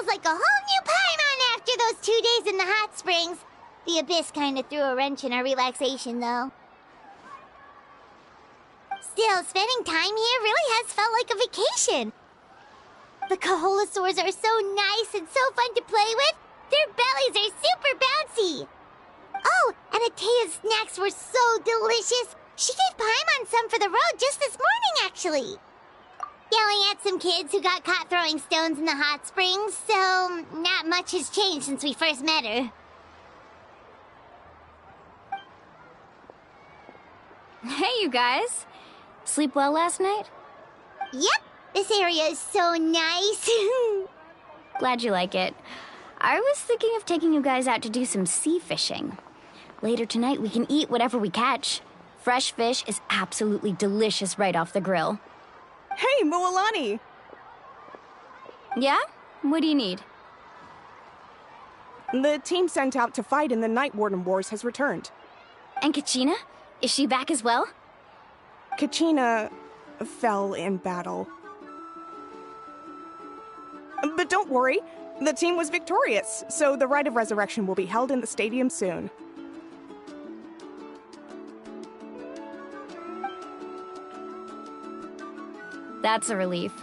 feels like a whole new Paimon after those 2 days in the hot springs. The Abyss kind of threw a wrench in our relaxation, though. Still, spending time here really has felt like a vacation. The Kaholosaurs are so nice and so fun to play with. Their bellies are super bouncy. Oh, and Atea's snacks were so delicious. She gave Paimon some for the road just this morning, actually. Yelling at some kids who got caught throwing stones in the hot springs, so not much has changed since we first met her. Hey, you guys. Sleep well last night? Yep, this area is so nice. Glad you like it. I was thinking of taking you guys out to do some sea fishing. Later tonight, we can eat whatever we catch. Fresh fish is absolutely delicious right off the grill. Hey, Moalani! Yeah? What do you need? The team sent out to fight in the Night Warden Wars has returned. And Kachina? Is she back as well? Kachina fell in battle. But don't worry, the team was victorious, so the Rite of Resurrection will be held in the stadium soon. That's a relief.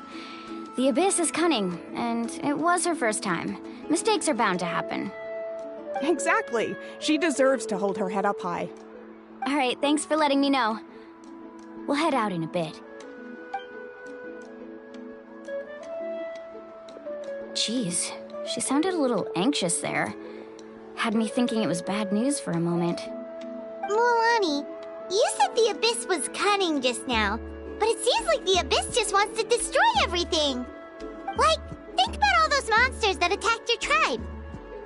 The Abyss is cunning, and it was her first time. Mistakes are bound to happen. Exactly. She deserves to hold her head up high. All right, thanks for letting me know. We'll head out in a bit. Jeez, she sounded a little anxious there. Had me thinking it was bad news for a moment. Mualani, you said the Abyss was cunning just now, but it seems like the Abyss just wants to destroy everything. Like, think about all those monsters that attacked your tribe.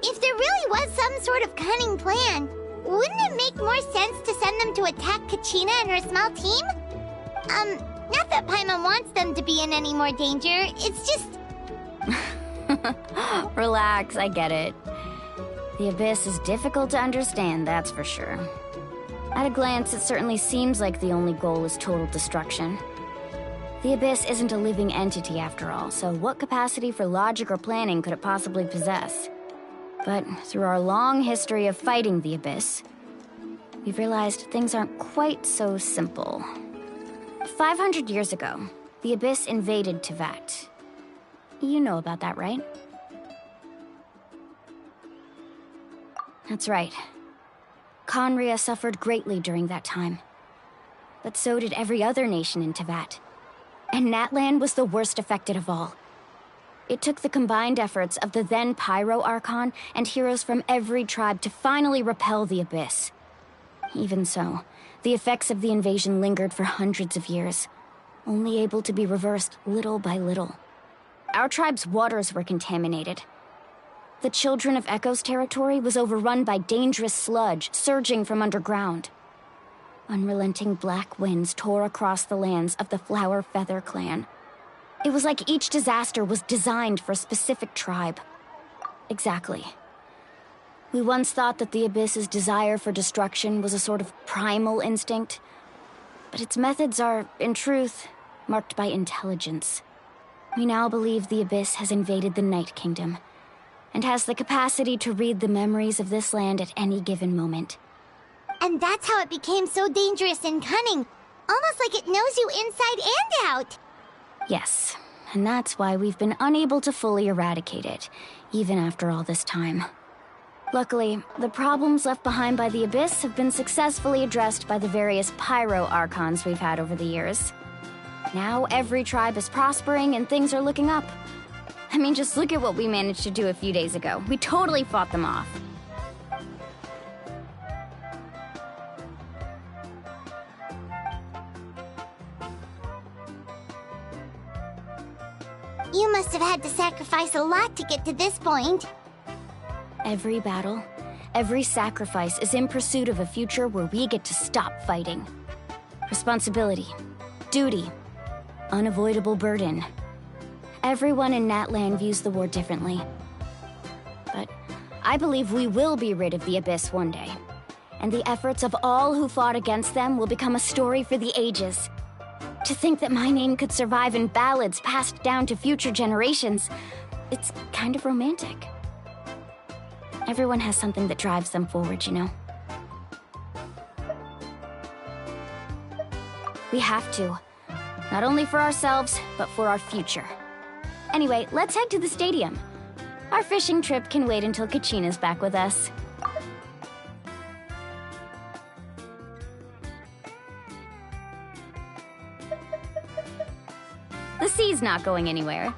If there really was some sort of cunning plan, wouldn't it make more sense to send them to attack Kachina and her small team? Not that Paimon wants them to be in any more danger, it's just... Relax, I get it. The Abyss is difficult to understand, that's for sure. At a glance, it certainly seems like the only goal is total destruction. The Abyss isn't a living entity after all, so what capacity for logic or planning could it possibly possess? But through our long history of fighting the Abyss, we've realized things aren't quite so simple. 500 years ago, the Abyss invaded Teyvat. You know about that, right? That's right. Khaenri'ah suffered greatly during that time. But so did every other nation in Teyvat. And Natlan was the worst affected of all. It took the combined efforts of the then Pyro Archon and heroes from every tribe to finally repel the Abyss. Even so, the effects of the invasion lingered for hundreds of years, only able to be reversed little by little. Our tribe's waters were contaminated. The Children of Echo's territory was overrun by dangerous sludge surging from underground. Unrelenting black winds tore across the lands of the Flower Feather clan. It was like each disaster was designed for a specific tribe. Exactly. We once thought that the Abyss's desire for destruction was a sort of primal instinct, but its methods are, in truth, marked by intelligence. We now believe the Abyss has invaded the Night Kingdom, and has the capacity to read the memories of this land at any given moment. And that's how it became so dangerous and cunning, almost like it knows you inside and out. Yes, and that's why we've been unable to fully eradicate it, even after all this time. Luckily, the problems left behind by the Abyss have been successfully addressed by the various Pyro Archons we've had over the years. Now every tribe is prospering and things are looking up. I mean, just look at what we managed to do a few days ago. We totally fought them off. You must have had to sacrifice a lot to get to this point. Every battle, every sacrifice is in pursuit of a future where we get to stop fighting. Responsibility, duty, unavoidable burden. Everyone in Natlan views the war differently. But I believe we will be rid of the Abyss one day. And the efforts of all who fought against them will become a story for the ages. To think that my name could survive in ballads passed down to future generations, It's kind of romantic. Everyone has something that drives them forward, you know? We have to. Not only for ourselves, but for our future. Anyway, let's head to the stadium. Our fishing trip can wait until Kachina's back with us. The sea's not going anywhere.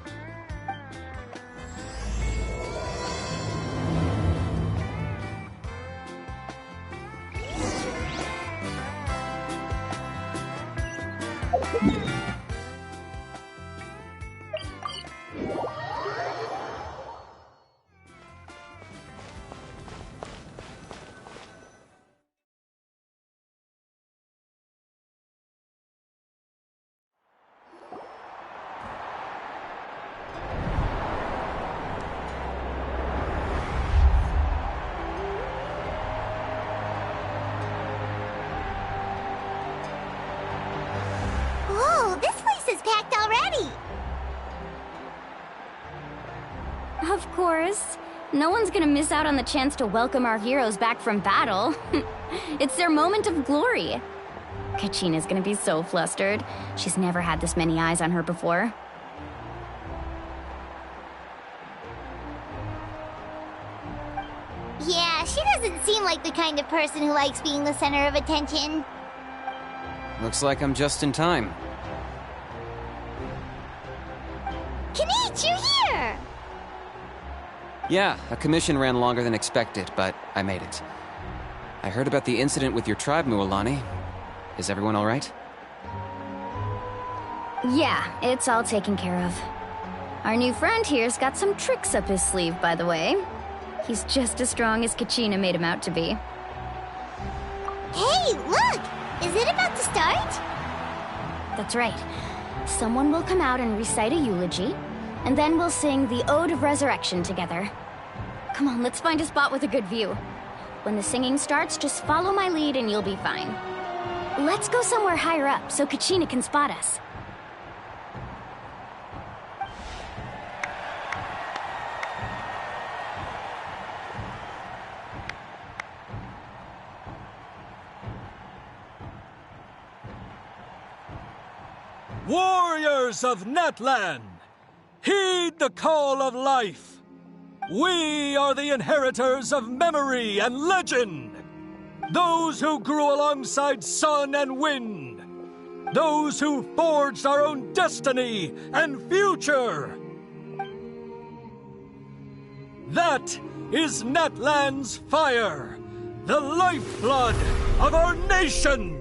Whoa, this place is packed already! Of course. No one's gonna miss out on the chance to welcome our heroes back from battle. It's their moment of glory. Kachina's gonna be so flustered. She's never had this many eyes on her before. Yeah, she doesn't seem like the kind of person who likes being the center of attention. Looks like I'm just in time. Kanich, you're here! Yeah, a commission ran longer than expected, but I made it. I heard about the incident with your tribe, Mualani. Is everyone all right? Yeah, it's all taken care of. Our new friend here's got some tricks up his sleeve, by the way. He's just as strong as Kachina made him out to be. Hey, look! Is it about to start? That's right. Someone will come out and recite a eulogy, and then we'll sing the Ode of Resurrection together. Come on, let's find a spot with a good view. When the singing starts, just follow my lead and you'll be fine. Let's go somewhere higher up so Kachina can spot us. Warriors of Natlan, heed the call of life. We are the inheritors of memory and legend. Those who grew alongside sun and wind. Those who forged our own destiny and future. That is Natlan's fire, the lifeblood of our nation.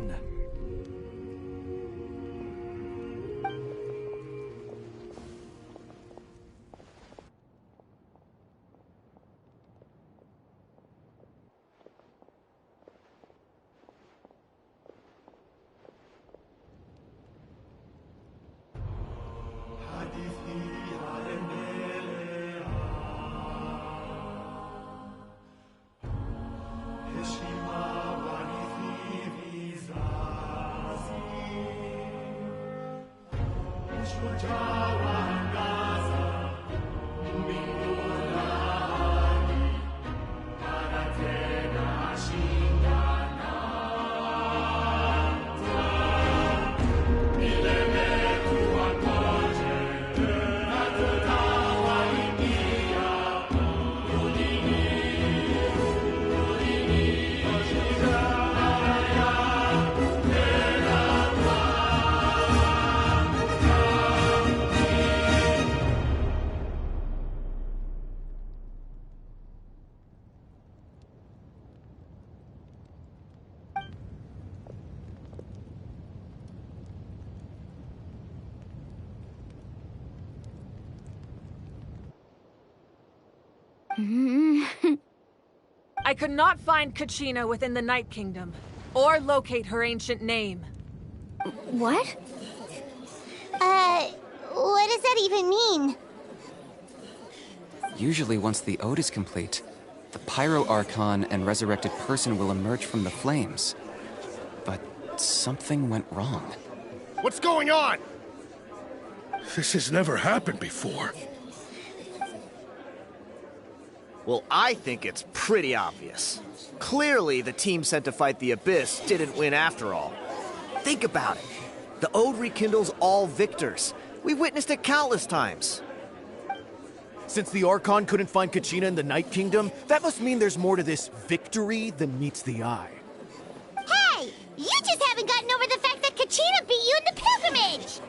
I could not find Kachina within the Night Kingdom, or locate her ancient name. What? What does that even mean? Usually once the ode is complete, the Pyro Archon and resurrected person will emerge from the flames. But something went wrong. What's going on? This has never happened before. Well, I think it's pretty obvious. Clearly, the team sent to fight the Abyss didn't win after all. Think about it. The Ode rekindles all victors. We've witnessed it countless times. Since the Archon couldn't find Kachina in the Night Kingdom, that must mean there's more to this victory than meets the eye. Hey! You just haven't gotten over the fact that Kachina beat you in the pilgrimage!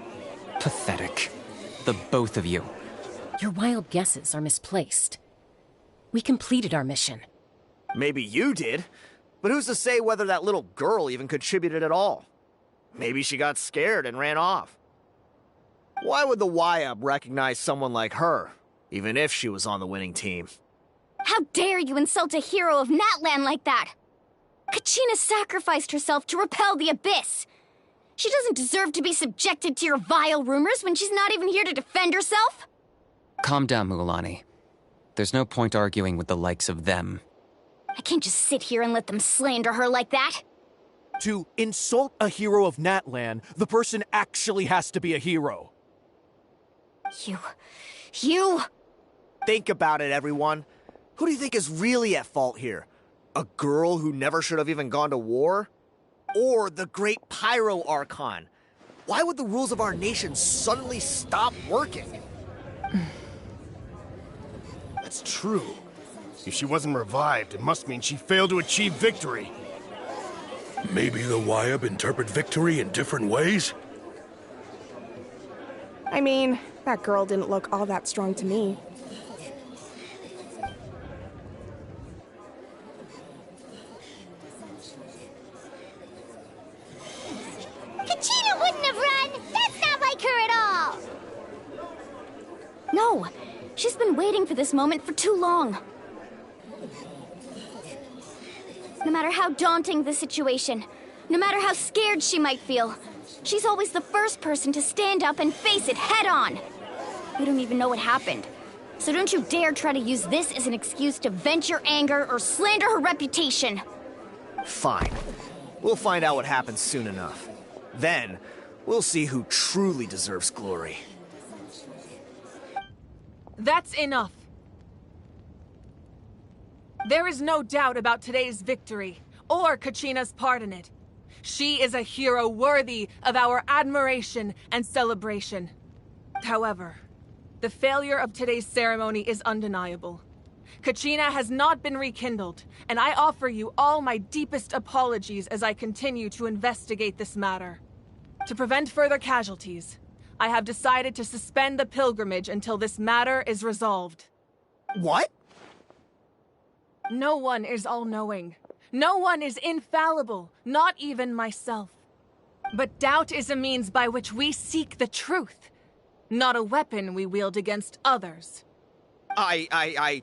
Pathetic. The both of you. Your wild guesses are misplaced. We completed our mission. Maybe you did, but who's to say whether that little girl even contributed at all? Maybe she got scared and ran off. Why would the YUB recognize someone like her, even if she was on the winning team? How dare you insult a hero of Natlan like that? Kachina sacrificed herself to repel the Abyss. She doesn't deserve to be subjected to your vile rumors when she's not even here to defend herself. Calm down, Mualani. There's no point arguing with the likes of them. I can't just sit here and let them slander her like that. To insult a hero of Natlan, the person actually has to be a hero. You... Think about it, everyone. Who do you think is really at fault here? A girl who never should have even gone to war? Or the great Pyro Archon? Why would the rules of our nation suddenly stop working? That's true. If she wasn't revived, it must mean she failed to achieve victory. Maybe the YUB interpret victory in different ways? I mean, that girl didn't look all that strong to me. Kachina wouldn't have run! That's not like her at all! No, she's been waiting for this moment for too long. No matter how daunting the situation, no matter how scared she might feel, she's always the first person to stand up and face it head on. We don't even know what happened, so don't you dare try to use this as an excuse to vent your anger or slander her reputation. Fine. We'll find out what happens soon enough. Then, we'll see who truly deserves glory. That's enough. There is no doubt about today's victory, or Kachina's part in it. She is a hero worthy of our admiration and celebration. However, the failure of today's ceremony is undeniable. Kachina has not been rekindled, and I offer you all my deepest apologies as I continue to investigate this matter. To prevent further casualties, I have decided to suspend the pilgrimage until this matter is resolved. What? No one is all-knowing. No one is infallible, not even myself. But doubt is a means by which we seek the truth, not a weapon we wield against others. I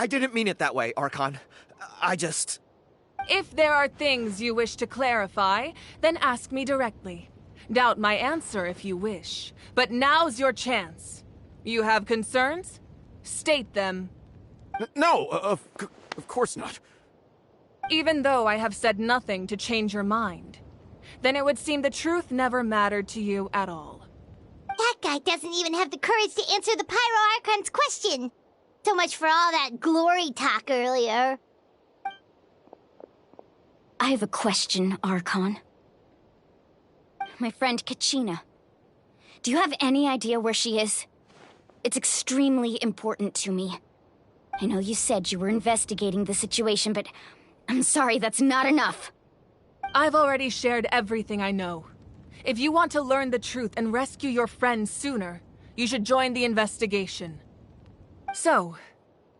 didn't mean it that way, Archon. I just... If there are things you wish to clarify, then ask me directly. Doubt my answer if you wish, but now's your chance. You have concerns? State them. No, of course not. Even though I have said nothing to change your mind, then it would seem the truth never mattered to you at all. That guy doesn't even have the courage to answer the Pyro Archon's question. So much for all that glory talk earlier. I have a question, Archon. My friend Kachina. Do you have any idea where she is? It's extremely important to me. I know you said you were investigating the situation, but I'm sorry, that's not enough. I've already shared everything I know. If you want to learn the truth and rescue your friend sooner, you should join the investigation. So,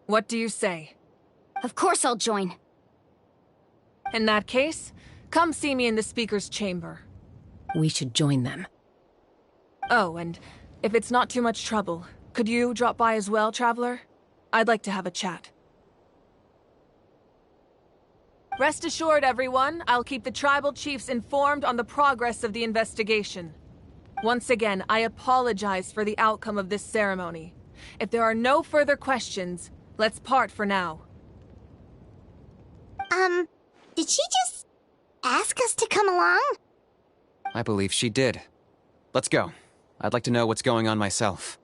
what do you say? Of course I'll join. In that case, come see me in the speaker's chamber. We should join them. Oh, and if it's not too much trouble, could you drop by as well, Traveler? I'd like to have a chat. Rest assured, everyone, I'll keep the tribal chiefs informed on the progress of the investigation. Once again, I apologize for the outcome of this ceremony. If there are no further questions, let's part for now. Did she just ask us to come along? I believe she did. Let's go. I'd like to know what's going on myself.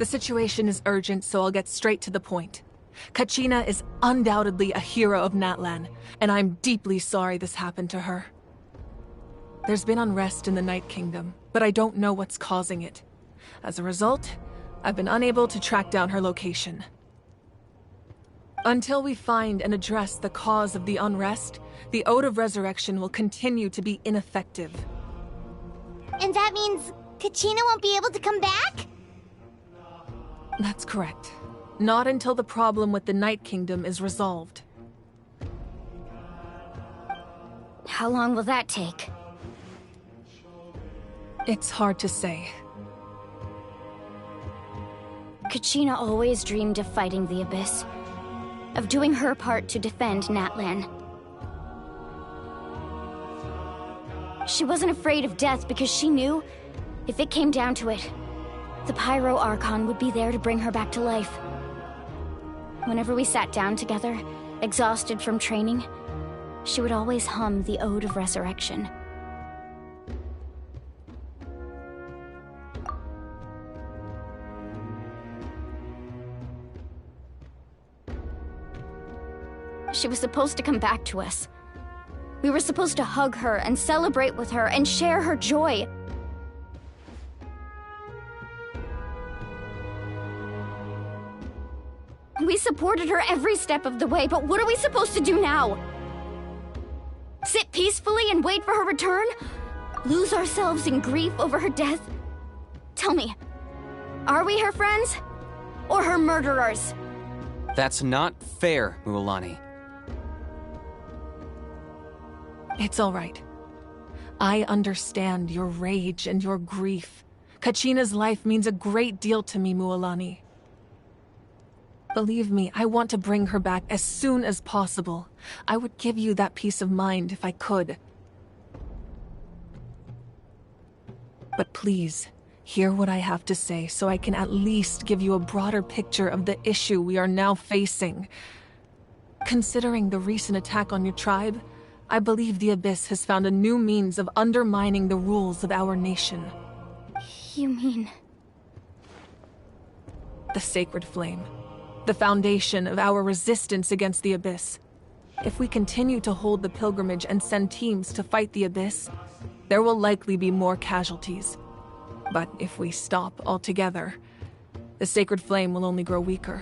The situation is urgent, so I'll get straight to the point. Kachina is undoubtedly a hero of Natlan, and I'm deeply sorry this happened to her. There's been unrest in the Night Kingdom, but I don't know what's causing it. As a result, I've been unable to track down her location. Until we find and address the cause of the unrest, the Ode of Resurrection will continue to be ineffective. And that means Kachina won't be able to come back? That's correct. Not until the problem with the Night Kingdom is resolved. How long will that take? It's hard to say. Kachina always dreamed of fighting the Abyss, of doing her part to defend Natlan. She wasn't afraid of death because she knew, if it came down to it, the Pyro Archon would be there to bring her back to life. Whenever we sat down together, exhausted from training, she would always hum the Ode of Resurrection. She was supposed to come back to us. We were supposed to hug her and celebrate with her and share her joy. We supported her every step of the way, but what are we supposed to do now? Sit peacefully and wait for her return? Lose ourselves in grief over her death? Tell me, are we her friends? Or her murderers? That's not fair, Mualani. It's all right. I understand your rage and your grief. Kachina's life means a great deal to me, Mualani. Believe me, I want to bring her back as soon as possible. I would give you that peace of mind if I could. But please, hear what I have to say so I can at least give you a broader picture of the issue we are now facing. Considering the recent attack on your tribe, I believe the Abyss has found a new means of undermining the rules of our nation. You mean... The Sacred Flame. The foundation of our resistance against the Abyss. If we continue to hold the pilgrimage and send teams to fight the Abyss, there will likely be more casualties. But if we stop altogether, the Sacred Flame will only grow weaker.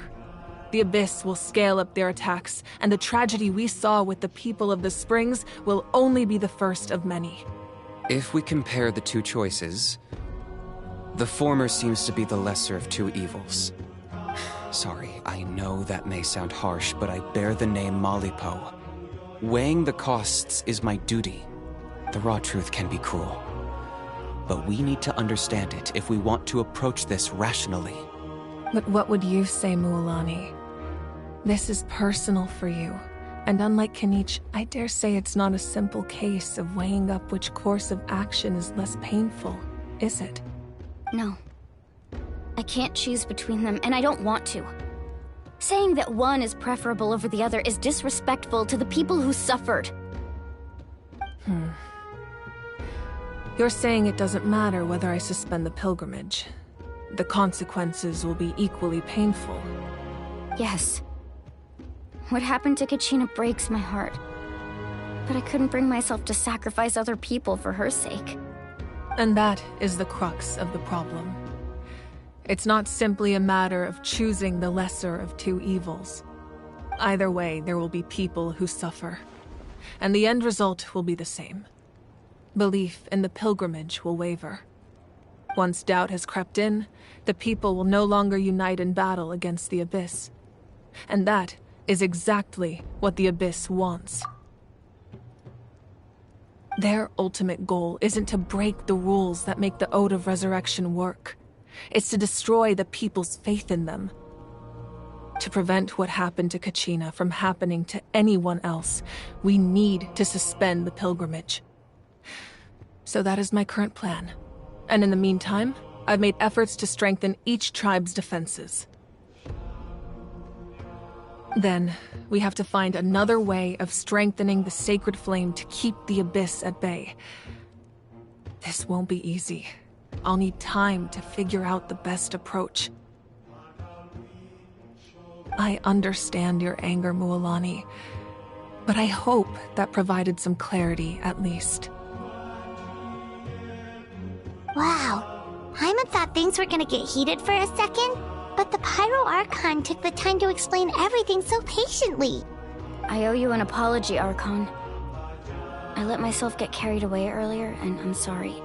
The Abyss will scale up their attacks, and the tragedy we saw with the people of the Springs will only be the first of many. If we compare the two choices, the former seems to be the lesser of two evils. Sorry, I know that may sound harsh, but I bear the name Malipo. Weighing the costs is my duty. The raw truth can be cruel. But we need to understand it if we want to approach this rationally. But what would you say, Mualani? This is personal for you, and unlike Kanich, I dare say it's not a simple case of weighing up which course of action is less painful, is it? No. I can't choose between them, and I don't want to. Saying that one is preferable over the other is disrespectful to the people who suffered. You're saying it doesn't matter whether I suspend the pilgrimage. The consequences will be equally painful. Yes. What happened to Kachina breaks my heart. But I couldn't bring myself to sacrifice other people for her sake. And that is the crux of the problem. It's not simply a matter of choosing the lesser of two evils. Either way, there will be people who suffer. And the end result will be the same. Belief in the pilgrimage will waver. Once doubt has crept in, the people will no longer unite in battle against the Abyss. And that is exactly what the Abyss wants. Their ultimate goal isn't to break the rules that make the Ode of Resurrection work. It's to destroy the people's faith in them. To prevent what happened to Kachina from happening to anyone else, we need to suspend the pilgrimage. So that is my current plan. And in the meantime, I've made efforts to strengthen each tribe's defenses. Then, we have to find another way of strengthening the Sacred Flame to keep the Abyss at bay. This won't be easy. I'll need time to figure out the best approach. I understand your anger, Mualani, but I hope that provided some clarity, at least. Wow. Paimon thought things were gonna get heated for a second, but the Pyro Archon took the time to explain everything so patiently. I owe you an apology, Archon. I let myself get carried away earlier, and I'm sorry.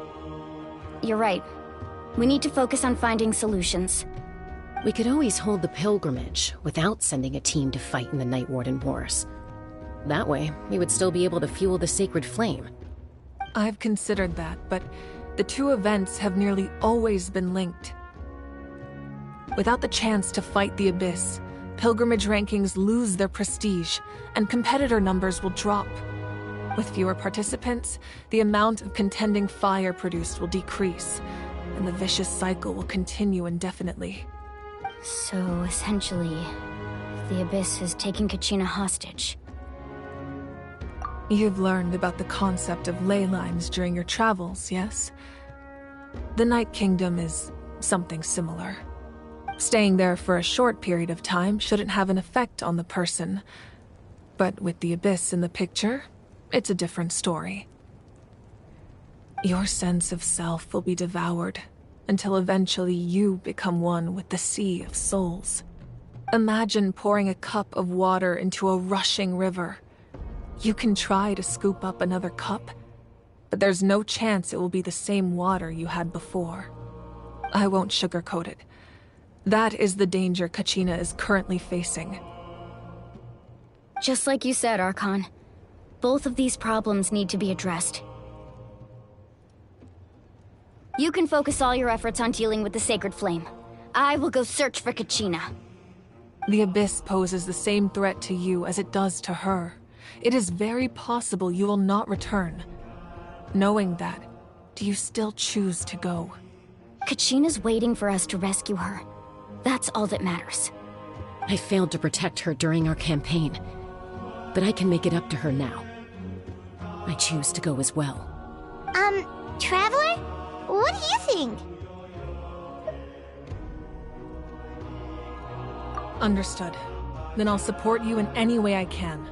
You're right. We need to focus on finding solutions. We could always hold the pilgrimage without sending a team to fight in the Night Warden Wars. That way, we would still be able to fuel the sacred flame. I've considered that, but the two events have nearly always been linked. Without the chance to fight the Abyss, pilgrimage rankings lose their prestige, and competitor numbers will drop. With fewer participants, the amount of contending fire produced will decrease, and the vicious cycle will continue indefinitely. So, essentially, the Abyss is taking Kachina hostage. You've learned about the concept of ley lines during your travels, yes? The Night Kingdom is something similar. Staying there for a short period of time shouldn't have an effect on the person. But with the Abyss in the picture, it's a different story. Your sense of self will be devoured, until eventually you become one with the Sea of Souls. Imagine pouring a cup of water into a rushing river. You can try to scoop up another cup, but there's no chance it will be the same water you had before. I won't sugarcoat it. That is the danger Kachina is currently facing. Just like you said, Archon. Both of these problems need to be addressed. You can focus all your efforts on dealing with the Sacred Flame. I will go search for Kachina. The Abyss poses the same threat to you as it does to her. It is very possible you will not return. Knowing that, do you still choose to go? Kachina's waiting for us to rescue her. That's all that matters. I failed to protect her during our campaign, but I can make it up to her now. I choose to go as well. Traveler? What do you think? Understood. Then I'll support you in any way I can.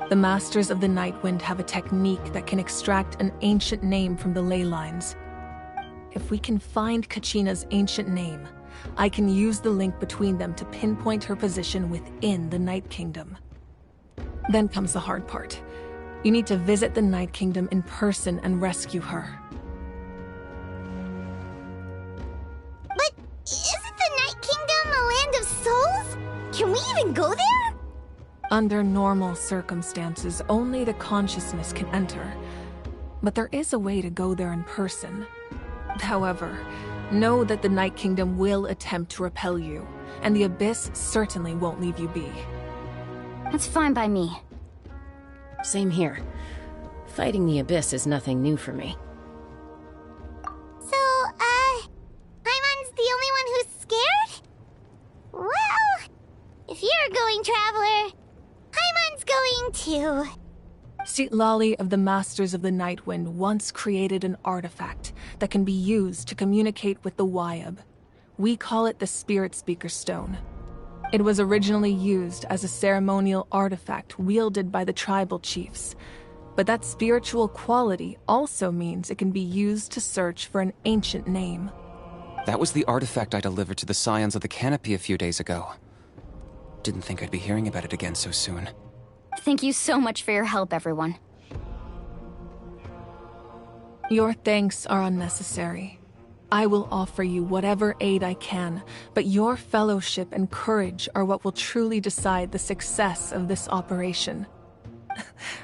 The Masters of the Nightwind have a technique that can extract an ancient name from the ley lines. If we can find Kachina's ancient name, I can use the link between them to pinpoint her position within the Night Kingdom. Then comes the hard part. You need to visit the Night Kingdom in person and rescue her. But isn't the Night Kingdom a land of souls? Can we even go there? Under normal circumstances, only the consciousness can enter. But there is a way to go there in person. However, know that the Night Kingdom will attempt to repel you, and the Abyss certainly won't leave you be. That's fine by me. Same here. Fighting the Abyss is nothing new for me. So, Paimon's the only one who's scared? Well, if you're going, Traveler, Paimon's going too. Citlali of the Masters of the Nightwind once created an artifact that can be used to communicate with the Wyab. We call it the Spirit Speaker Stone. It was originally used as a ceremonial artifact wielded by the tribal chiefs, but that spiritual quality also means it can be used to search for an ancient name. That was the artifact I delivered to the Scions of the Canopy a few days ago. Didn't think I'd be hearing about it again so soon. Thank you so much for your help, everyone. Your thanks are unnecessary. I will offer you whatever aid I can, but your fellowship and courage are what will truly decide the success of this operation.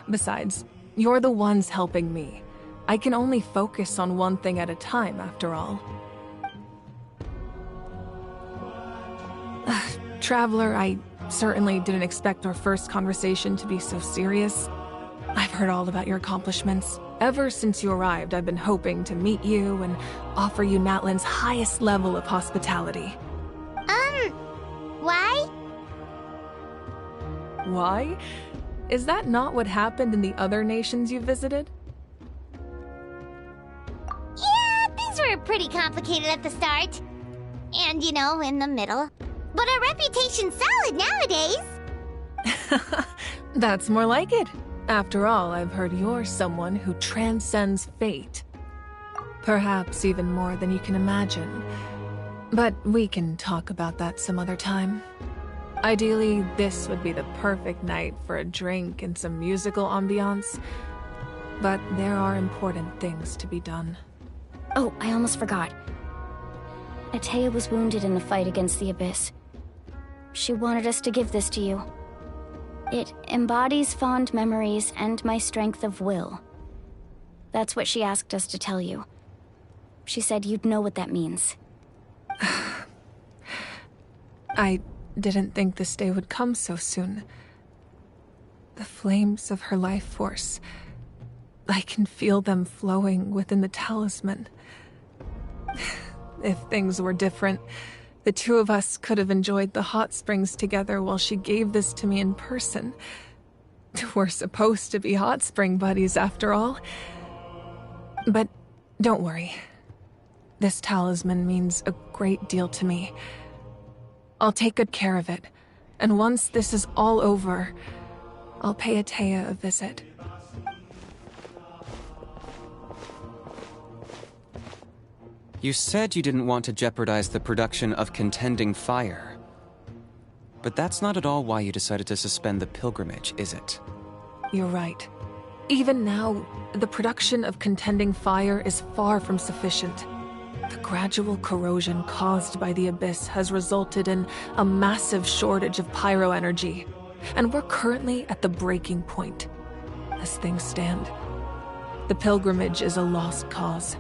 Besides, you're the ones helping me. I can only focus on one thing at a time, after all. Traveler, I certainly didn't expect our first conversation to be so serious. I've heard all about your accomplishments. Ever since you arrived, I've been hoping to meet you and offer you Natlan's highest level of hospitality. Why? Why? Is that not what happened in the other nations you visited? Yeah, things were pretty complicated at the start. And, in the middle. but our reputation's solid nowadays. That's more like it. After all, I've heard you're someone who transcends fate. Perhaps even more than you can imagine. But we can talk about that some other time. Ideally, this would be the perfect night for a drink and some musical ambiance. But there are important things to be done. Oh, I almost forgot. Atea was wounded in the fight against the Abyss. She wanted us to give this to you. It embodies fond memories and my strength of will. That's what she asked us to tell you. She said you'd know what that means. I didn't think this day would come so soon. The flames of her life force. I can feel them flowing within the talisman. If things were different, the two of us could have enjoyed the hot springs together while she gave this to me in person. We're supposed to be hot spring buddies after all. But don't worry. This talisman means a great deal to me. I'll take good care of it, and once this is all over, I'll pay Atea a visit. You said you didn't want to jeopardize the production of Contending Fire. But that's not at all why you decided to suspend the pilgrimage, is it? You're right. Even now, the production of Contending Fire is far from sufficient. The gradual corrosion caused by the Abyss has resulted in a massive shortage of pyro energy, and we're currently at the breaking point. As things stand, the pilgrimage is a lost cause.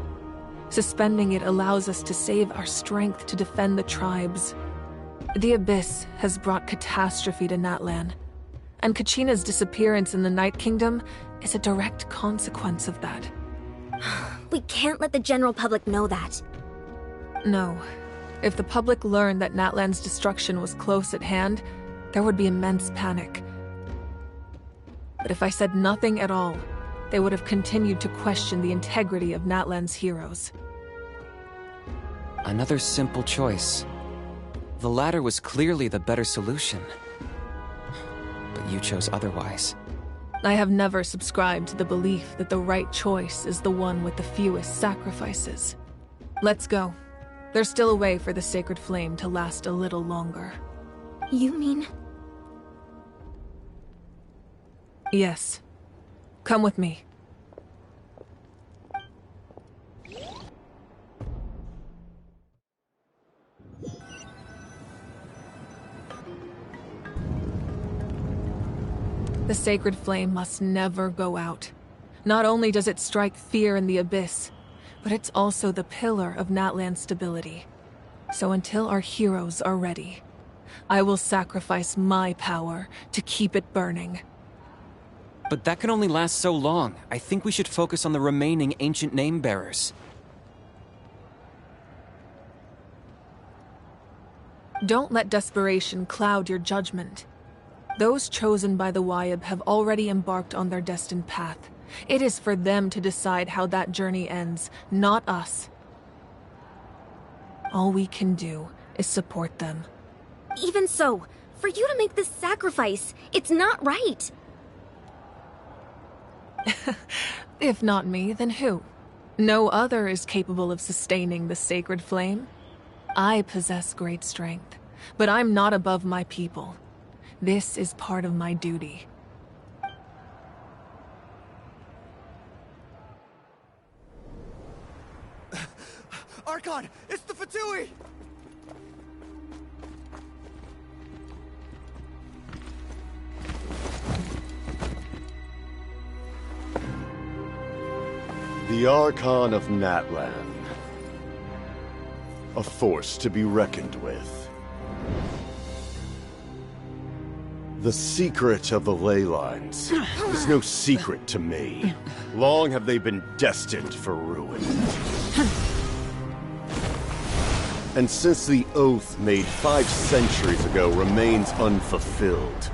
Suspending it allows us to save our strength to defend the tribes. The Abyss has brought catastrophe to Natlan, and Kachina's disappearance in the Night Kingdom is a direct consequence of that. We can't let the general public know that. No. If the public learned that Natlan's destruction was close at hand, there would be immense panic. But if I said nothing at all, they would have continued to question the integrity of Natlan's heroes. Another simple choice. The latter was clearly the better solution. But you chose otherwise. I have never subscribed to the belief that the right choice is the one with the fewest sacrifices. Let's go. There's still a way for the sacred flame to last a little longer. You mean? Yes. Come with me. The sacred flame must never go out. Not only does it strike fear in the Abyss, but it's also the pillar of Natlan's stability. So until our heroes are ready, I will sacrifice my power to keep it burning. But that can only last so long. I think we should focus on the remaining ancient name-bearers. Don't let desperation cloud your judgment. Those chosen by the Wyeb have already embarked on their destined path. It is for them to decide how that journey ends, not us. All we can do is support them. Even so, for you to make this sacrifice, it's not right. If not me, then who? No other is capable of sustaining the sacred flame. I possess great strength, but I'm not above my people. This is part of my duty. Archon, it's the Fatui! The Archon of Natlan. A force to be reckoned with. The secret of the ley lines is no secret to me. Long have they been destined for ruin. And since the oath made 5 centuries ago remains unfulfilled,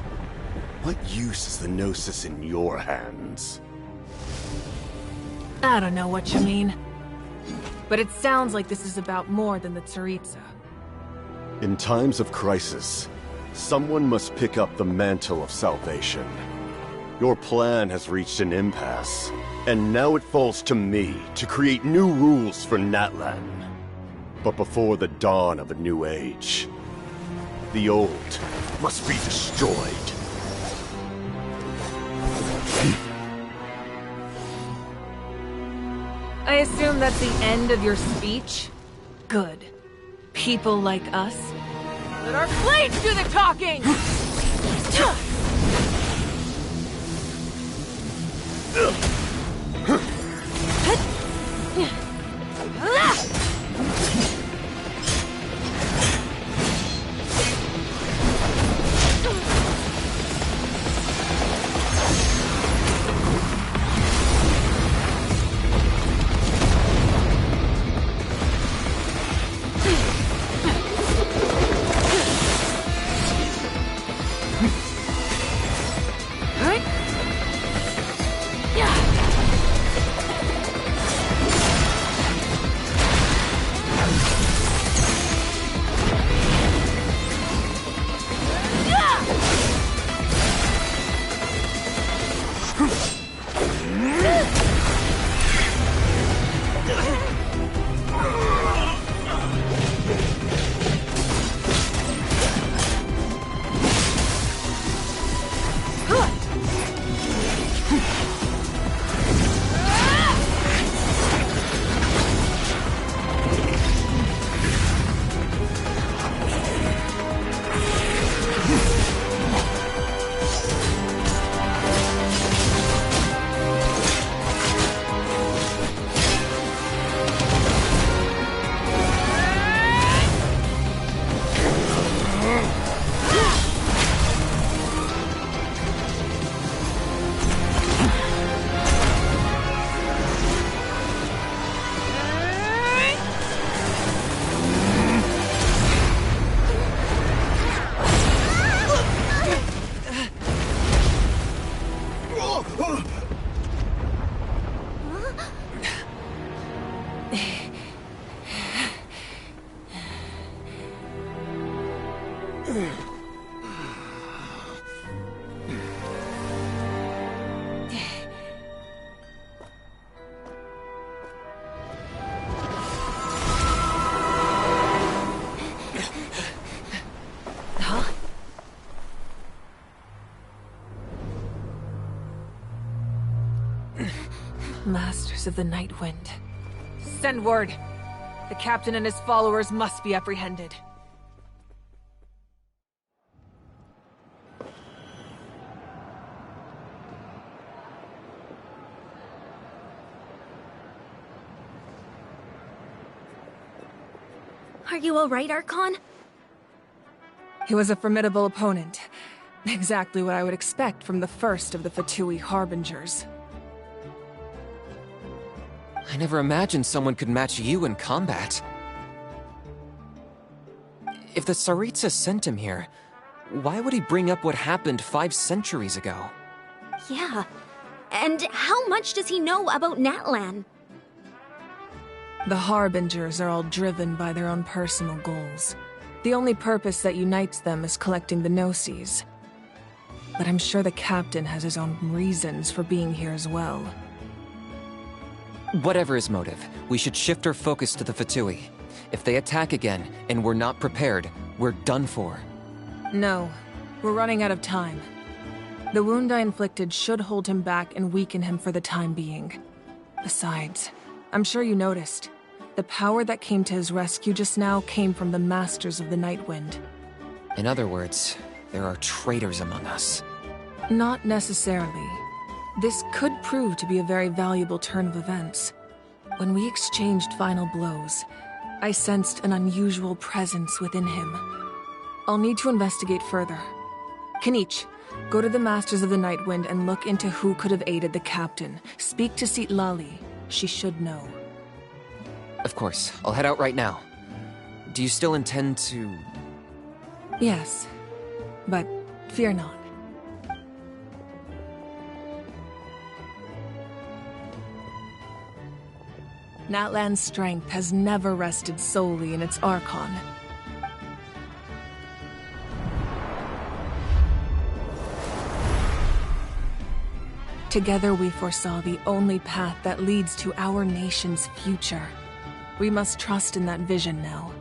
what use is the Gnosis in your hands? I don't know what you mean. But it sounds like this is about more than the Tsaritsa. In times of crisis, someone must pick up the mantle of salvation. Your plan has reached an impasse, and now it falls to me to create new rules for Natlan. But before the dawn of a new age, the old must be destroyed. I assume that's the end of your speech? Good. People like us? Let our blades do the talking! Masters of the Night Wind. Send word. The captain and his followers must be apprehended. Are you alright, Archon? He was a formidable opponent. Exactly what I would expect from the first of the Fatui Harbingers. I never imagined someone could match you in combat. If the Tsaritsa sent him here, why would he bring up what happened 5 centuries ago? Yeah. And how much does he know about Natlan? The Harbingers are all driven by their own personal goals. The only purpose that unites them is collecting the Gnosis. But I'm sure the captain has his own reasons for being here as well. Whatever his motive, we should shift our focus to the Fatui. If they attack again, and we're not prepared, we're done for. No, we're running out of time. The wound I inflicted should hold him back and weaken him for the time being. Besides, I'm sure you noticed, the power that came to his rescue just now came from the Masters of the Night Wind. In other words, there are traitors among us. Not necessarily. This could prove to be a very valuable turn of events. When we exchanged final blows, I sensed an unusual presence within him. I'll need to investigate further. Kenichi, go to the Masters of the Night Wind and look into who could have aided the captain. Speak to Citlali. She should know. Of course, I'll head out right now. Do you still intend to... Yes, but fear not. Natlan's strength has never rested solely in its Archon. Together we foresaw the only path that leads to our nation's future. We must trust in that vision now.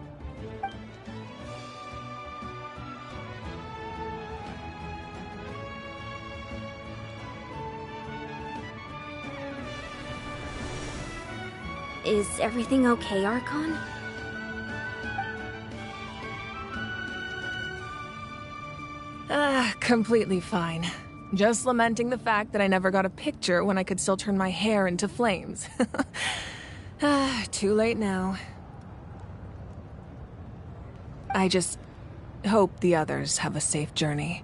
Is everything okay, Archon? Completely fine. Just lamenting the fact that I never got a picture when I could still turn my hair into flames. Too late now. I just hope the others have a safe journey.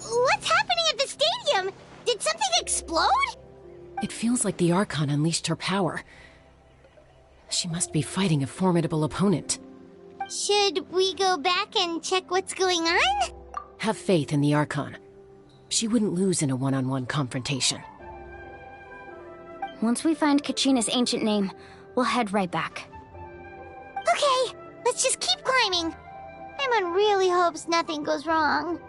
What's happening at the stadium? Did something explode? It feels like the Archon unleashed her power. She must be fighting a formidable opponent. Should we go back and check what's going on? Have faith in the Archon. She wouldn't lose in a one-on-one confrontation. Once we find Kachina's ancient name, we'll head right back. Okay, let's just keep climbing. Paimon really hopes nothing goes wrong.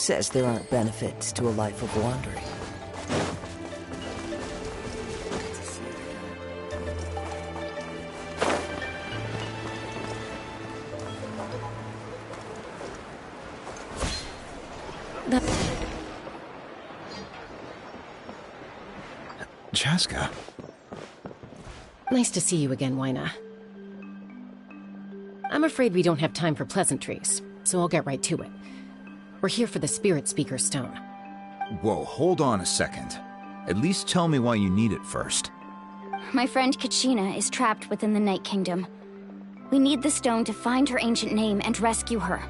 says there aren't benefits to a life of wandering? Chaska. Nice to see you again, Wyna. I'm afraid we don't have time for pleasantries, so I'll get right to it. We're here for the Spirit Speaker Stone. Whoa, hold on a second. At least tell me why you need it first. My friend Kachina is trapped within the Night Kingdom. We need the stone to find her ancient name and rescue her.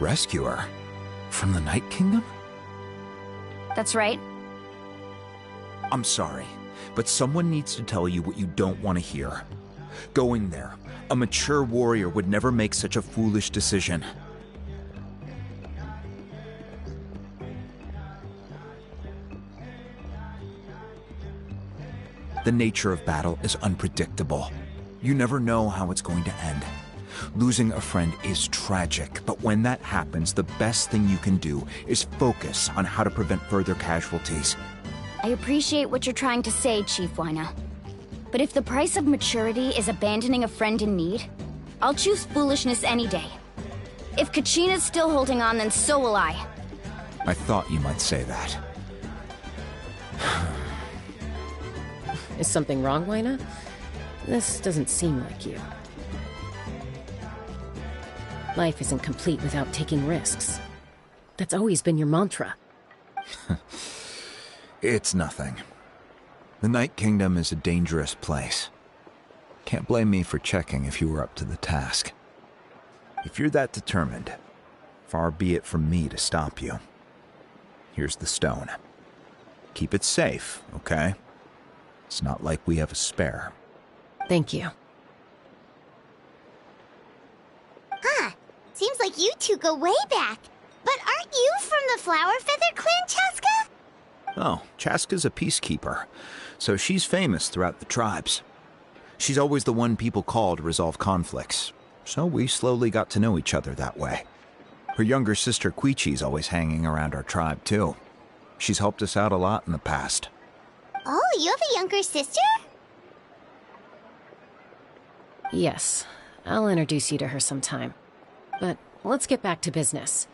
Rescue her? From the Night Kingdom? That's right. I'm sorry, but someone needs to tell you what you don't want to hear. Going there, a mature warrior would never make such a foolish decision. The nature of battle is unpredictable. You never know how it's going to end. Losing a friend is tragic, but when that happens, the best thing you can do is focus on how to prevent further casualties. I appreciate what you're trying to say, Chief Wyna. But if the price of maturity is abandoning a friend in need, I'll choose foolishness any day. If Kachina's still holding on, then so will I. I thought you might say that. Is something wrong, Wyna? This doesn't seem like you. Life isn't complete without taking risks. That's always been your mantra. It's nothing. The Night Kingdom is a dangerous place. Can't blame me for checking if you were up to the task. If you're that determined, far be it from me to stop you. Here's the stone. Keep it safe, okay? It's not like we have a spare. Thank you. Seems like you two go way back. But aren't you from the Flower Feather Clan, Chaska? Oh, Chaska's a peacekeeper, so she's famous throughout the tribes. She's always the one people call to resolve conflicts, so we slowly got to know each other that way. Her younger sister Quichi's always hanging around our tribe, too. She's helped us out a lot in the past. Oh, you have a younger sister? Yes, I'll introduce you to her sometime. But let's get back to business.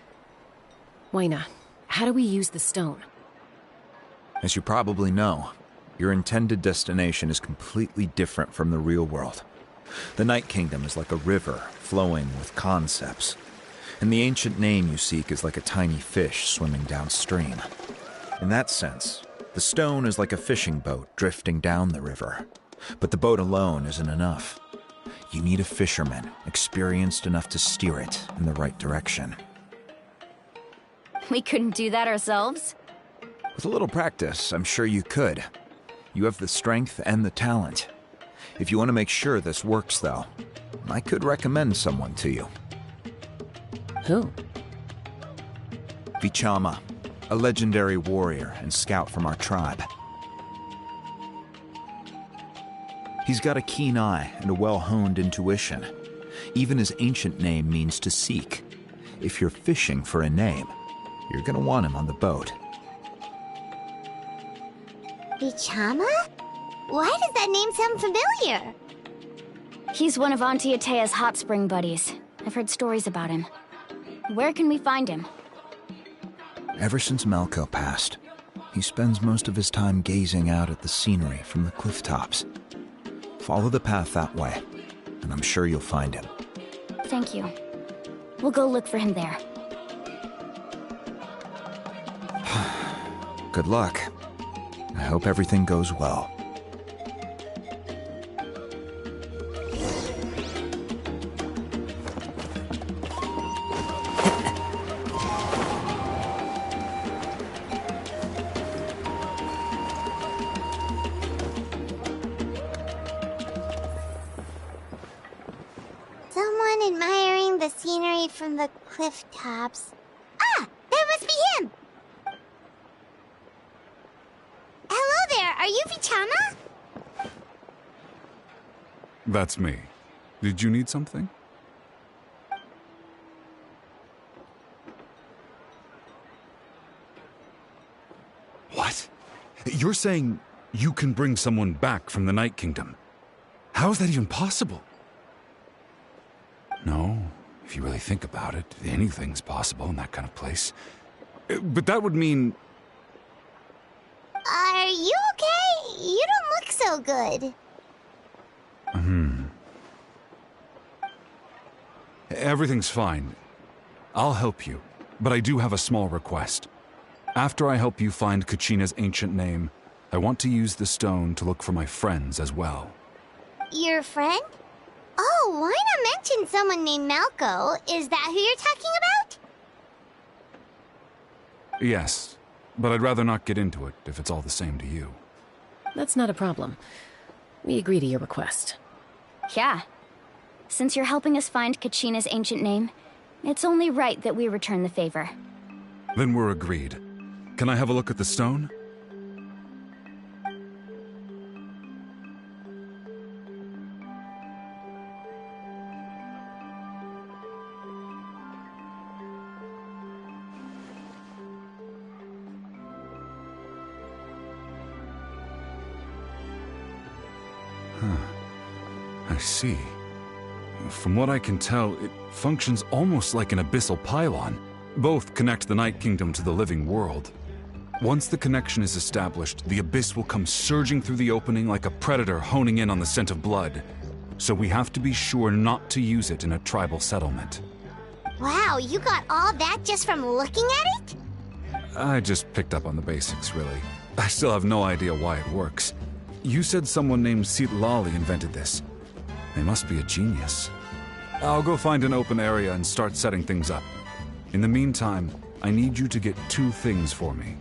Wyna, how do we use the stone? As you probably know, your intended destination is completely different from the real world. The Night Kingdom is like a river flowing with concepts, and the ancient name you seek is like a tiny fish swimming downstream. In that sense, the stone is like a fishing boat drifting down the river, but the boat alone isn't enough. You need a fisherman experienced enough to steer it in the right direction. We couldn't do that ourselves? With a little practice, I'm sure you could. You have the strength and the talent. If you want to make sure this works, though, I could recommend someone to you. Who? Vichama, a legendary warrior and scout from our tribe. He's got a keen eye and a well-honed intuition. Even his ancient name means to seek. If you're fishing for a name, you're gonna want him on the boat. Vichama? Why does that name sound familiar? He's one of Auntie Atea's hot spring buddies. I've heard stories about him. Where can we find him? Ever since Malco passed, he spends most of his time gazing out at the scenery from the cliff tops. Follow the path that way, and I'm sure you'll find him. Thank you. We'll go look for him there. Good luck. I hope everything goes well. Someone admiring the scenery from the cliff tops. Ah! That must be him! Hello there, are you Vichama? That's me. Did you need something? You're saying you can bring someone back from the Night Kingdom? How is that even possible? No, if you really think about it, anything's possible in that kind of place. But that would mean... Are you okay? You don't look so good. Everything's fine. I'll help you, but I do have a small request. After I help you find Kachina's ancient name, I want to use the stone to look for my friends as well. Your friend? Oh, why not mention someone named Malco? Is that who you're talking about? Yes, but I'd rather not get into it if it's all the same to you. That's not a problem. We agree to your request. Yeah. Since you're helping us find Kachina's ancient name, it's only right that we return the favor. Then we're agreed. Can I have a look at the stone? I see. From what I can tell, it functions almost like an abyssal pylon. Both connect the Night Kingdom to the living world. Once the connection is established, the abyss will come surging through the opening like a predator honing in on the scent of blood. So we have to be sure not to use it in a tribal settlement. Wow, you got all that just from looking at it? I just picked up on the basics, really. I still have no idea why it works. You said someone named Lali invented this. They must be a genius. I'll go find an open area and start setting things up. In the meantime, I need you to get 2 things for me.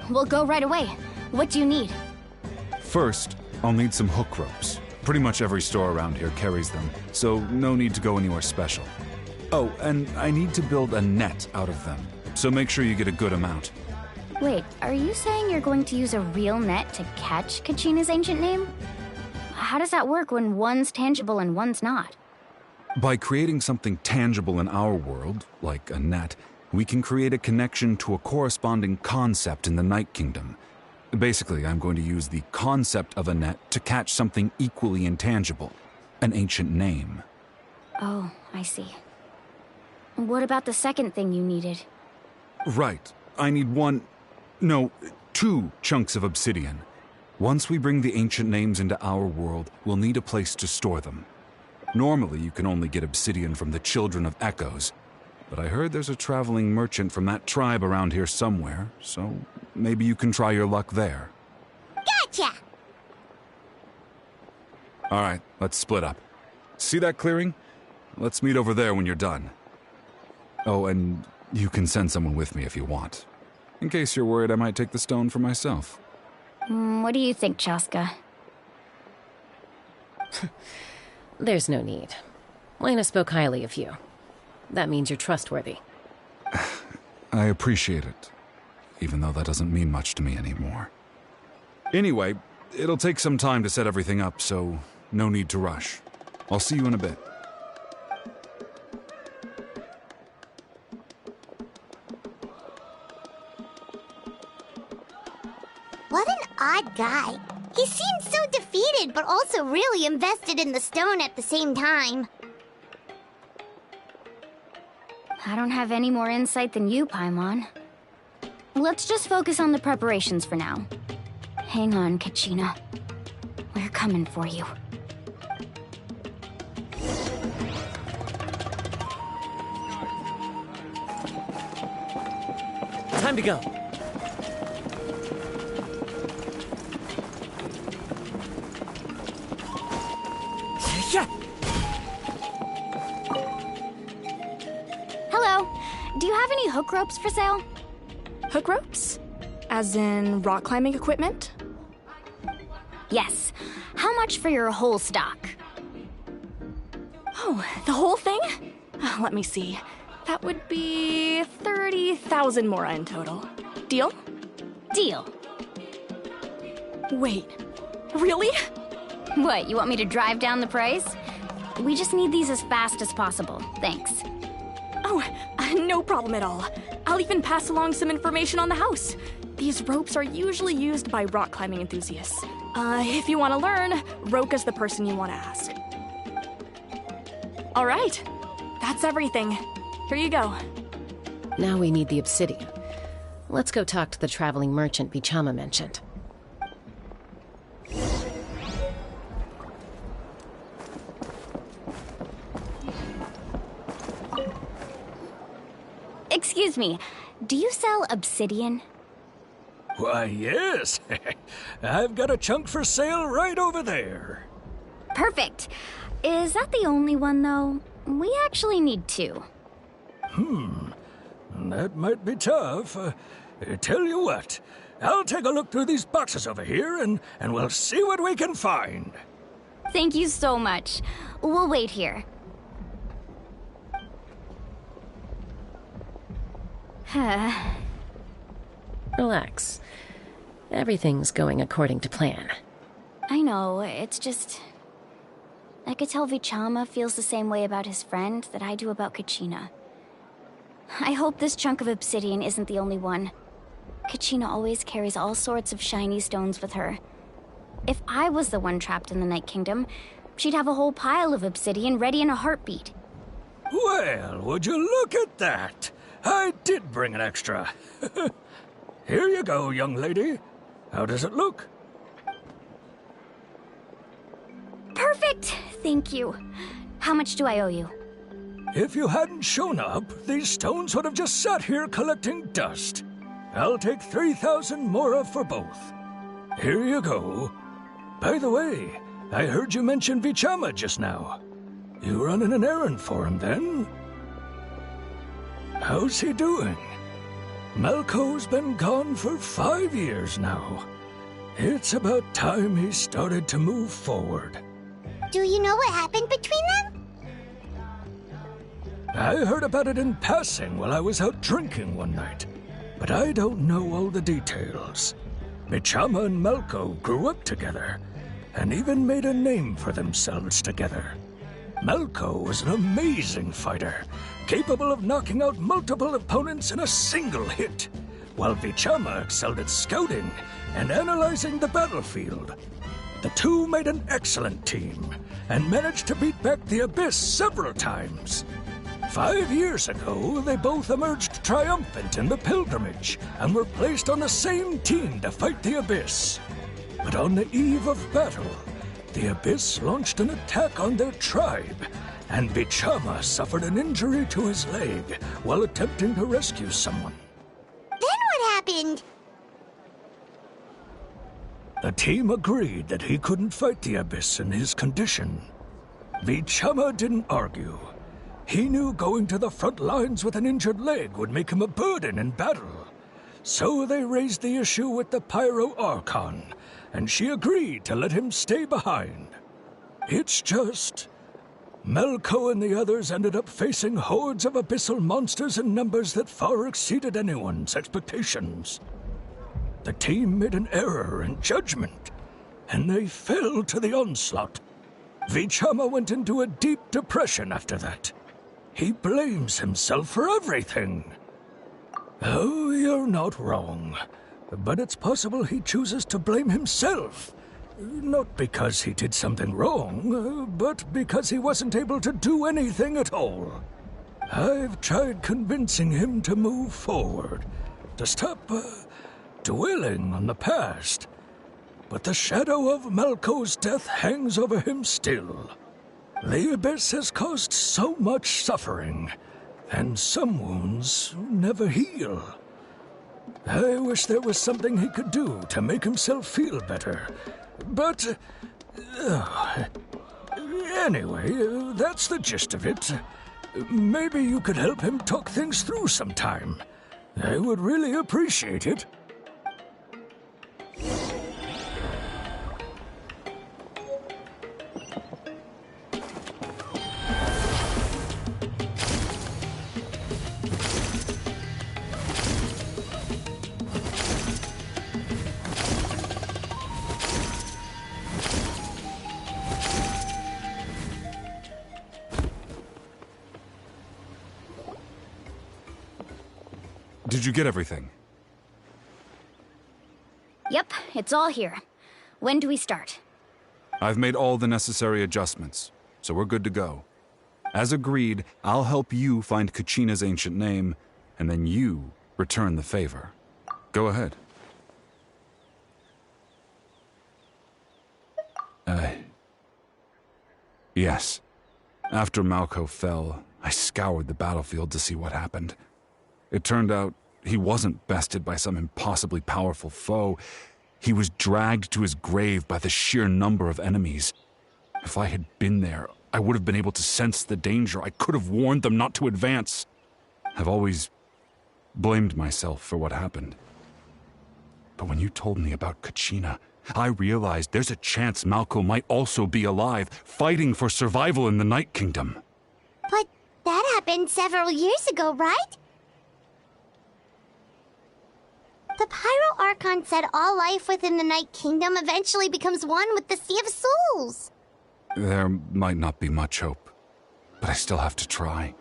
We'll go right away. What do you need? First, I'll need some hook ropes. Pretty much every store around here carries them, so no need to go anywhere special. Oh, and I need to build a net out of them, so make sure you get a good amount. Wait, are you saying you're going to use a real net to catch Kachina's ancient name? How does that work when one's tangible and one's not? By creating something tangible in our world, like a net, we can create a connection to a corresponding concept in the Night Kingdom. Basically, I'm going to use the concept of a net to catch something equally intangible, an ancient name. Oh, I see. What about the second thing you needed? Right. I need 2 chunks of obsidian. Once we bring the ancient names into our world, we'll need a place to store them. Normally, you can only get obsidian from the Children of Echoes, but I heard there's a traveling merchant from that tribe around here somewhere, so maybe you can try your luck there. Gotcha! All right, let's split up. See that clearing? Let's meet over there when you're done. Oh, and you can send someone with me if you want. In case you're worried I might take the stone for myself. What do you think, Chaska? There's no need. Lena spoke highly of you. That means you're trustworthy. I appreciate it, even though that doesn't mean much to me anymore. Anyway, it'll take some time to set everything up, so no need to rush. I'll see you in a bit. What an odd guy. He seems so defeated, but also really invested in the stone at the same time. I don't have any more insight than you, Paimon. Let's just focus on the preparations for now. Hang on, Kachina. We're coming for you. Time to go. Yeah. Hello. Do you have any hook ropes for sale? Hook ropes? As in rock climbing equipment? Yes. How much for your whole stock? Oh, the whole thing? Let me see. That would be 30,000 mora in total. Deal? Deal. Wait, really? What, you want me to drive down the price? We just need these as fast as possible. Thanks. Oh, no problem at all. I'll even pass along some information on the house. These ropes are usually used by rock climbing enthusiasts. If you want to learn, Roka's the person you want to ask. All right, that's everything. Here you go. Now we need the obsidian. Let's go talk to the traveling merchant Vichama mentioned. Excuse me, do you sell obsidian? Why, yes. I've got a chunk for sale right over there. Perfect. Is that the only one, though? We actually need two. That might be tough. Tell you what, I'll take a look through these boxes over here, and we'll see what we can find. Thank you so much. We'll wait here. Relax. Everything's going according to plan. I know, it's just... I could tell Vichama feels the same way about his friend that I do about Kachina. I hope this chunk of obsidian isn't the only one. Kachina always carries all sorts of shiny stones with her. If I was the one trapped in the Night Kingdom, she'd have a whole pile of obsidian ready in a heartbeat. Well, would you look at that? I did bring an extra. Here you go, young lady. How does it look? Perfect! Thank you. How much do I owe you? If you hadn't shown up, these stones would have just sat here collecting dust. I'll take 3,000 mora for both. Here you go. By the way, I heard you mention Vichama just now. You running an errand for him, then? How's he doing? Malko's been gone for 5 years now. It's about time he started to move forward. Do you know what happened between them? I heard about it in passing while I was out drinking one night, but I don't know all the details. Vichama and Malko grew up together, and even made a name for themselves together. Malko was an amazing fighter, capable of knocking out multiple opponents in a single hit, while Vichama excelled at scouting and analyzing the battlefield. The two made an excellent team, and managed to beat back the Abyss several times. 5 years ago, they both emerged triumphant in the pilgrimage, and were placed on the same team to fight the Abyss. But on the eve of battle, the Abyss launched an attack on their tribe, and Vichama suffered an injury to his leg while attempting to rescue someone. Then what happened? The team agreed that he couldn't fight the Abyss in his condition. Vichama didn't argue. He knew going to the front lines with an injured leg would make him a burden in battle. So they raised the issue with the Pyro Archon, and she agreed to let him stay behind. It's just... Malko and the others ended up facing hordes of abyssal monsters in numbers that far exceeded anyone's expectations. The team made an error in judgment, and they fell to the onslaught. Vichama went into a deep depression after that. He blames himself for everything. Oh, you're not wrong. But it's possible he chooses to blame himself. Not because he did something wrong, but because he wasn't able to do anything at all. I've tried convincing him to move forward, to stop dwelling on the past. But the shadow of Malko's death hangs over him still. The Abyss has caused so much suffering, and some wounds never heal. I wish there was something he could do to make himself feel better. But... anyway, that's the gist of it. Maybe you could help him talk things through sometime. I would really appreciate it. Did you get everything? Yep, it's all here. When do we start? I've made all the necessary adjustments, so we're good to go. As agreed, I'll help you find Kachina's ancient name, and then you return the favor. Go ahead. Yes. After Malko fell, I scoured the battlefield to see what happened. It turned out he wasn't bested by some impossibly powerful foe. He was dragged to his grave by the sheer number of enemies. If I had been there, I would have been able to sense the danger. I could have warned them not to advance. I've always blamed myself for what happened. But when you told me about Kachina, I realized there's a chance Malko might also be alive, fighting for survival in the Night Kingdom. But that happened several years ago, right? The Pyro Archon said all life within the Night Kingdom eventually becomes one with the Sea of Souls. There might not be much hope, but I still have to try.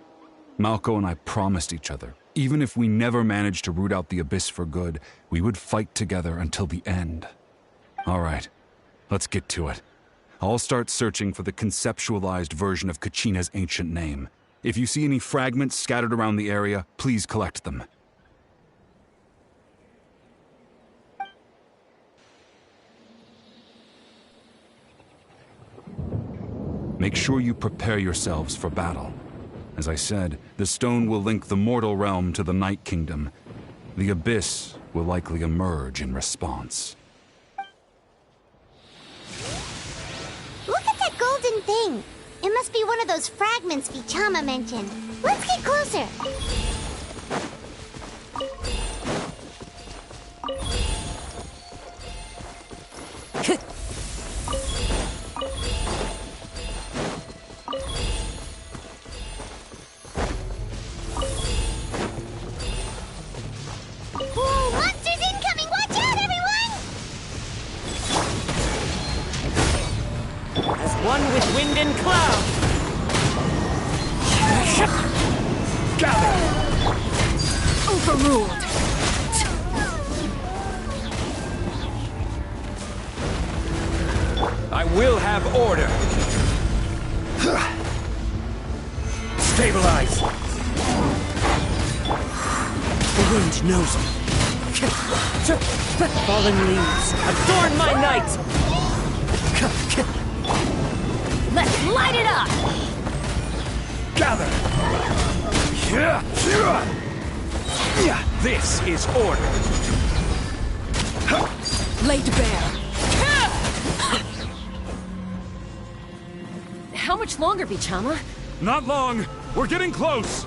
Malko and I promised each other, even if we never managed to root out the Abyss for good, we would fight together until the end. All right, let's get to it. I'll start searching for the conceptualized version of Kachina's ancient name. If you see any fragments scattered around the area, please collect them. Make sure you prepare yourselves for battle. As I said, the stone will link the mortal realm to the Night Kingdom. The Abyss will likely emerge in response. Look at that golden thing. It must be one of those fragments Vichama mentioned. Let's get closer. Whoa, monsters incoming! Watch out, everyone! As one with wind and cloud. Gather! Overruled. I will have order. Stabilize. The wind knows me. Fallen leaves, adorn my night! Let's light it up! Gather! This is order. Laid bare. How much longer, Vichama? Not long! We're getting close!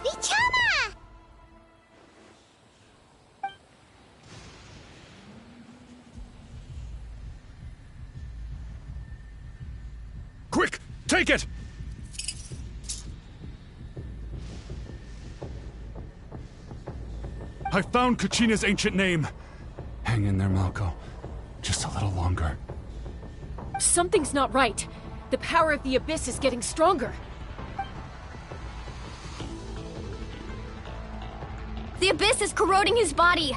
Vichama! Quick! Take it! I found Kachina's ancient name. Hang in there, Malko. Just a little longer. Something's not right. The power of the Abyss is getting stronger. The Abyss is corroding his body!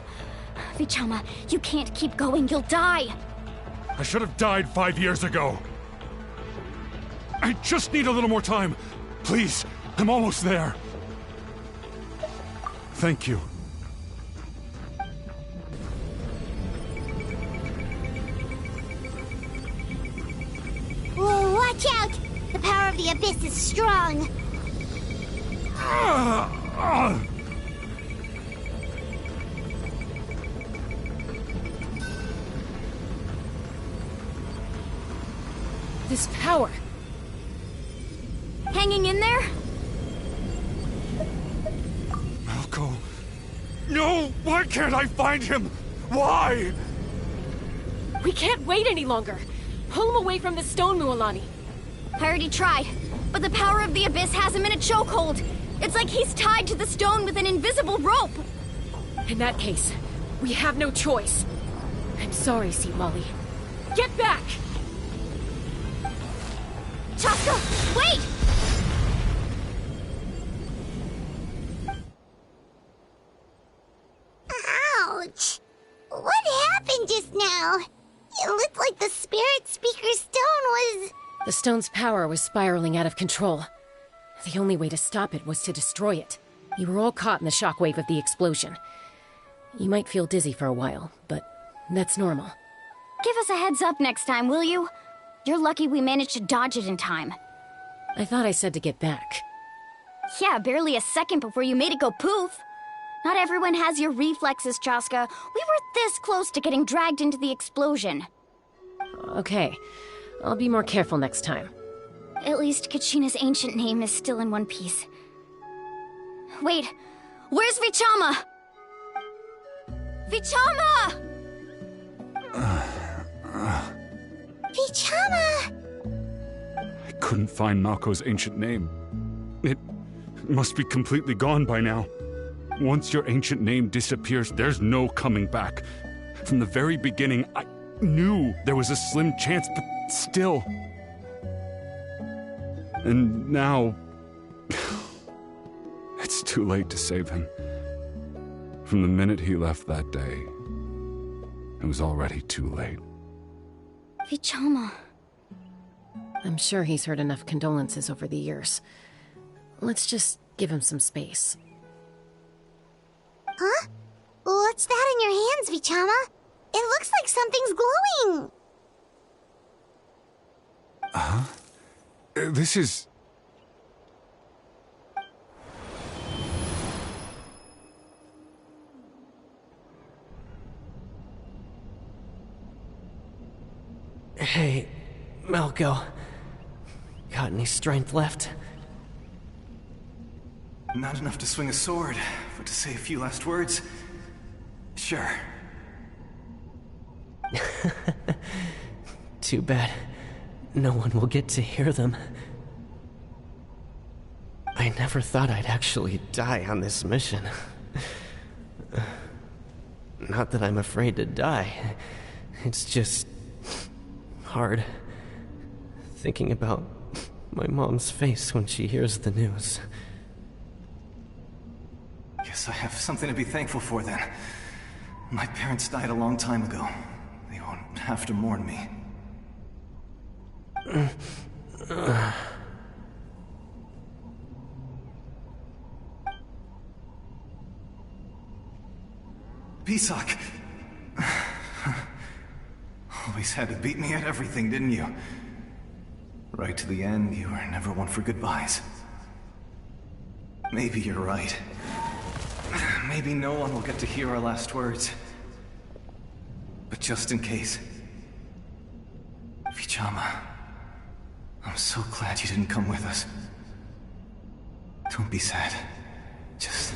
Vichama, you can't keep going, you'll die! I should have died 5 years ago. I just need a little more time. Please, I'm almost there. Thank you. Whoa, watch out! The power of the Abyss is strong. This power. Hanging in there? Malko. No! Why can't I find him? Why? We can't wait any longer. Pull him away from the stone, Mualani. I already tried, but the power of the Abyss has him in a chokehold. It's like he's tied to the stone with an invisible rope. In that case, we have no choice. I'm sorry, Sea Molly. Get back! Chaska, wait! Ouch! What happened just now? It looked like the Spirit Speaker's stone was... The stone's power was spiraling out of control. The only way to stop it was to destroy it. You were all caught in the shockwave of the explosion. You might feel dizzy for a while, but that's normal. Give us a heads up next time, will you? You're lucky we managed to dodge it in time. I thought I said to get back. Yeah, barely a second before you made it go poof. Not everyone has your reflexes, Chaska. We were this close to getting dragged into the explosion. Okay, I'll be more careful next time. At least Kachina's ancient name is still in one piece. Wait, where's Vichama? Vichama! Vichama! I couldn't find Malko's ancient name. It must be completely gone by now. Once your ancient name disappears, there's no coming back. From the very beginning, I knew there was a slim chance, but still. And now... it's too late to save him. From the minute he left that day, it was already too late. Vichama. I'm sure he's heard enough condolences over the years. Let's just give him some space. Huh? What's that in your hands, Vichama? It looks like something's glowing! Huh? This is... Hey, Malko. Got any strength left? Not enough to swing a sword, but to say a few last words? Sure. Too bad. No one will get to hear them. I never thought I'd actually die on this mission. Not that I'm afraid to die. It's just... hard. Thinking about my mom's face when she hears the news. Guess I have something to be thankful for then. My parents died a long time ago. They won't have to mourn me. Pisak! Always had to beat me at everything, didn't you? Right to the end, you were never one for goodbyes. Maybe you're right. Maybe no one will get to hear our last words. But just in case... Vichama, I'm so glad you didn't come with us. Don't be sad. Just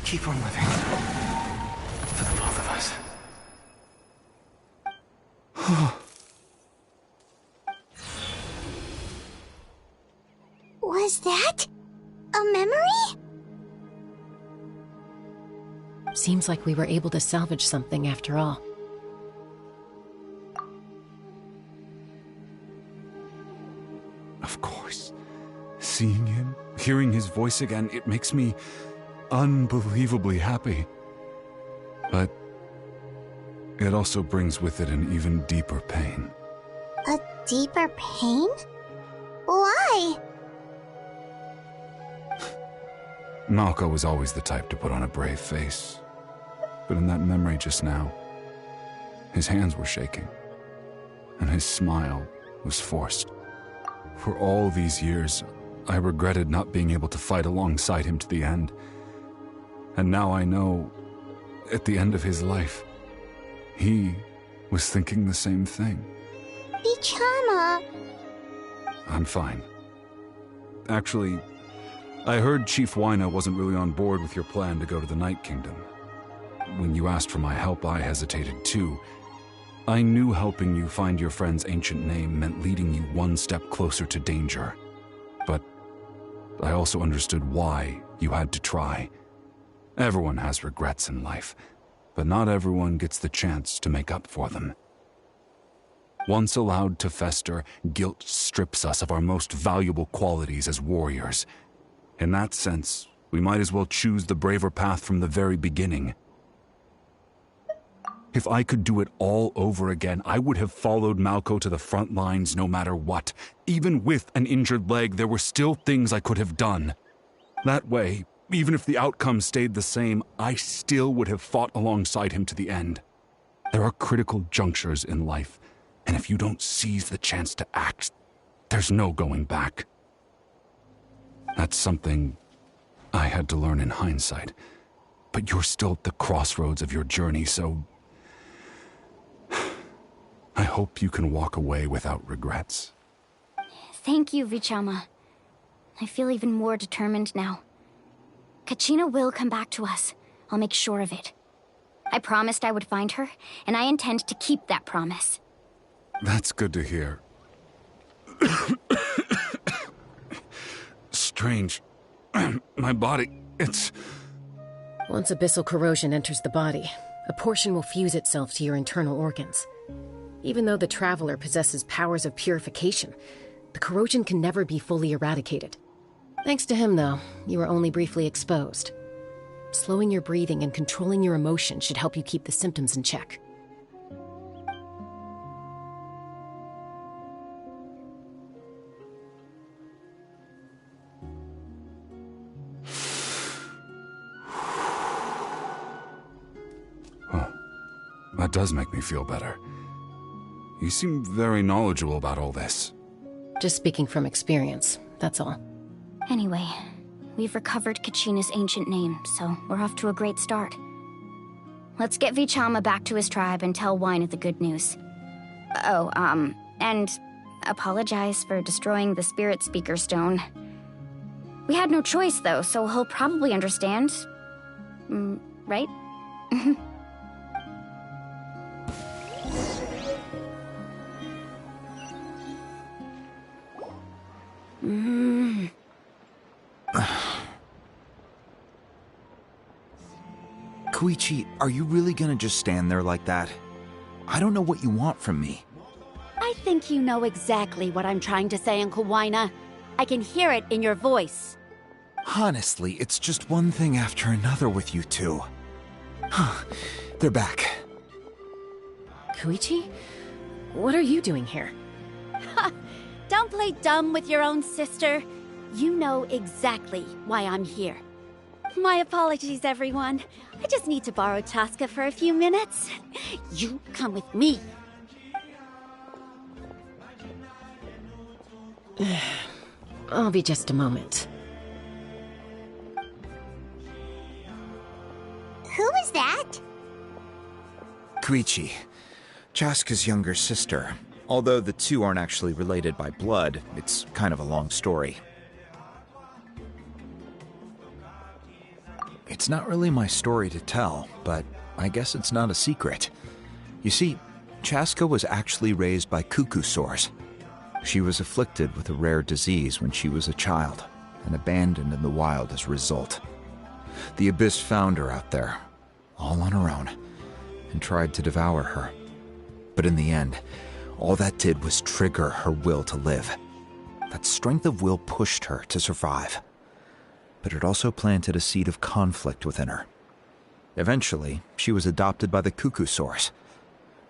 keep on living. For the both of us. Was that a memory? Seems like we were able to salvage something after all. Of course. Seeing him, hearing his voice again, it makes me unbelievably happy. But it also brings with it an even deeper pain. A deeper pain? Why? Malko was always the type to put on a brave face. But in that memory just now, his hands were shaking, and his smile was forced. For all these years, I regretted not being able to fight alongside him to the end. And now I know, at the end of his life, he was thinking the same thing. Vichama. I'm fine. Actually, I heard Chief Wyna wasn't really on board with your plan to go to the Night Kingdom. When you asked for my help, I hesitated too. I knew helping you find your friend's ancient name meant leading you one step closer to danger. But I also understood why you had to try. Everyone has regrets in life, but not everyone gets the chance to make up for them. Once allowed to fester, guilt strips us of our most valuable qualities as warriors. In that sense, we might as well choose the braver path from the very beginning. If I could do it all over again, I would have followed Malco to the front lines no matter what. Even with an injured leg, there were still things I could have done. That way, even if the outcome stayed the same, I still would have fought alongside him to the end. There are critical junctures in life, and if you don't seize the chance to act, there's no going back. That's something I had to learn in hindsight, but you're still at the crossroads of your journey, so I hope you can walk away without regrets. Thank you, Vichama. I feel even more determined now. Kachina will come back to us. I'll make sure of it. I promised I would find her, and I intend to keep that promise. That's good to hear. Strange. My body, it's... Once abyssal corrosion enters the body, a portion will fuse itself to your internal organs. Even though the Traveler possesses powers of purification, the corrosion can never be fully eradicated. Thanks to him, though, you are only briefly exposed. Slowing your breathing and controlling your emotions should help you keep the symptoms in check. Huh. That does make me feel better. You seem very knowledgeable about all this. Just speaking from experience, that's all. Anyway, we've recovered Kachina's ancient name, so we're off to a great start. Let's get Vichama back to his tribe and tell Wine the good news. Oh, and apologize for destroying the Spirit Speaker Stone. We had no choice, though, so he'll probably understand. Right? Koichi, are you really gonna just stand there like that? I don't know what you want from me. I think you know exactly what I'm trying to say, Uncle Wina. I can hear it in your voice. Honestly, it's just one thing after another with you two. They're back. Koichi? What are you doing here? Don't play dumb with your own sister. You know exactly why I'm here. My apologies, everyone. I just need to borrow Chaska for a few minutes. You come with me. I'll be just a moment. Who is that? Koichi, Chaska's younger sister. Although the two aren't actually related by blood, it's kind of a long story. It's not really my story to tell, but I guess it's not a secret. You see, Chaska was actually raised by cuckoo sores. She was afflicted with a rare disease when she was a child, and abandoned in the wild as a result. The Abyss found her out there, all on her own, and tried to devour her. But in the end, all that did was trigger her will to live. That strength of will pushed her to survive. But it also planted a seed of conflict within her. Eventually, she was adopted by the cuckoo sores.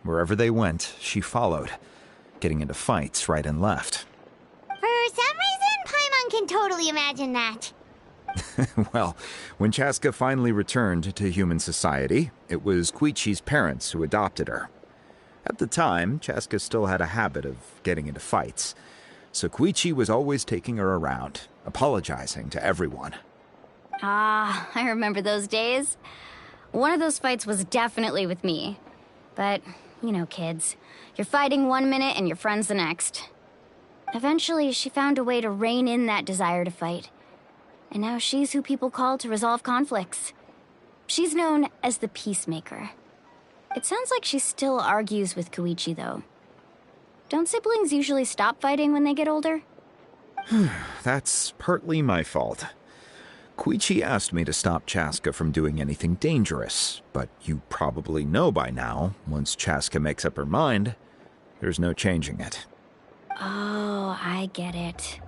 Wherever they went, she followed, getting into fights right and left. For some reason, Paimon can totally imagine that. Well, when Chaska finally returned to human society, it was Koichi's parents who adopted her. At the time, Chaska still had a habit of getting into fights, so Koichi was always taking her around, apologizing to everyone. Ah, I remember those days. One of those fights was definitely with me. But, you know, kids. You're fighting one minute and your friend's the next. Eventually, she found a way to rein in that desire to fight. And now she's who people call to resolve conflicts. She's known as the Peacemaker. It sounds like she still argues with Koichi, though. Don't siblings usually stop fighting when they get older? That's partly my fault. Koichi asked me to stop Chaska from doing anything dangerous, but you probably know by now, once Chaska makes up her mind, there's no changing it. Oh, I get it.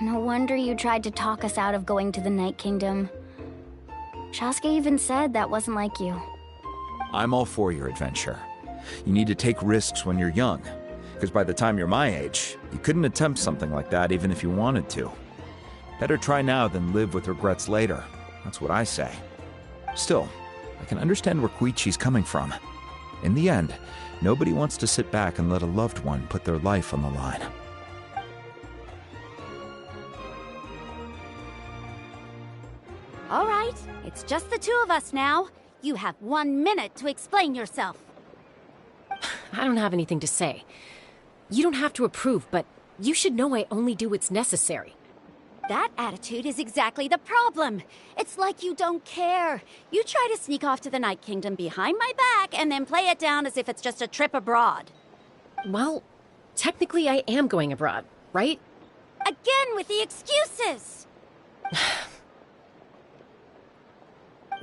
No wonder you tried to talk us out of going to the Night Kingdom. Chaska even said that wasn't like you. I'm all for your adventure. You need to take risks when you're young, because by the time you're my age, you couldn't attempt something like that even if you wanted to. Better try now than live with regrets later. That's what I say. Still, I can understand where Koichi's coming from. In the end, nobody wants to sit back and let a loved one put their life on the line. All right, it's just the two of us now. You have 1 minute to explain yourself. I don't have anything to say. You don't have to approve, but you should know I only do what's necessary. That attitude is exactly the problem. It's like you don't care. You try to sneak off to the Night Kingdom behind my back and then play it down as if it's just a trip abroad. Well, technically I am going abroad, right? Again with the excuses!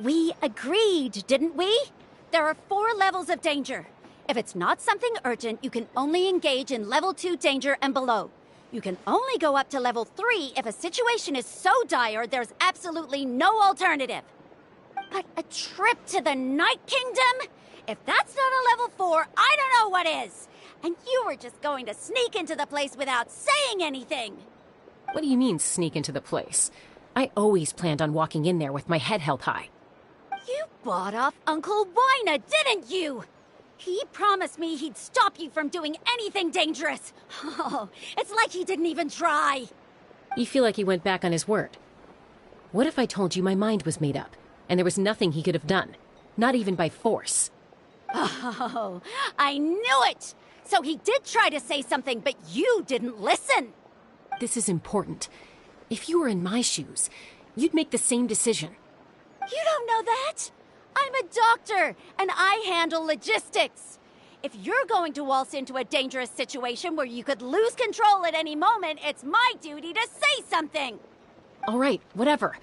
We agreed, didn't we? There are 4 levels of danger. If it's not something urgent, you can only engage in level 2 danger and below. You can only go up to level 3 if a situation is so dire there's absolutely no alternative. But a trip to the Night Kingdom? If that's not a level 4, I don't know what is. And you were just going to sneak into the place without saying anything. What do you mean, sneak into the place? I always planned on walking in there with my head held high. You bought off Uncle Wina, didn't you? He promised me he'd stop you from doing anything dangerous. Oh, it's like he didn't even try. You feel like he went back on his word. What if I told you my mind was made up, and there was nothing he could have done? Not even by force. Oh, I knew it! So he did try to say something, but you didn't listen. This is important. If you were in my shoes, you'd make the same decision. You don't know that? I'm a doctor, and I handle logistics. If you're going to waltz into a dangerous situation where you could lose control at any moment, it's my duty to say something. All right, whatever.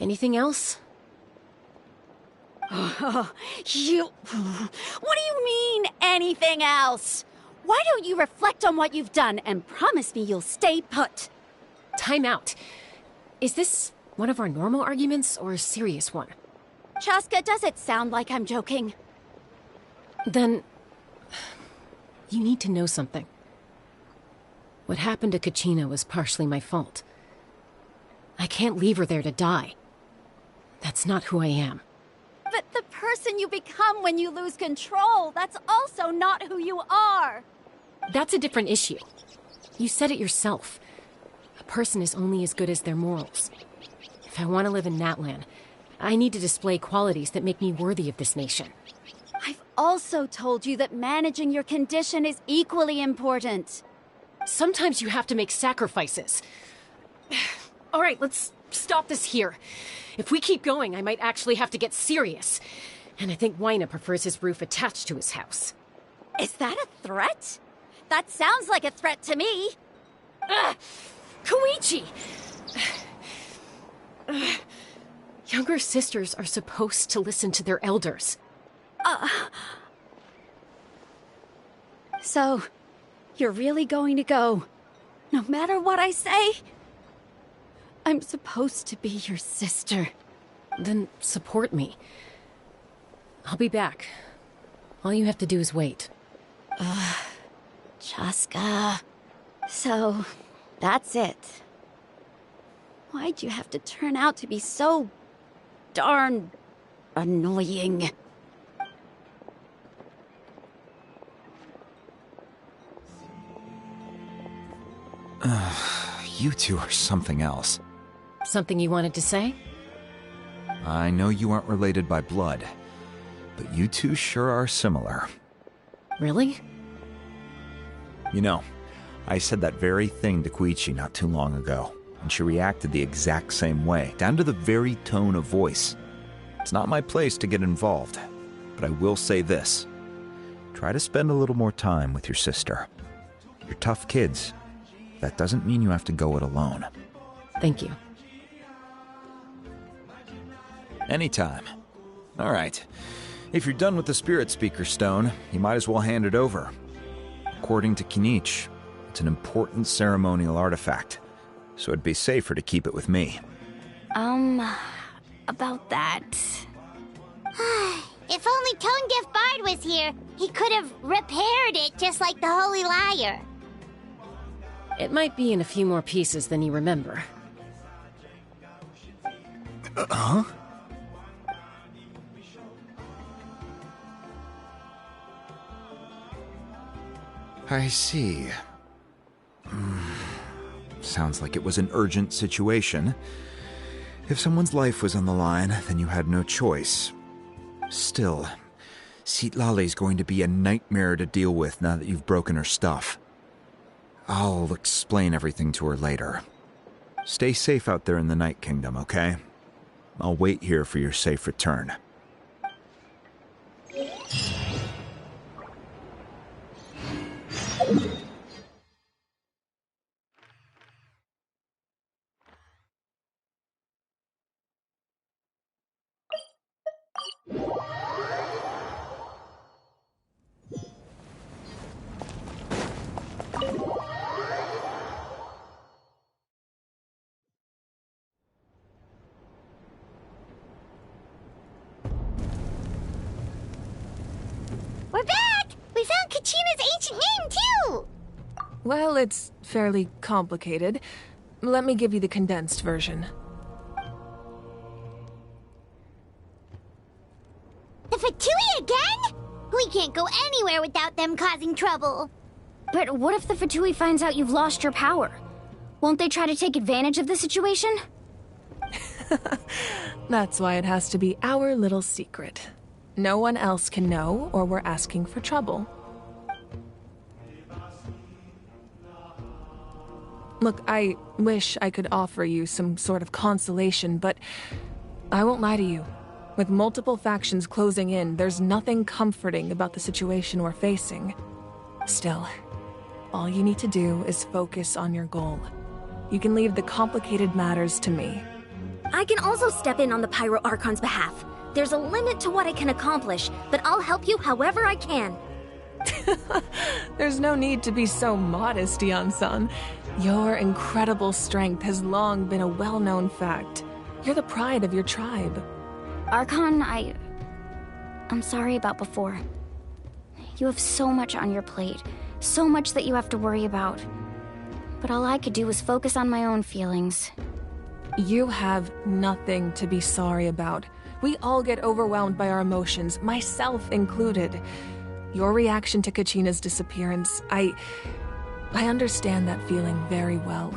Anything else? What do you mean, anything else? Why don't you reflect on what you've done and promise me you'll stay put? Time out. Is this one of our normal arguments or a serious one? Chaska, does it sound like I'm joking? Then, you need to know something. What happened to Kachina was partially my fault. I can't leave her there to die. That's not who I am. But the person you become when you lose control, that's also not who you are. That's a different issue. You said it yourself. A person is only as good as their morals. If I want to live in Natlan, I need to display qualities that make me worthy of this nation. I've also told you that managing your condition is equally important. Sometimes you have to make sacrifices. All right, let's stop this here. If we keep going, I might actually have to get serious. And I think Wina prefers his roof attached to his house. Is that a threat? That sounds like a threat to me. Koichi! Younger sisters are supposed to listen to their elders. So, you're really going to go, no matter what I say? I'm supposed to be your sister. Then support me. I'll be back. All you have to do is wait. Chaska. So, that's it. Why'd you have to turn out to be so darn annoying? You two are something else. Something you wanted to say? I know you aren't related by blood, but you two sure are similar. Really? You know, I said that very thing to Koichi not too long ago, and she reacted the exact same way, down to the very tone of voice. It's not my place to get involved, but I will say this. Try to spend a little more time with your sister. You're tough kids. that doesn't mean you have to go it alone. Thank you. Anytime. All right. If you're done with the Spirit Speaker Stone, you might as well hand it over. According to Kinich, it's an important ceremonial artifact, so it'd be safer to keep it with me. About that... If only Tonegif Bard was here, he could have repaired it just like the Holy Liar. It might be in a few more pieces than you remember. Huh? I see. Sounds like it was an urgent situation. If someone's life was on the line, then you had no choice. Still, Citlali's going to be a nightmare to deal with now that you've broken her stuff. I'll explain everything to her later. Stay safe out there in the Night Kingdom, okay? I'll wait here for your safe return. We're back! We found Kachina's ancient name, too! Well, it's fairly complicated. Let me give you the condensed version. The Fatui again? We can't go anywhere without them causing trouble. But what if the Fatui finds out you've lost your power? Won't they try to take advantage of the situation? That's why it has to be our little secret. No one else can know, or we're asking for trouble. Look, I wish I could offer you some sort of consolation, but I won't lie to you. With multiple factions closing in, there's nothing comforting about the situation we're facing. Still, all you need to do is focus on your goal. You can leave the complicated matters to me. I can also step in on the Pyro Archon's behalf. There's a limit to what I can accomplish, but I'll help you however I can. There's no need to be so modest, Yan-san. Your incredible strength has long been a well-known fact. You're the pride of your tribe. Archon, I'm sorry about before. You have so much on your plate, so much that you have to worry about. But all I could do was focus on my own feelings. You have nothing to be sorry about. We all get overwhelmed by our emotions, myself included. Your reaction to Kachina's disappearance, I understand that feeling very well.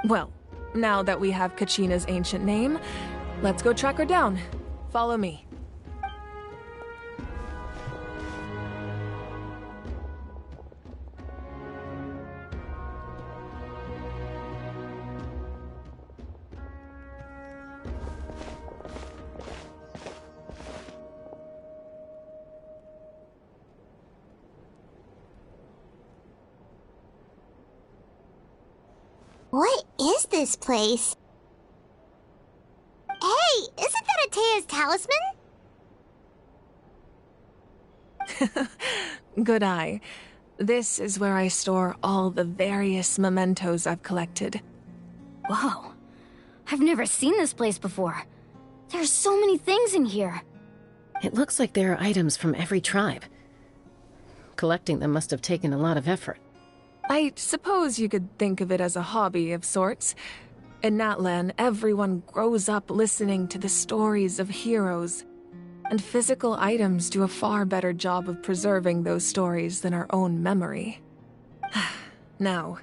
Well, now that we have Kachina's ancient name, let's go track her down. Follow me. What is this place? Hey, isn't that Atea's talisman? Good eye. This is where I store all the various mementos I've collected. Whoa. I've never seen this place before. There's so many things in here. It looks like there are items from every tribe. Collecting them must have taken a lot of effort. I suppose you could think of it as a hobby of sorts. In Natlan, everyone grows up listening to the stories of heroes, and physical items do a far better job of preserving those stories than our own memory. Now,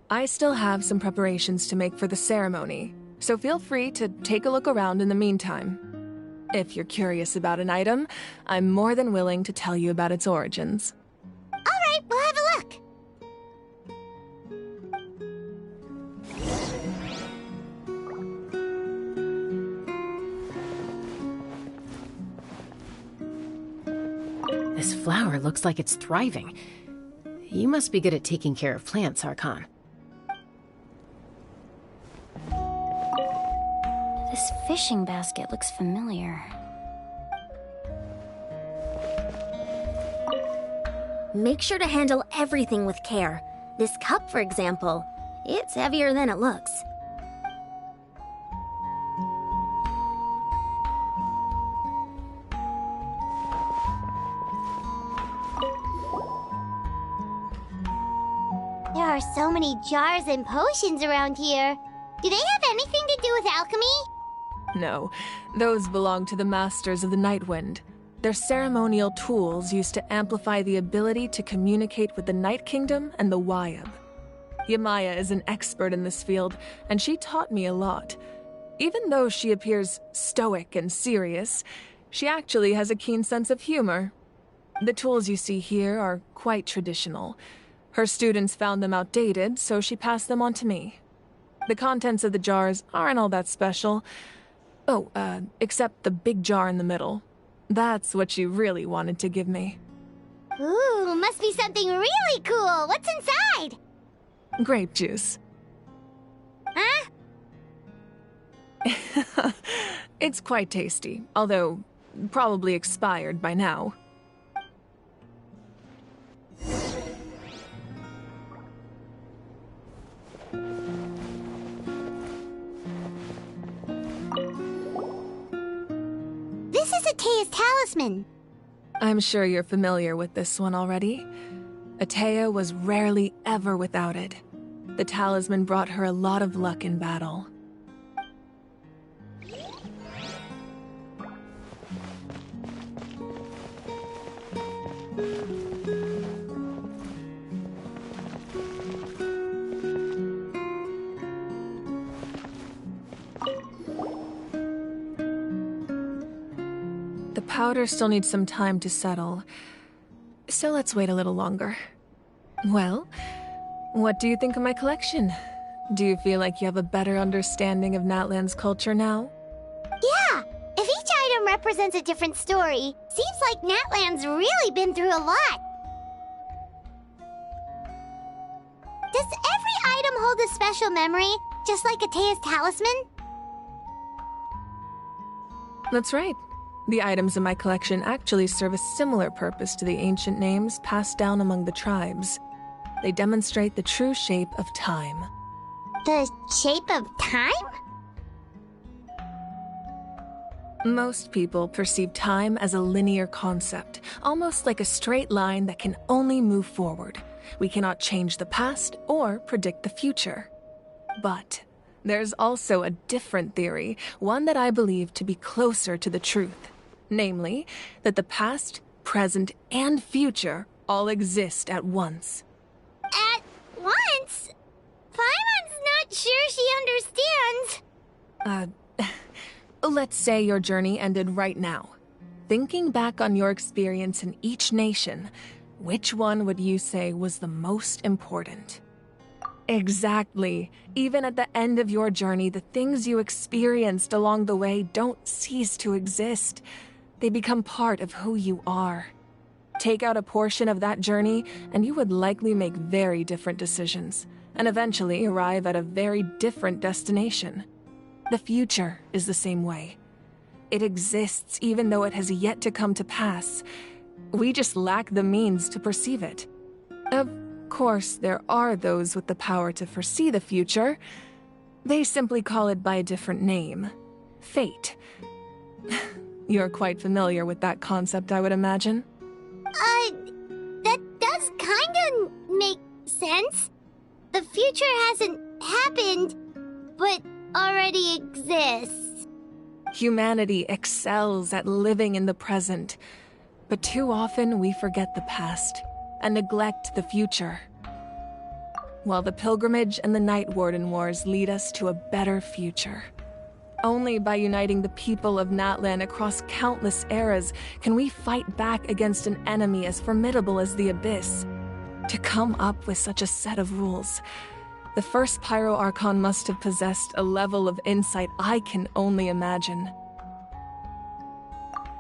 I still have some preparations to make for the ceremony, so feel free to take a look around in the meantime. If you're curious about an item, I'm more than willing to tell you about its origins. All right, we'll have a look. This flower looks like it's thriving. You must be good at taking care of plants, Archon. This fishing basket looks familiar. Make sure to handle everything with care. This cup, for example, it's heavier than it looks. There are so many jars and potions around here. Do they have anything to do with alchemy? No, those belong to the Masters of the Nightwind. They're ceremonial tools used to amplify the ability to communicate with the Night Kingdom and the Wyab. Yamaya is an expert in this field, and she taught me a lot. Even though she appears stoic and serious, she actually has a keen sense of humor. The tools you see here are quite traditional. Her students found them outdated, so she passed them on to me. The contents of the jars aren't all that special. Oh, except the big jar in the middle. That's what she really wanted to give me. Ooh, must be something really cool. What's inside? Grape juice. Huh? It's quite tasty, although probably expired by now. This is Atea's talisman. I'm sure you're familiar with this one already. Atea was rarely ever without it. The talisman brought her a lot of luck in battle. The powder still needs some time to settle, so let's wait a little longer. Well, what do you think of my collection? Do you feel like you have a better understanding of Natlan's culture now? Yeah! If each item represents a different story, seems like Natlan's really been through a lot. Does every item hold a special memory, just like Atea's talisman? That's right. The items in my collection actually serve a similar purpose to the ancient names passed down among the tribes. They demonstrate the true shape of time. The shape of time? Most people perceive time as a linear concept, almost like a straight line that can only move forward. We cannot change the past or predict the future. But there's also a different theory, one that I believe to be closer to the truth. Namely, that the past, present, and future all exist at once. At once? Paimon's not sure she understands. Let's say your journey ended right now. Thinking back on your experience in each nation, which one would you say was the most important? Exactly. Even at the end of your journey, the things you experienced along the way don't cease to exist. They become part of who you are. Take out a portion of that journey, and you would likely make very different decisions, and eventually arrive at a very different destination. The future is the same way. It exists even though it has yet to come to pass. We just lack the means to perceive it. Of course, there are those with the power to foresee the future. They simply call it by a different name. Fate. You're quite familiar with that concept, I would imagine. That does kinda make sense. The future hasn't happened, but already exists. Humanity excels at living in the present, but too often we forget the past and neglect the future. While the pilgrimage and the Night Warden Wars lead us to a better future. Only by uniting the people of Natlan across countless eras can we fight back against an enemy as formidable as the Abyss. To come up with such a set of rules, the first Pyro Archon must have possessed a level of insight I can only imagine.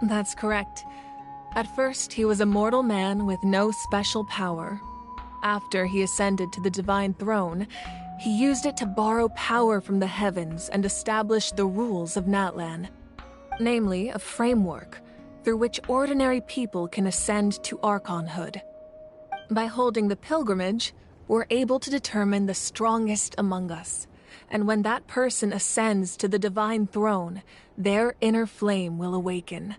That's correct. At first, he was a mortal man with no special power. After he ascended to the Divine Throne, He used it to borrow power from the heavens and establish the rules of Natlan, namely a framework through which ordinary people can ascend to Archonhood. By holding the pilgrimage, we're able to determine the strongest among us, and when that person ascends to the divine throne, their inner flame will awaken.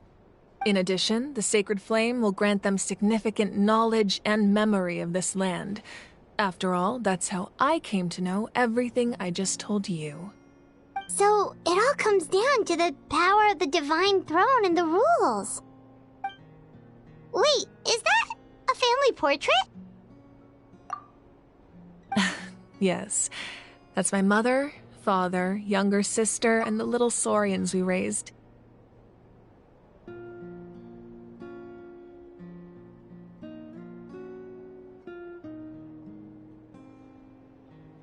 In addition, the sacred flame will grant them significant knowledge and memory of this land. After all, that's how I came to know everything I just told you. So, it all comes down to the power of the divine throne and the rules. Wait, is that a family portrait? Yes, that's my mother, father, younger sister, and the little Saurians we raised.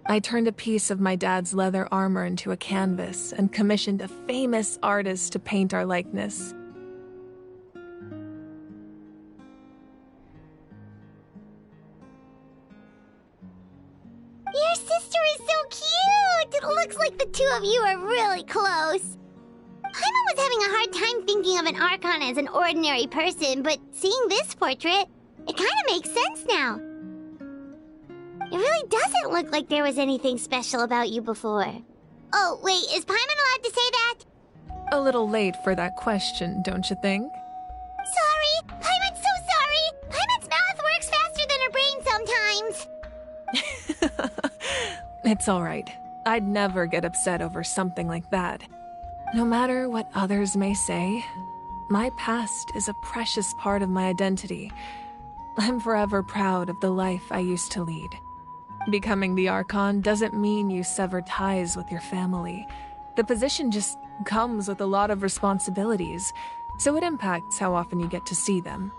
I turned a piece of my dad's leather armor into a canvas and commissioned a famous artist to paint our likeness. Your sister is so cute! It looks like the two of you are really close. Paimon was having a hard time thinking of an Archon as an ordinary person, but seeing this portrait, it kind of makes sense now. It really doesn't look like there was anything special about you before. Oh, wait, is Paimon allowed to say that? A little late for that question, don't you think? Sorry! Paimon's so sorry! Paimon's mouth works faster than her brain sometimes! It's alright. I'd never get upset over something like that. No matter what others may say, my past is a precious part of my identity. I'm forever proud of the life I used to lead. Becoming the Archon doesn't mean you sever ties with your family. The position just comes with a lot of responsibilities, so it impacts how often you get to see them.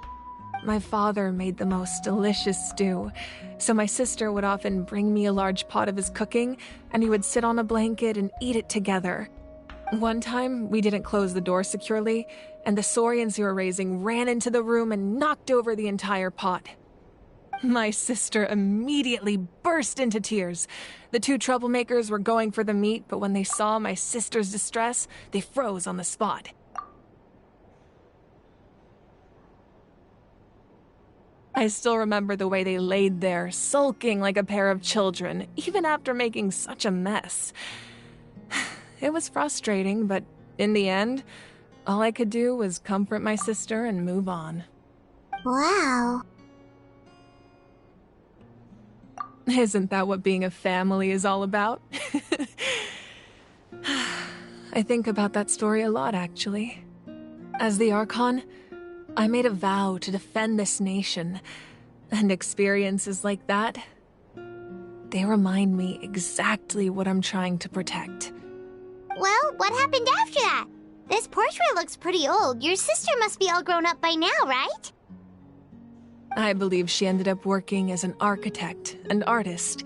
My father made the most delicious stew, so my sister would often bring me a large pot of his cooking, and we would sit on a blanket and eat it together. One time, we didn't close the door securely, and the Saurians we were raising ran into the room and knocked over the entire pot. My sister immediately burst into tears. The two troublemakers were going for the meat, but when they saw my sister's distress, they froze on the spot. I still remember the way they laid there, sulking like a pair of children, even after making such a mess. It was frustrating, but in the end, all I could do was comfort my sister and move on. Wow. Isn't that what being a family is all about? I think about that story a lot, actually. As the Archon, I made a vow to defend this nation, and experiences like that, they remind me exactly what I'm trying to protect. Well, what happened after that? This portrait looks pretty old. Your sister must be all grown up by now, right? I believe she ended up working as an architect and artist.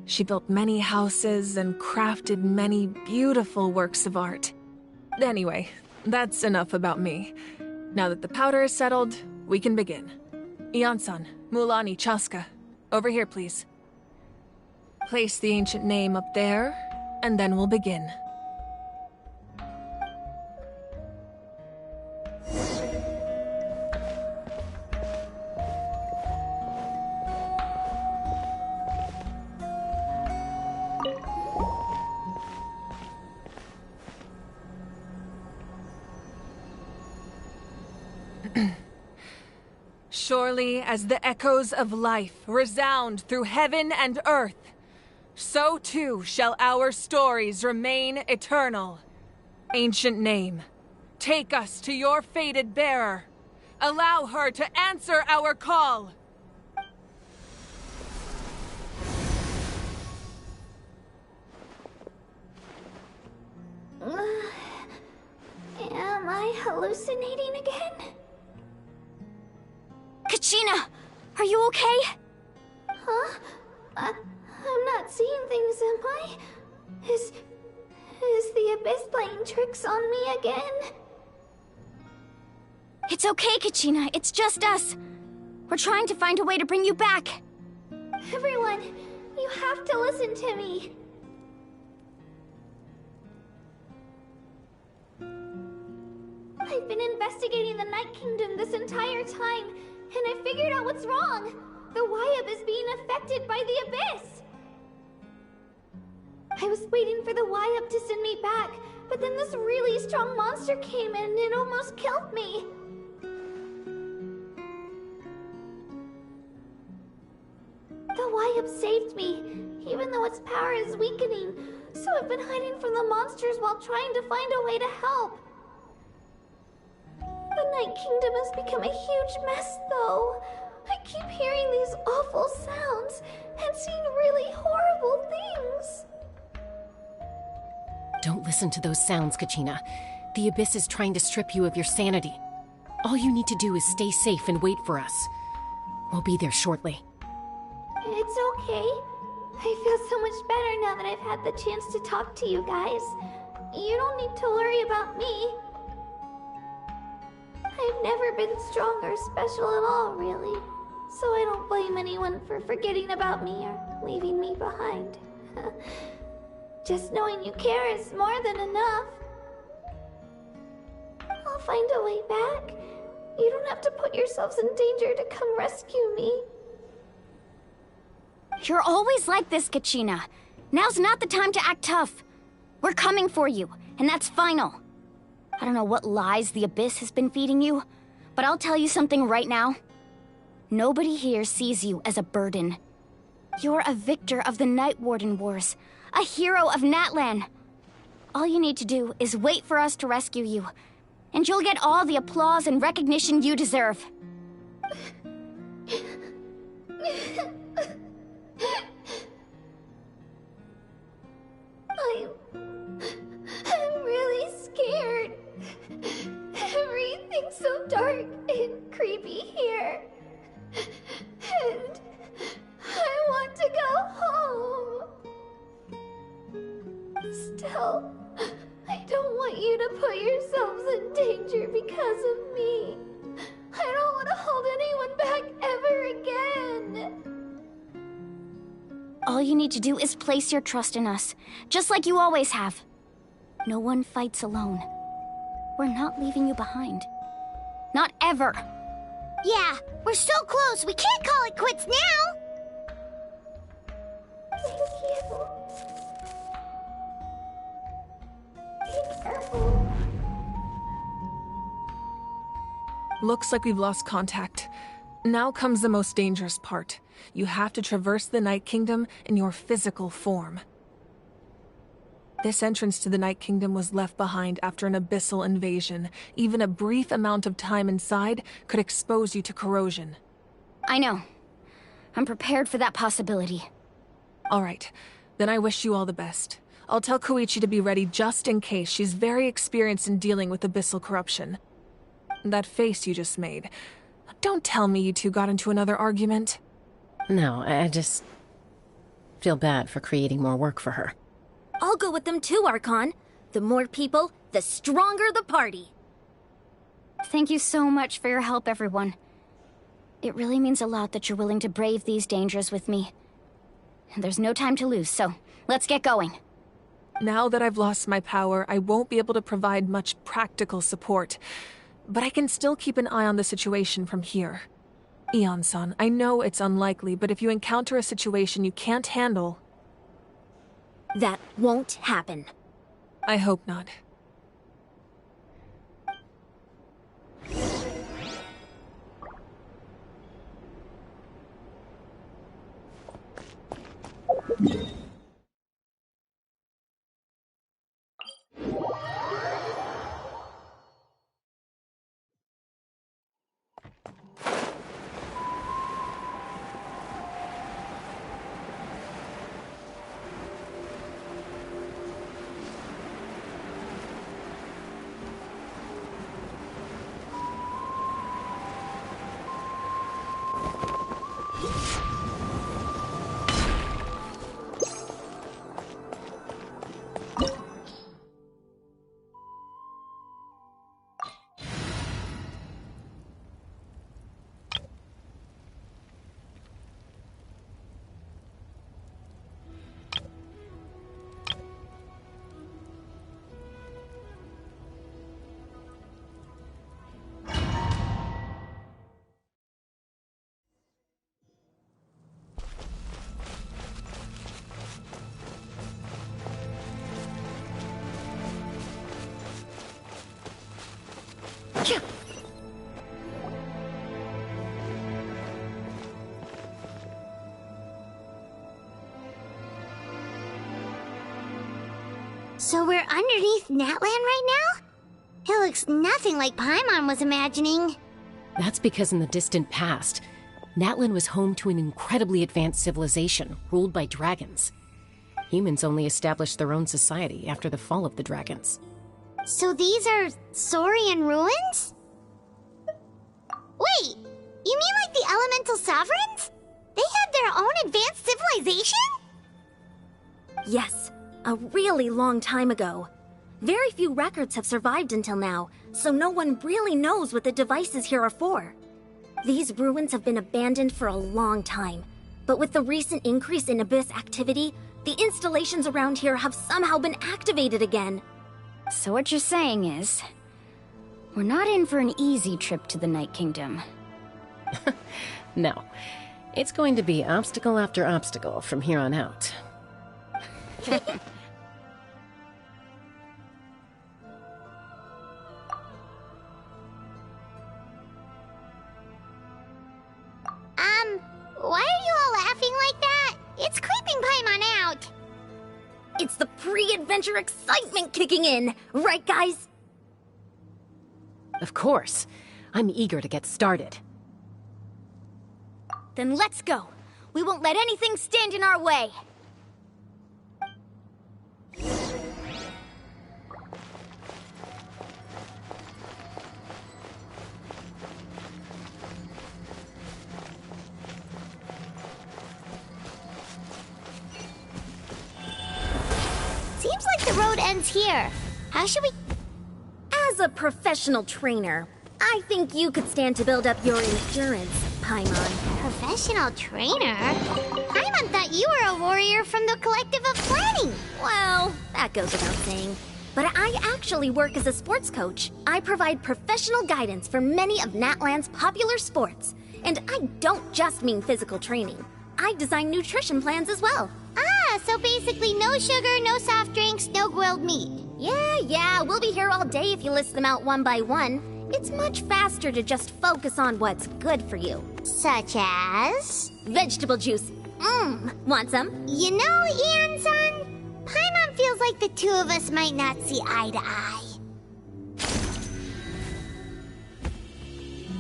She built many houses and crafted many beautiful works of art. Anyway, that's enough about me. Now that the powder is settled, we can begin. Ian-san, Mulani, Chaska, over here, please. Place the ancient name up there, and then we'll begin. Surely as the echoes of life resound through heaven and earth, so too shall our stories remain eternal. Ancient name, take us to your fated bearer. Allow her to answer our call. Am I hallucinating again? Kachina! Are you okay? Huh? I'm not seeing things, am I? Is the Abyss playing tricks on me again? It's okay, Kachina. It's just us. We're trying to find a way to bring you back. Everyone, you You have to listen to me. I've been investigating the Night Kingdom this entire time, and I figured out what's wrong. The Wyab is being affected by the Abyss. I was waiting for the Wyab to send me back, but then this really strong monster came in and it almost killed me. The Wyab saved me, even though its power is weakening, so I've been hiding from the monsters while trying to find a way to help. The Night Kingdom has become a huge mess, though. I keep hearing these awful sounds and seeing really horrible things. Don't listen to those sounds, Kachina. The Abyss is trying to strip you of your sanity. All you need to do is stay safe and wait for us. We'll be there shortly. It's okay. I feel so much better now that I've had the chance to talk to you guys. You don't need to worry about me. I've never been strong or special at all, really. So I don't blame anyone for forgetting about me or leaving me behind. Just knowing you care is more than enough. I'll find a way back. You don't have to put yourselves in danger to come rescue me. You're always like this, Kachina. Now's not the time to act tough. We're coming for you, and that's final. I don't know what lies the Abyss has been feeding you, but I'll tell you something right now. Nobody here sees you as a burden. You're a victor of the Night Warden Wars, a hero of Natlan. All you need to do is wait for us to rescue you, and you'll get all the applause and recognition you deserve. I'm really scared. Everything's so dark and creepy here. And I want to go home. Still, I don't want you to put yourselves in danger because of me. I don't want to hold anyone back ever again. All you need to do is place your trust in us, just like you always have. No one fights alone. We're not leaving you behind. Not ever. Yeah, we're so close. We can't call it quits now. Thank you. Be careful. Looks like we've lost contact. Now comes the most dangerous part. You have to traverse the Night Kingdom in your physical form. This entrance to the Night Kingdom was left behind after an abyssal invasion. Even a brief amount of time inside could expose you to corrosion. I know. I'm prepared for that possibility. All right, then I wish you all the best. I'll tell Koichi to be ready just in case. She's very experienced in dealing with abyssal corruption. That face you just made. Don't tell me you two got into another argument. No, I just feel bad for creating more work for her. I'll go with them too, Archon. The more people, the stronger the party. Thank you so much for your help, everyone. It really means a lot that you're willing to brave these dangers with me. And there's no time to lose, so let's get going. Now that I've lost my power, I won't be able to provide much practical support. But I can still keep an eye on the situation from here. Eon-san, I know it's unlikely, but if you encounter a situation you can't handle... That won't happen. I hope not. So we're underneath Natlan right now? It looks nothing like Paimon was imagining. That's because in the distant past, Natlan was home to an incredibly advanced civilization ruled by dragons. Humans only established their own society after the fall of the dragons. So these are Saurian ruins? Wait, you mean like the elemental sovereigns? They had their own advanced civilization? Yes, a really long time ago. Very few records have survived until now, so no one really knows what the devices here are for. These ruins have been abandoned for a long time, but with the recent increase in Abyss activity, the installations around here have somehow been activated again. So what you're saying is, we're not in for an easy trip to the Night Kingdom. No. It's going to be obstacle after obstacle from here on out. Why are you all laughing like that? It's creeping Paimon out. It's the pre-adventure excitement kicking in, right guys? Of course. I'm eager to get started. Then let's go. We won't let anything stand in our way. Seems like the road ends here. How should we... As a professional trainer, I think you could stand to build up your endurance, Paimon. Professional trainer? Paimon thought you were a warrior from the Collective of Planning. Well, that goes without saying. But I actually work as a sports coach. I provide professional guidance for many of Natlan's popular sports. And I don't just mean physical training. I design nutrition plans as well. Ah, so basically no sugar, no soft drinks, no grilled meat. Yeah, we'll be here all day if you list them out one by one. It's much faster to just focus on what's good for you. Such as? Vegetable juice. Want some? You know, Ian-san, Paimon feels like the two of us might not see eye to eye.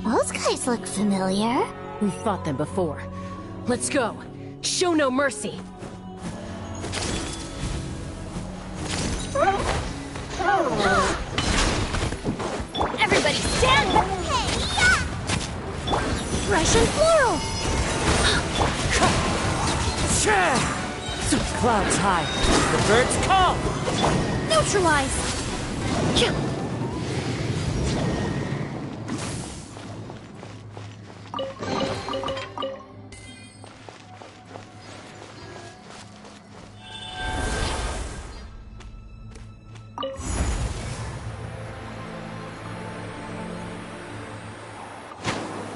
Those guys look familiar. We've fought them before. Let's go. Show no mercy. Everybody stand! Hey, yeah! Russian floral! Clouds high. The birds call! Neutralize!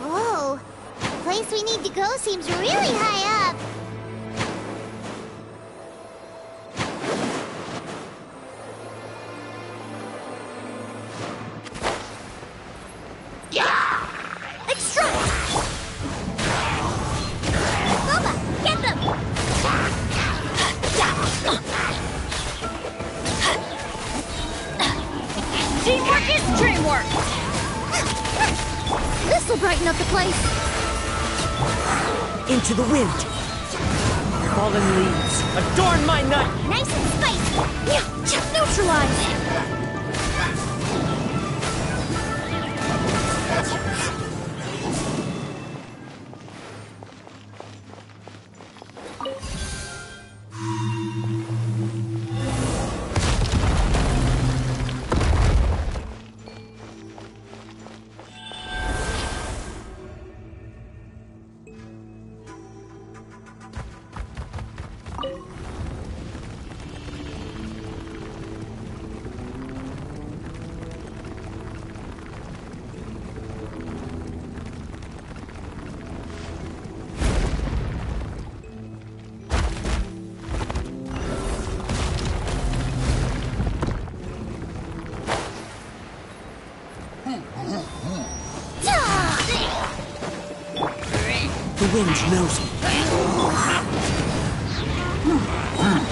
Whoa, the place we need to go seems really high up. Teamwork is dreamwork! This'll brighten up the place. Into the wind. Fallen leaves, adorn my night! Nice and spicy. Neutralize! wind knows it.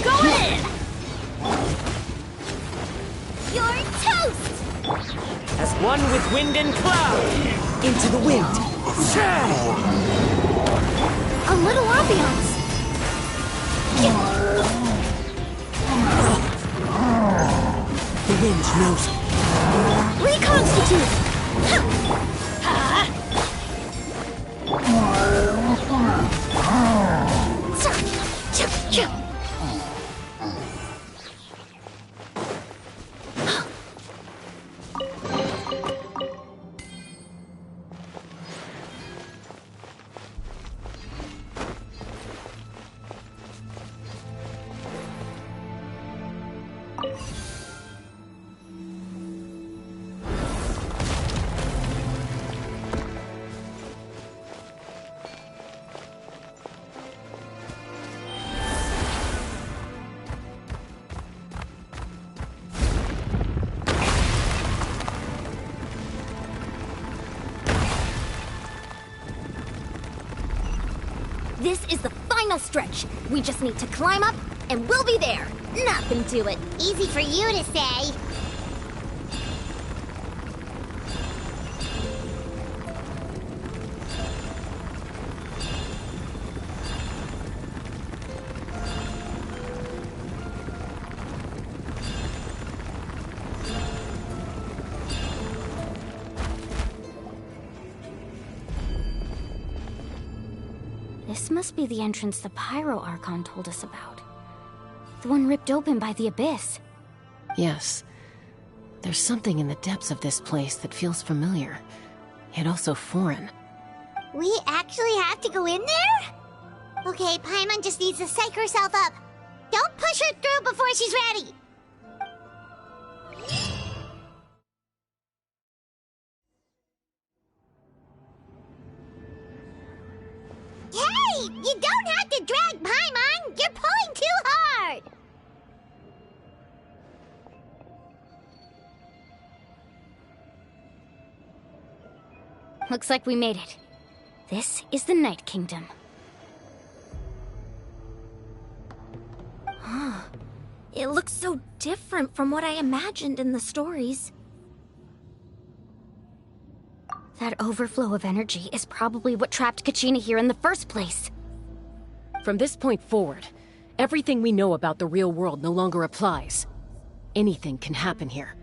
Go in! You're toast! As one with wind and cloud! Into the wind! A little ambiance! The wind knows it. Reconstitute! This is the final stretch. We just need to climb up, and we'll be there. Nothing to it. Easy for you to say. This must be the entrance the Pyro Archon told us about. The one ripped open by the Abyss. Yes. There's something in the depths of this place that feels familiar, yet also foreign. We actually have to go in there? Okay, Paimon just needs to psych herself up. Don't push her through before she's ready. Hey! You don't have to drag Paimon! You're pulling too hard! Looks like we made it. This is the Night Kingdom. It looks so different from what I imagined in the stories. That overflow of energy is probably what trapped Kachina here in the first place. From this point forward, everything we know about the real world no longer applies. Anything can happen here.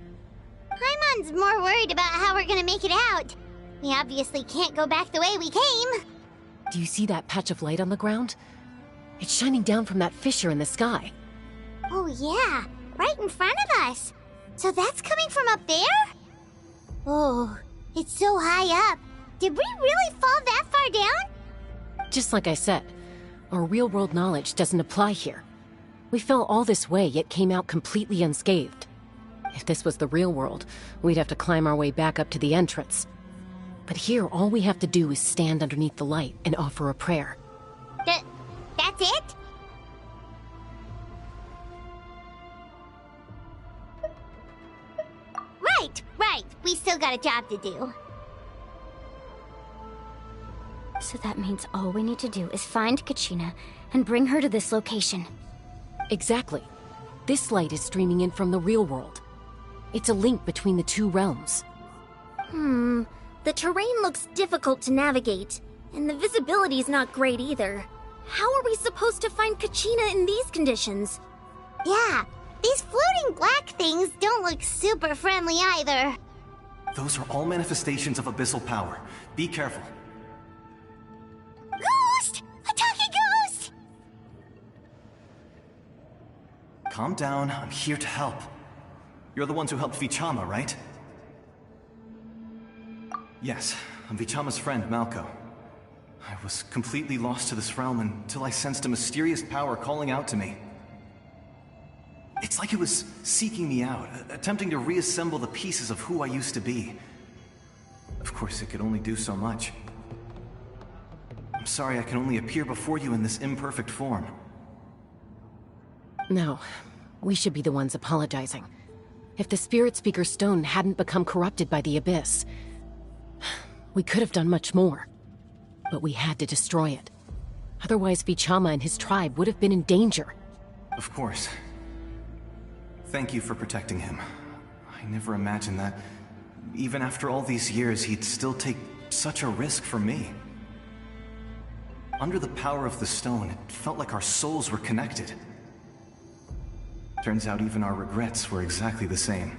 Paimon's more worried about how we're gonna make it out. We obviously can't go back the way we came. Do you see that patch of light on the ground? It's shining down from that fissure in the sky. Oh yeah, right in front of us. So that's coming from up there? Oh, it's so high up. Did we really fall that far down? Just like I said, our real-world knowledge doesn't apply here. We fell all this way, yet came out completely unscathed. If this was the real world, we'd have to climb our way back up to the entrance. But here, all we have to do is stand underneath the light and offer a prayer. That's it? Right. We still got a job to do. So that means all we need to do is find Kachina and bring her to this location. Exactly. This light is streaming in from the real world. It's a link between the two realms. The terrain looks difficult to navigate, and the visibility's not great either. How are we supposed to find Kachina in these conditions? Yeah, these floating black things don't look super friendly either. Those are all manifestations of abyssal power. Be careful. Ghost! A talking ghost! Calm down, I'm here to help. You're the ones who helped Vichama, right? Yes, I'm Vichama's friend, Malko. I was completely lost to this realm until I sensed a mysterious power calling out to me. It's like it was seeking me out, attempting to reassemble the pieces of who I used to be. Of course, it could only do so much. I'm sorry I can only appear before you in this imperfect form. No, we should be the ones apologizing. If the Spirit Speaker's stone hadn't become corrupted by the Abyss, we could have done much more. But we had to destroy it. Otherwise, Vichama and his tribe would have been in danger. Of course. Thank you for protecting him. I never imagined that, even after all these years, he'd still take such a risk for me. Under the power of the stone, it felt like our souls were connected. Turns out even our regrets were exactly the same.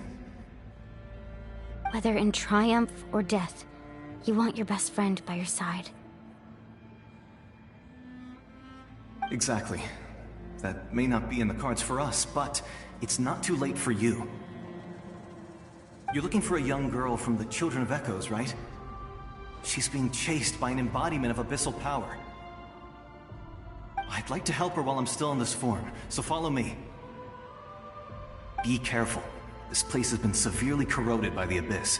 Whether in triumph or death, you want your best friend by your side. Exactly. That may not be in the cards for us, but it's not too late for you. You're looking for a young girl from the Children of Echoes, right? She's being chased by an embodiment of abyssal power. I'd like to help her while I'm still in this form, so follow me. Be careful. This place has been severely corroded by the abyss.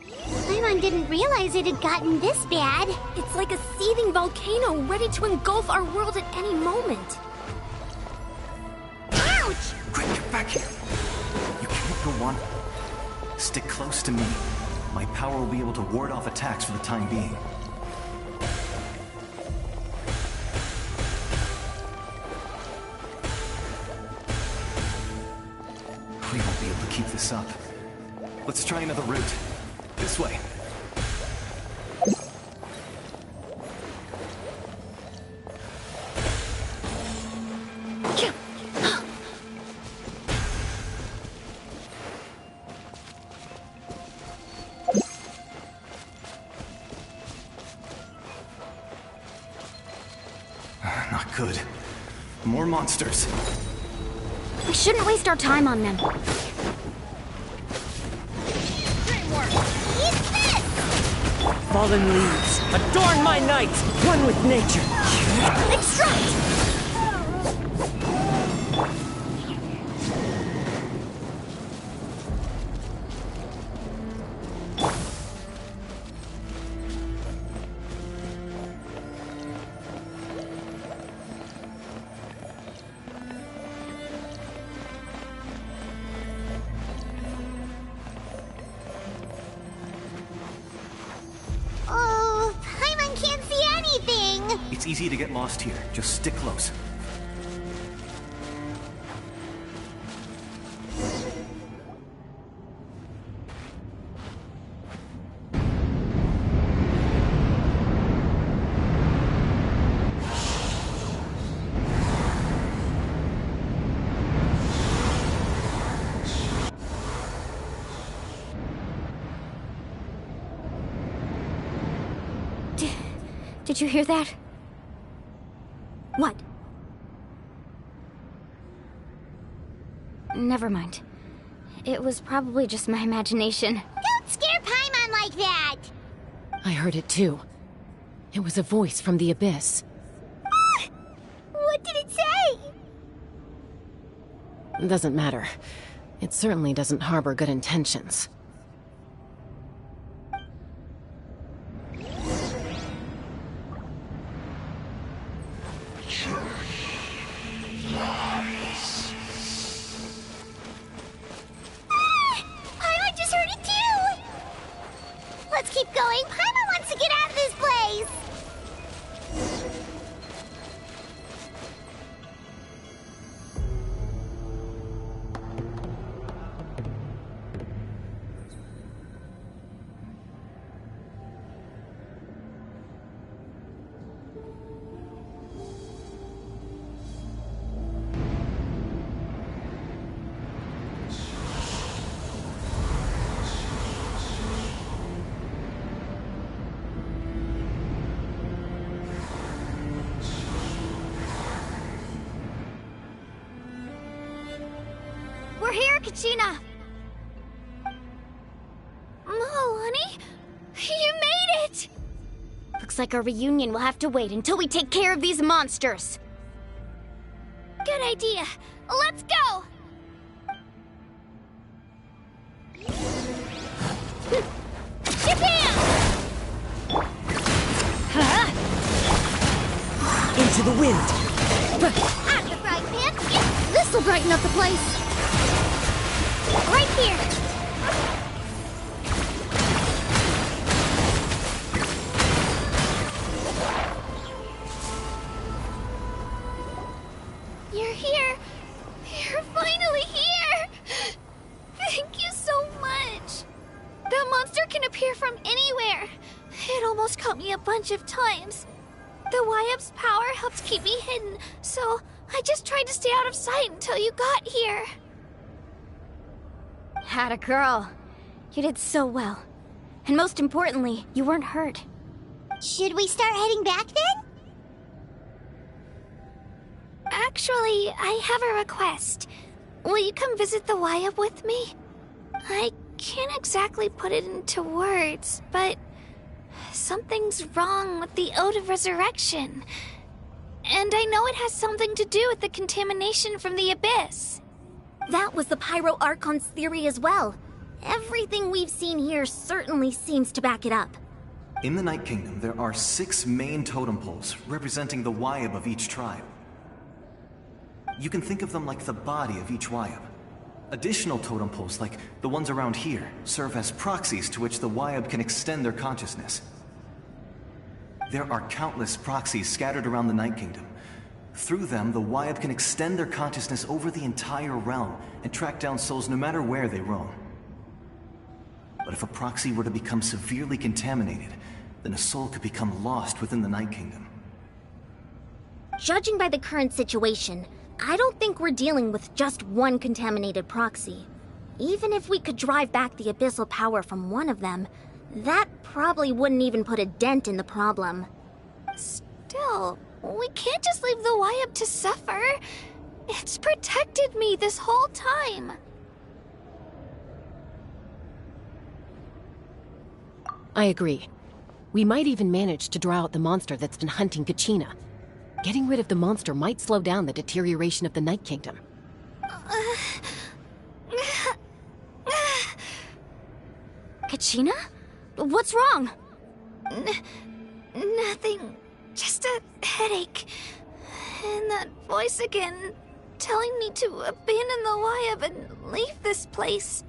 Paimon didn't realize it had gotten this bad. It's like a seething volcano ready to engulf our world at any moment. Ouch! Quick, get back here! You can't go on. Stick close to me. My power will be able to ward off attacks for the time being. We won't be able to keep this up. Let's try another route. This way. Not good. More monsters. We shouldn't waste our time on them. Fallen leaves, adorn my night, one with nature. Extract! Oh, Paimon can't see anything! It's easy to get lost here. Just stick close. Did you hear that? What? Never mind. It was probably just my imagination. Don't scare Paimon like that! I heard it too. It was a voice from the abyss. What did it say? Doesn't matter. It certainly doesn't harbor good intentions. Paimon just heard it too! Let's keep going. Paimon wants to get out of this place! We're here, Kachina! Honey? You made it! Looks like our reunion will have to wait until we take care of these monsters. Good idea. Let's go! Japan! Into the wind. Out the frying pan! This'll brighten up the place. Right here! The monster can appear from anywhere. It almost caught me a bunch of times. The Wyab's power helps keep me hidden, so I just tried to stay out of sight until you got here. Atta girl. You did so well. And most importantly, you weren't hurt. Should we start heading back then? Actually, I have a request. Will you come visit the Wyab with me? I can't exactly put it into words, but something's wrong with the Ode of Resurrection. And I know it has something to do with the contamination from the Abyss. That was the Pyro Archon's theory as well. Everything we've seen here certainly seems to back it up. In the Night Kingdom, there are 6 main totem poles representing the Wyab of each tribe. You can think of them like the body of each Wyab. Additional totem poles, like the ones around here, serve as proxies to which the Wyab can extend their consciousness. There are countless proxies scattered around the Night Kingdom. Through them, the Wyab can extend their consciousness over the entire realm and track down souls no matter where they roam. But if a proxy were to become severely contaminated, then a soul could become lost within the Night Kingdom. Judging by the current situation, I don't think we're dealing with just one contaminated proxy. Even if we could drive back the abyssal power from one of them, that probably wouldn't even put a dent in the problem. Still, we can't just leave the Wyab to suffer. It's protected me this whole time. I agree. We might even manage to draw out the monster that's been hunting Kachina. Getting rid of the monster might slow down the deterioration of the Night Kingdom. Kachina? What's wrong? Nothing. Just a headache. And that voice again, telling me to abandon the Wyab and leave this place.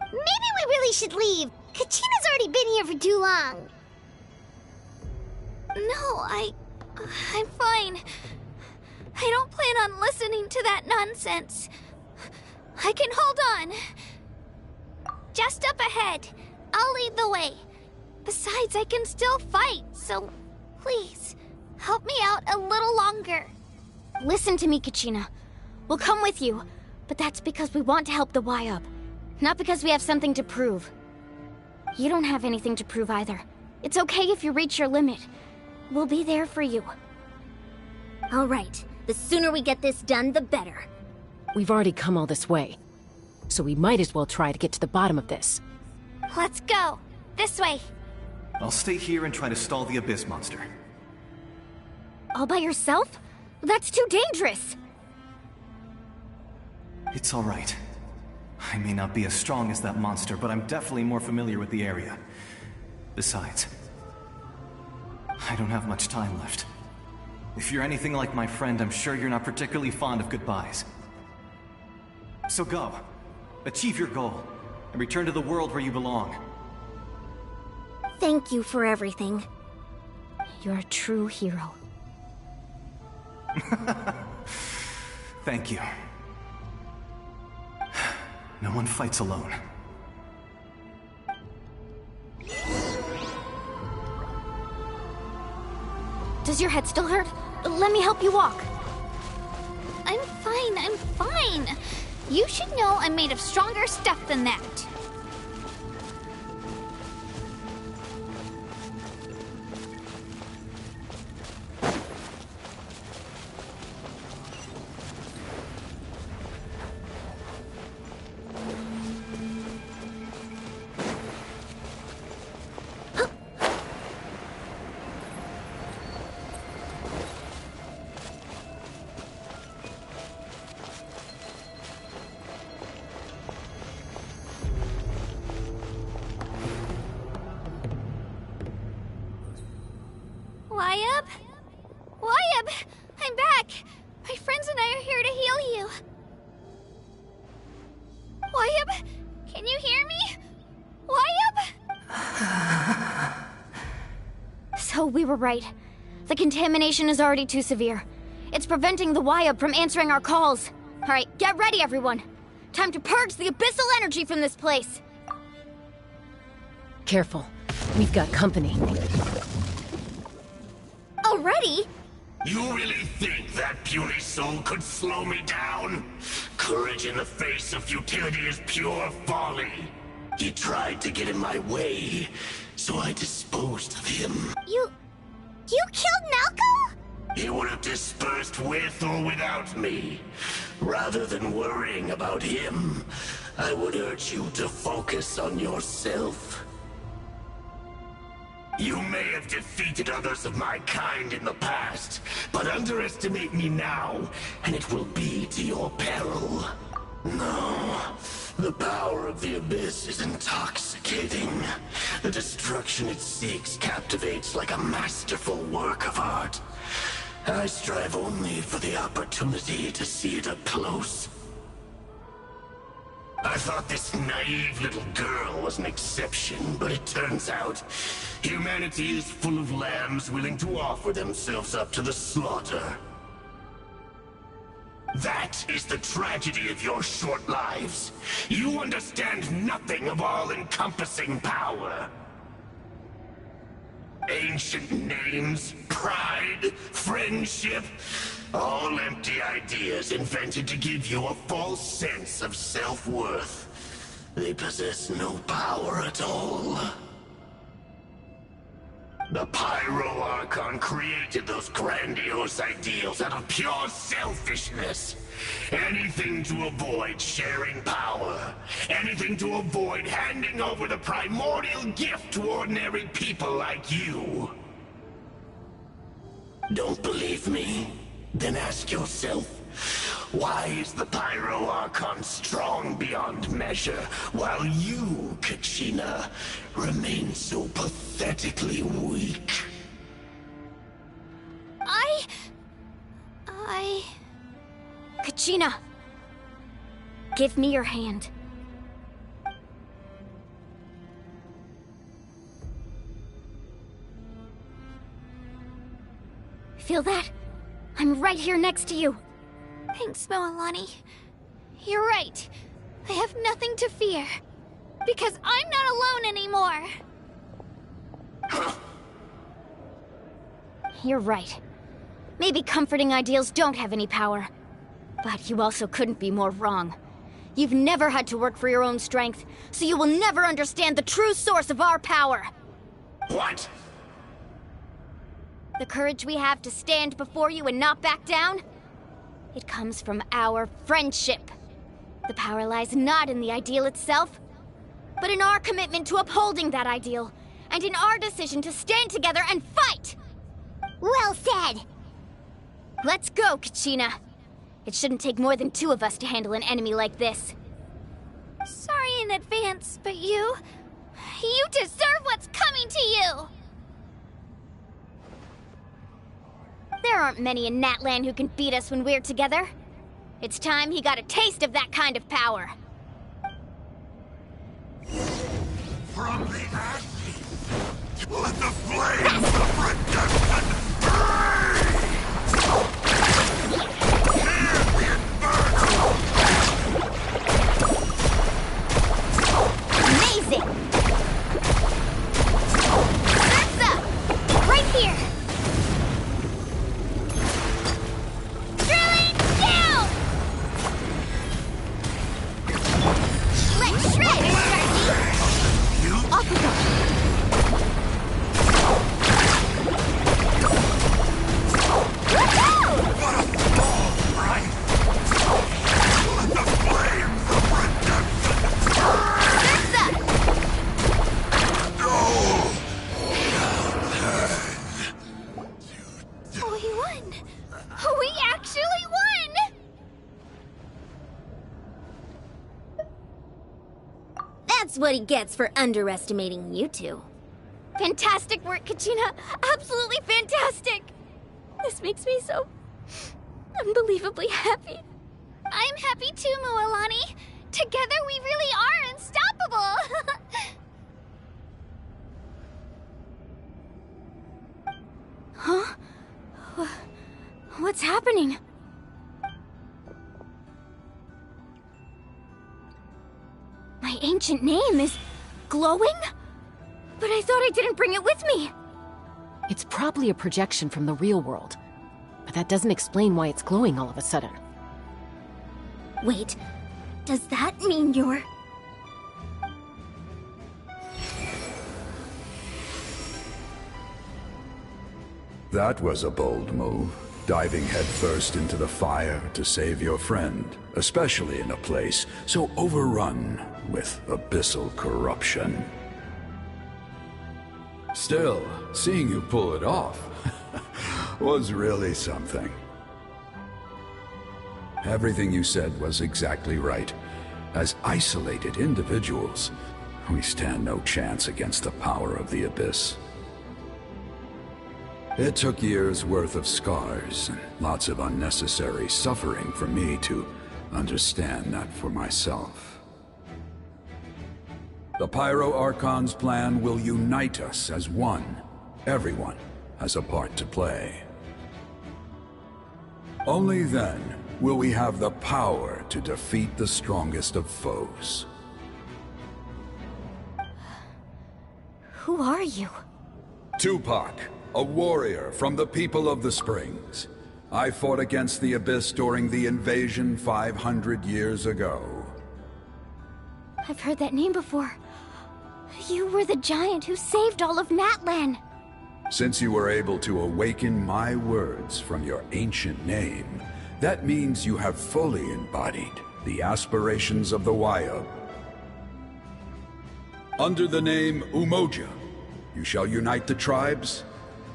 Maybe we really should leave. Kachina's already been here for too long. No, I'm fine. I don't plan on listening to that nonsense. I can hold on. Just up ahead. I'll lead the way. Besides, I can still fight, so please, help me out a little longer. Listen to me, Kachina. We'll come with you, but that's because we want to help the Wyab, not because we have something to prove. You don't have anything to prove either. It's okay if you reach your limit. We'll be there for you. All right. The sooner we get this done, the better. We've already come all this way, so we might as well try to get to the bottom of this. Let's go. This way. I'll stay here and try to stall the Abyss monster. All by yourself? That's too dangerous! It's all right. I may not be as strong as that monster, but I'm definitely more familiar with the area. Besides, I don't have much time left. If you're anything like my friend, I'm sure you're not particularly fond of goodbyes. So go. Achieve your goal, and return to the world where you belong. Thank you for everything. You're a true hero. Thank you. No one fights alone. Does your head still hurt? Let me help you walk. I'm fine. You should know I'm made of stronger stuff than that. Wyab! I'm back! My friends and I are here to heal you. Wyab, can you hear me? Wyab? So we were right. The contamination is already too severe. It's preventing the Wyab from answering our calls. Alright, get ready everyone. Time to purge the abyssal energy from this place. Careful. We've got company. Already? You really think that puny soul could slow me down? Courage in the face of futility is pure folly. He tried to get in my way, so I disposed of him. You killed Malco? He would have dispersed with or without me. Rather than worrying about him, I would urge you to focus on yourself. You may have defeated others of my kind in the past, but underestimate me now, and it will be to your peril. No, the power of the Abyss is intoxicating. The destruction it seeks captivates like a masterful work of art. I strive only for the opportunity to see it up close. I thought this naive little girl was an exception, but it turns out humanity is full of lambs willing to offer themselves up to the slaughter. That is the tragedy of your short lives. You understand nothing of all-encompassing power. Ancient names, pride, friendship, all empty ideas invented to give you a false sense of self-worth. They possess no power at all. The Pyro Archon created those grandiose ideals out of pure selfishness. Anything to avoid sharing power. Anything to avoid handing over the primordial gift to ordinary people like you. Don't believe me? Then ask yourself, why is the Pyro Archon strong beyond measure, while you, Kachina, remain so pathetically weak? Kachina! Give me your hand. Feel that? I'm right here next to you. Thanks, Moalani. You're right. I have nothing to fear. Because I'm not alone anymore. You're right. Maybe comforting ideals don't have any power. But you also couldn't be more wrong. You've never had to work for your own strength, so you will never understand the true source of our power. What? The courage we have to stand before you and not back down? It comes from our friendship. The power lies not in the ideal itself, but in our commitment to upholding that ideal, and in our decision to stand together and fight! Well said! Let's go, Kachina. It shouldn't take more than 2 of us to handle an enemy like this. Sorry in advance, but you deserve what's coming to you! There aren't many in Natlan who can beat us when we're together. It's time he got a taste of that kind of power. From the ashes, let the flames of redemption burn! Amazing! Ursa! Right here! Drilling down! Let's shred it, Sharky! Off we go! Woohoo! What a ball, right? Let the flames of redemption burn! We won! We actually won! That's what he gets for underestimating you two. Fantastic work, Kachina! Absolutely fantastic! This makes me so unbelievably happy. I'm happy too, Moalani. Together we really are unstoppable! Huh? What's happening? My ancient name is glowing? But I thought I didn't bring it with me! It's probably a projection from the real world. But that doesn't explain why it's glowing all of a sudden. Wait, does that mean you're... That was a bold move, diving headfirst into the fire to save your friend, especially in a place so overrun with abyssal corruption. Still, seeing you pull it off was really something. Everything you said was exactly right. As isolated individuals, we stand no chance against the power of the Abyss. It took years' worth of scars and lots of unnecessary suffering for me to understand that for myself. The Pyro Archon's plan will unite us as one. Everyone has a part to play. Only then will we have the power to defeat the strongest of foes. Who are you? Tupac, a warrior from the people of the Springs. I fought against the Abyss during the invasion 500 years ago. I've heard that name before. You were the giant who saved all of Natlan. Since you were able to awaken my words from your ancient name, that means you have fully embodied the aspirations of the Waiab. Under the name Umoja, you shall unite the tribes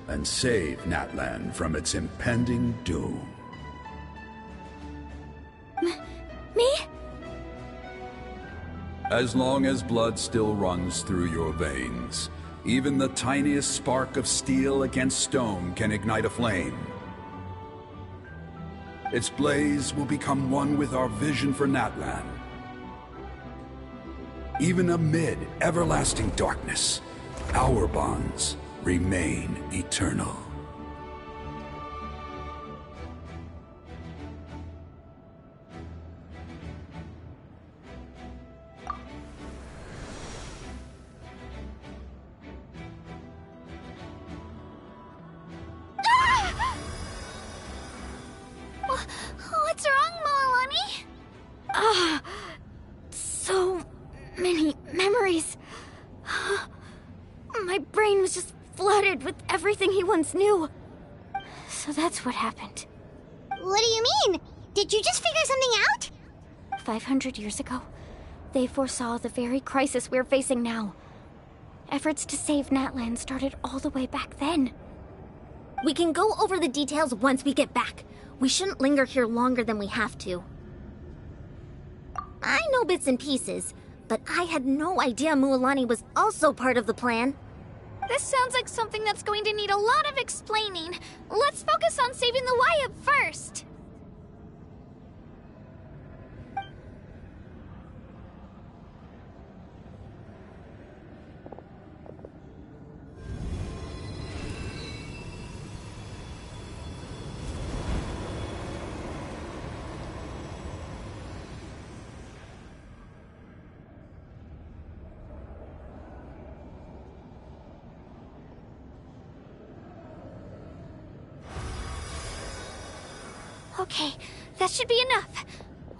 and save Natlan from its impending doom. Me? As long as blood still runs through your veins, even the tiniest spark of steel against stone can ignite a flame. Its blaze will become one with our vision for Natlan. Even amid everlasting darkness, our bonds remain eternal. What's wrong, Moalani? So many memories. My brain was just flooded with everything he once knew. So that's what happened. What do you mean? Did you just figure something out? 500 years ago, they foresaw the very crisis we're facing now. Efforts to save Natlan started all the way back then. We can go over the details once we get back. We shouldn't linger here longer than we have to. I know bits and pieces, but I had no idea Mualani was also part of the plan. This sounds like something that's going to need a lot of explaining. Let's focus on saving the Waiab first. Okay, that should be enough.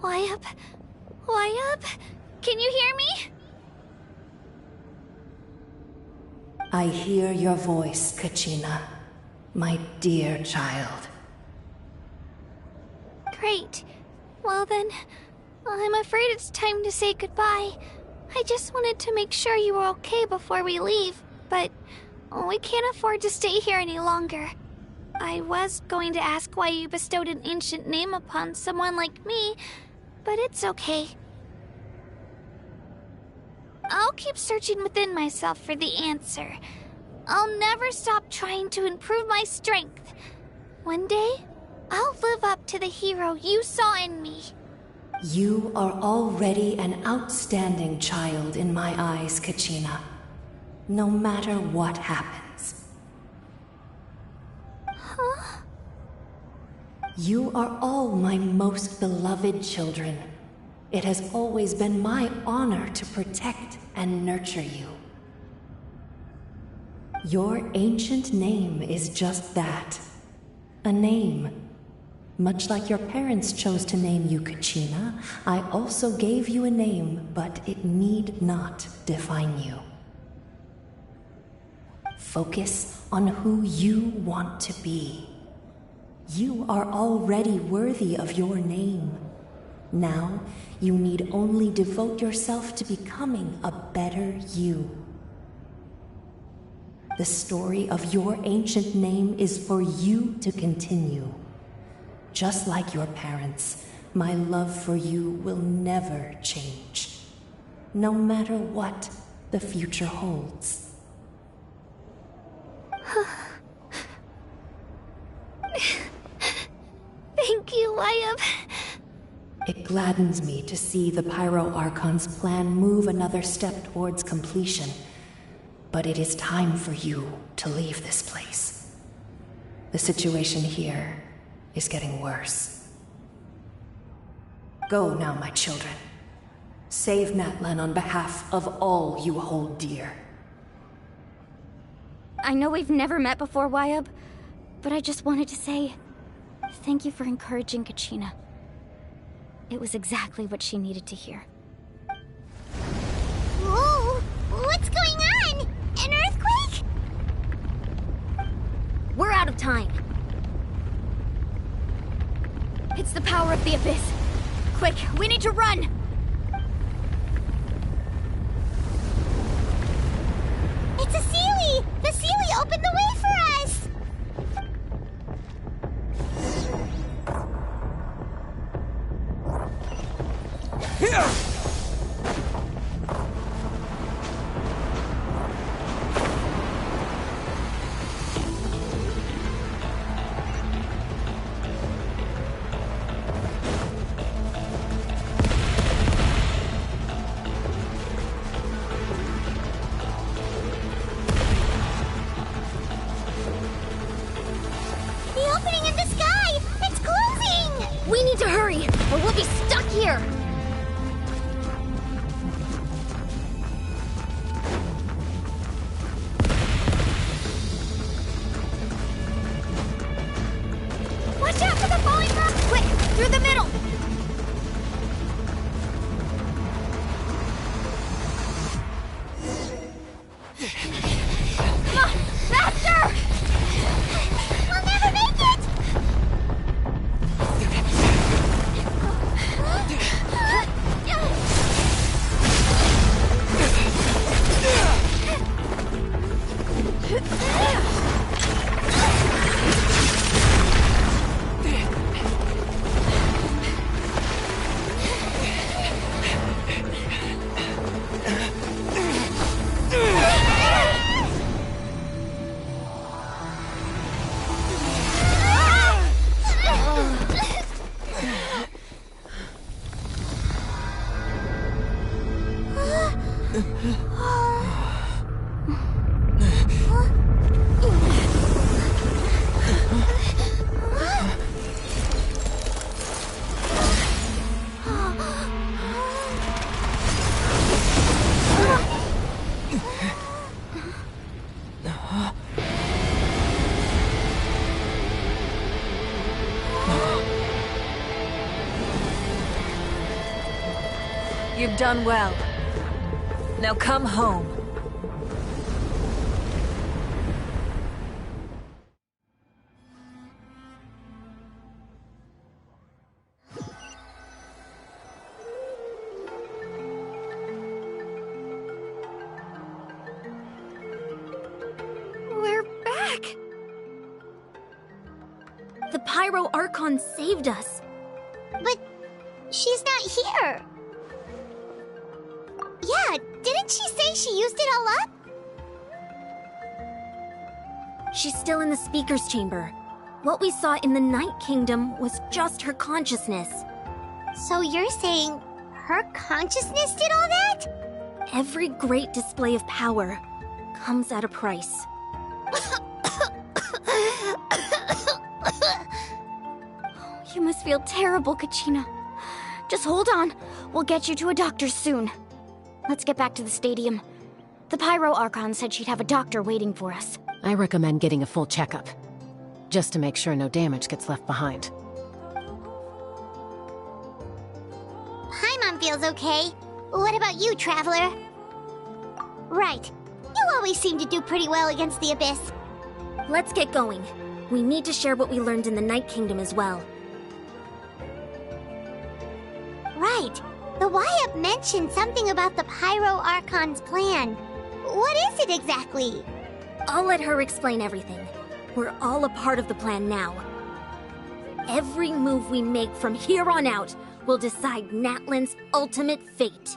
Waiab? Waiab? Can you hear me? I hear your voice, Kachina, my dear child. Great. Well then, I'm afraid it's time to say goodbye. I just wanted to make sure you were okay before we leave, but we can't afford to stay here any longer. I was going to ask why you bestowed an ancient name upon someone like me, but it's okay. I'll keep searching within myself for the answer. I'll never stop trying to improve my strength. One day, I'll live up to the hero you saw in me. You are already an outstanding child in my eyes, Kachina. No matter what happens. Huh? You are all my most beloved children. It has always been my honor to protect and nurture you. Your ancient name is just that. A name. Much like your parents chose to name you Kachina, I also gave you a name, but it need not define you. Focus on who you want to be. You are already worthy of your name. Now, you need only devote yourself to becoming a better you. The story of your ancient name is for you to continue. Just like your parents, my love for you will never change, no matter what the future holds. Thank you, Wyatt. It gladdens me to see the Pyro Archon's plan move another step towards completion. But it is time for you to leave this place. The situation here is getting worse. Go now, my children. Save Natlan on behalf of all you hold dear. I know we've never met before, Wyatt, but I just wanted to say thank you for encouraging Kachina. It was exactly what she needed to hear. Whoa! What's going on? An earthquake? We're out of time. It's the power of the Abyss. Quick, we need to run! It's a Seelie! The Seelie opened the way for us! Here! The opening in the sky! It's closing! We need to hurry, or we'll be stuck here! Watch out for the falling rock! Quick, through the middle! Come on, faster! We'll never make it! You've done well. Now come home. We're back! The Pyro Archon saved us. But she's not here. Yeah, didn't she say she used it all up? She's still in the Speaker's Chamber. What we saw in the Night Kingdom was just her consciousness. So you're saying her consciousness did all that? Every great display of power comes at a price. You must feel terrible, Kachina. Just hold on. We'll get you to a doctor soon. Let's get back to the stadium. The Pyro Archon said she'd have a doctor waiting for us. I recommend getting a full checkup, just to make sure no damage gets left behind. Paimon feels okay. What about you, Traveler? Right. You always seem to do pretty well against the Abyss. Let's get going. We need to share what we learned in the Night Kingdom as well. Right. The Y-Up mentioned something about the Pyro Archon's plan. What is it exactly? I'll let her explain everything. We're all a part of the plan now. Every move we make from here on out will decide Natlan's ultimate fate.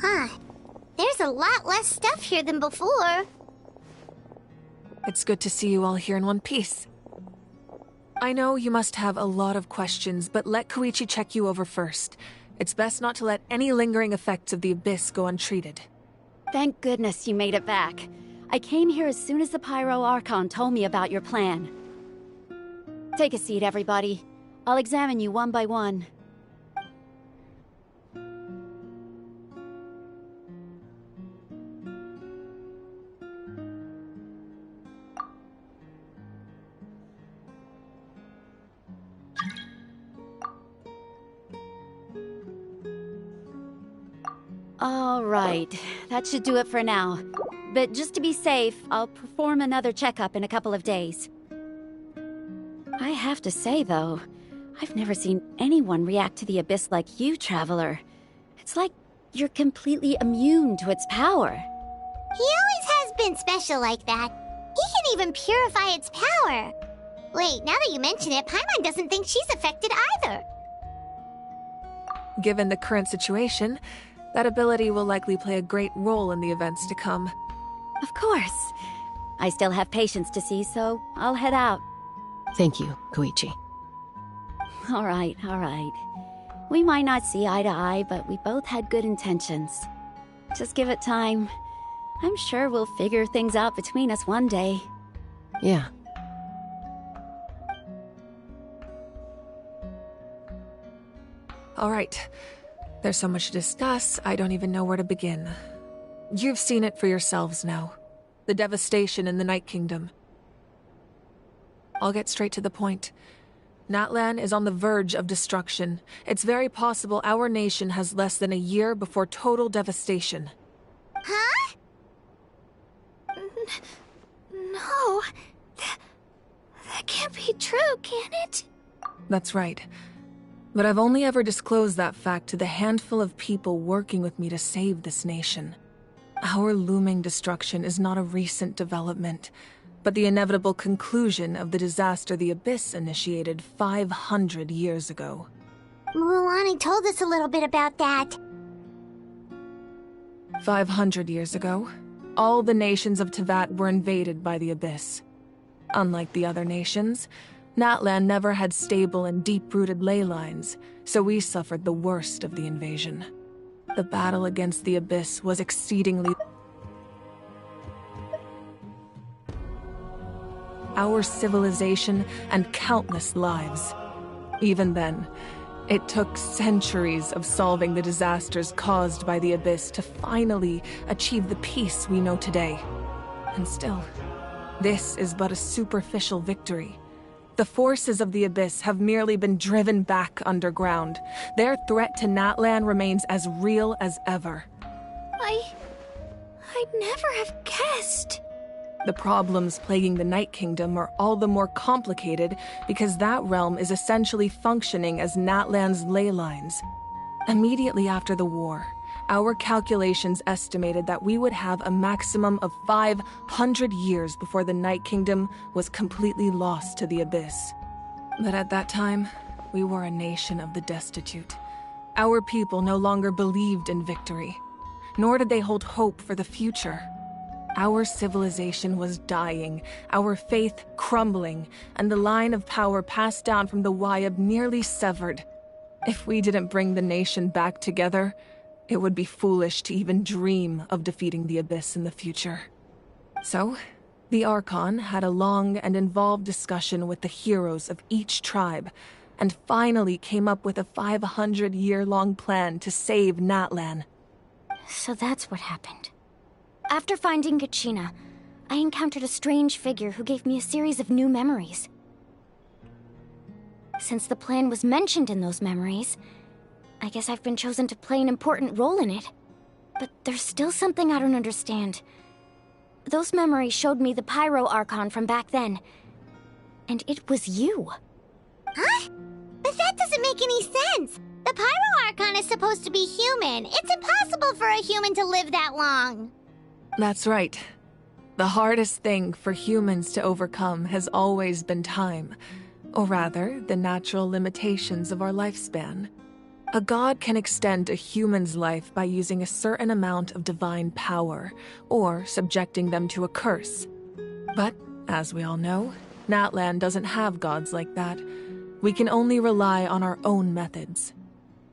Huh. There's a lot less stuff here than before. It's good to see you all here in one piece. I know you must have a lot of questions, but let Koichi check you over first. It's best not to let any lingering effects of the Abyss go untreated. Thank goodness you made it back. I came here as soon as the Pyro Archon told me about your plan. Take a seat, everybody. I'll examine you one by one. All right, that should do it for now. But just to be safe, I'll perform another checkup in a couple of days. I have to say, though, I've never seen anyone react to the Abyss like you, Traveler. It's like you're completely immune to its power. He always has been special like that. He can even purify its power. Wait, now that you mention it, Paimon doesn't think she's affected either. Given the current situation, that ability will likely play a great role in the events to come. Of course. I still have patients to see, so I'll head out. Thank you, Koichi. All right, all right. We might not see eye to eye, but we both had good intentions. Just give it time. I'm sure we'll figure things out between us one day. Yeah. All right. There's so much to discuss, I don't even know where to begin. You've seen it for yourselves now. The devastation in the Night Kingdom. I'll get straight to the point. Natlan is on the verge of destruction. It's very possible our nation has less than a year before total devastation. Huh? No. That can't be true, can it? That's right. But I've only ever disclosed that fact to the handful of people working with me to save this nation. Our looming destruction is not a recent development, but the inevitable conclusion of the disaster the Abyss initiated 500 years ago. Mualani told us a little bit about that. 500 years ago, all the nations of Teyvat were invaded by the Abyss. Unlike the other nations, Natlan never had stable and deep-rooted ley lines, so we suffered the worst of the invasion. The battle against the Abyss was exceedingly... Our civilization and countless lives. Even then, it took centuries of solving the disasters caused by the Abyss to finally achieve the peace we know today. And still, this is but a superficial victory. The forces of the Abyss have merely been driven back underground. Their threat to Natlan remains as real as ever. I'd never have guessed. The problems plaguing the Night Kingdom are all the more complicated because that realm is essentially functioning as Natlan's ley lines. Immediately after the war, our calculations estimated that we would have a maximum of 500 years before the Night Kingdom was completely lost to the abyss. But at that time, we were a nation of the destitute. Our people no longer believed in victory, nor did they hold hope for the future. Our civilization was dying, our faith crumbling, and the line of power passed down from the Wayab nearly severed. If we didn't bring the nation back together, it would be foolish to even dream of defeating the Abyss in the future. So, the Archon had a long and involved discussion with the heroes of each tribe, and finally came up with a 500-year-long plan to save Natlan. So that's what happened. After finding Kachina, I encountered a strange figure who gave me a series of new memories. Since the plan was mentioned in those memories, I guess I've been chosen to play an important role in it. But there's still something I don't understand. Those memories showed me the Pyro Archon from back then. And it was you. Huh? But that doesn't make any sense. The Pyro Archon is supposed to be human. It's impossible for a human to live that long. That's right. The hardest thing for humans to overcome has always been time. Or rather, the natural limitations of our lifespan. A god can extend a human's life by using a certain amount of divine power, or subjecting them to a curse. But, as we all know, Natlan doesn't have gods like that. We can only rely on our own methods.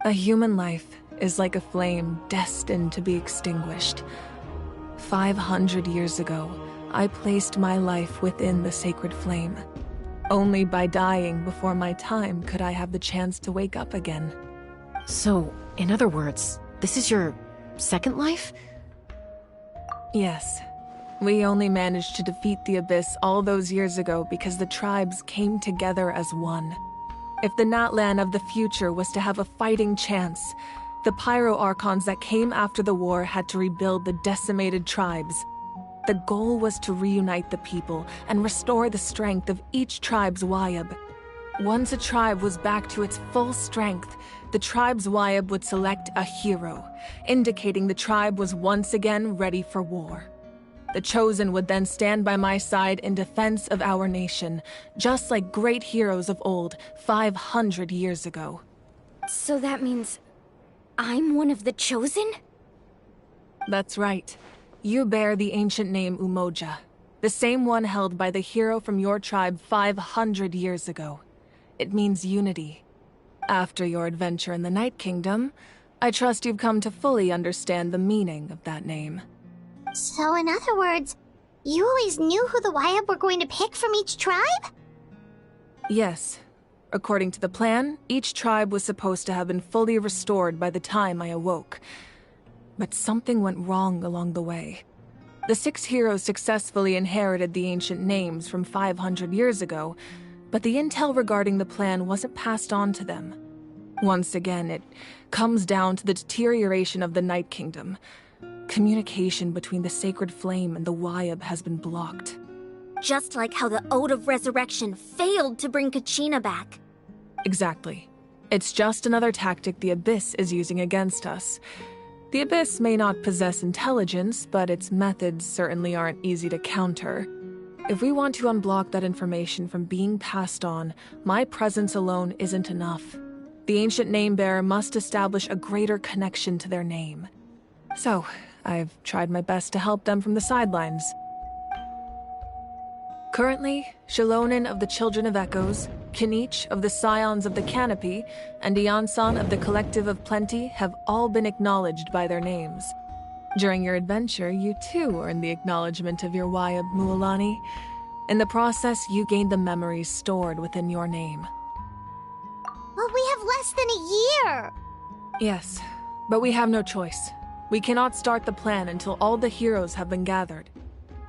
A human life is like a flame destined to be extinguished. 500 years ago, I placed my life within the sacred flame. Only by dying before my time could I have the chance to wake up again. So, in other words, this is your second life? Yes. We only managed to defeat the Abyss all those years ago because the tribes came together as one. If the Natlan of the future was to have a fighting chance, the Pyro Archons that came after the war had to rebuild the decimated tribes. The goal was to reunite the people and restore the strength of each tribe's Wayab. Once a tribe was back to its full strength, the tribe's Wayab would select a hero, indicating the tribe was once again ready for war. The Chosen would then stand by my side in defense of our nation, just like great heroes of old 500 years ago. So that means I'm one of the Chosen? That's right. You bear the ancient name Umoja, the same one held by the hero from your tribe 500 years ago. It means unity. After your adventure in the Night Kingdom, I trust you've come to fully understand the meaning of that name. So in other words, you always knew who the Wayab were going to pick from each tribe? Yes. According to the plan, each tribe was supposed to have been fully restored by the time I awoke. But something went wrong along the way. The 6 heroes successfully inherited the ancient names from 500 years ago, but the intel regarding the plan wasn't passed on to them. Once again, it comes down to the deterioration of the Night Kingdom. Communication between the Sacred Flame and the Wayab has been blocked. Just like how the Ode of Resurrection failed to bring Kachina back. Exactly. It's just another tactic the Abyss is using against us. The Abyss may not possess intelligence, but its methods certainly aren't easy to counter. If we want to unblock that information from being passed on, my presence alone isn't enough. The ancient name-bearer must establish a greater connection to their name. So, I've tried my best to help them from the sidelines. Currently, Shilonen of the Children of Echoes, Kinich of the Scions of the Canopy, and Iansan of the Collective of Plenty have all been acknowledged by their names. During your adventure, you too earned the acknowledgement of your Wayab, Mualani. In the process, you gained the memories stored within your name. Well, we have less than a year! Yes, but we have no choice. We cannot start the plan until all the heroes have been gathered.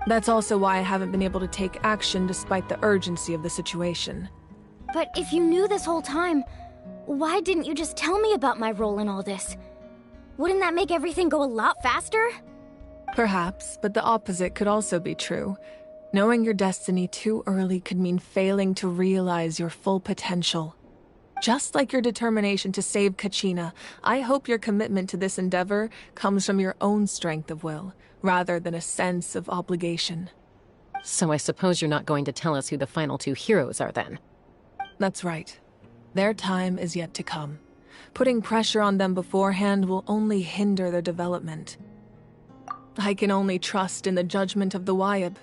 That's also why I haven't been able to take action despite the urgency of the situation. But if you knew this whole time, why didn't you just tell me about my role in all this? Wouldn't that make everything go a lot faster? Perhaps, but the opposite could also be true. Knowing your destiny too early could mean failing to realize your full potential. Just like your determination to save Kachina, I hope your commitment to this endeavor comes from your own strength of will, rather than a sense of obligation. So I suppose you're not going to tell us who the final two heroes are then? That's right. Their time is yet to come. Putting pressure on them beforehand will only hinder their development. I can only trust in the judgment of the Wyab.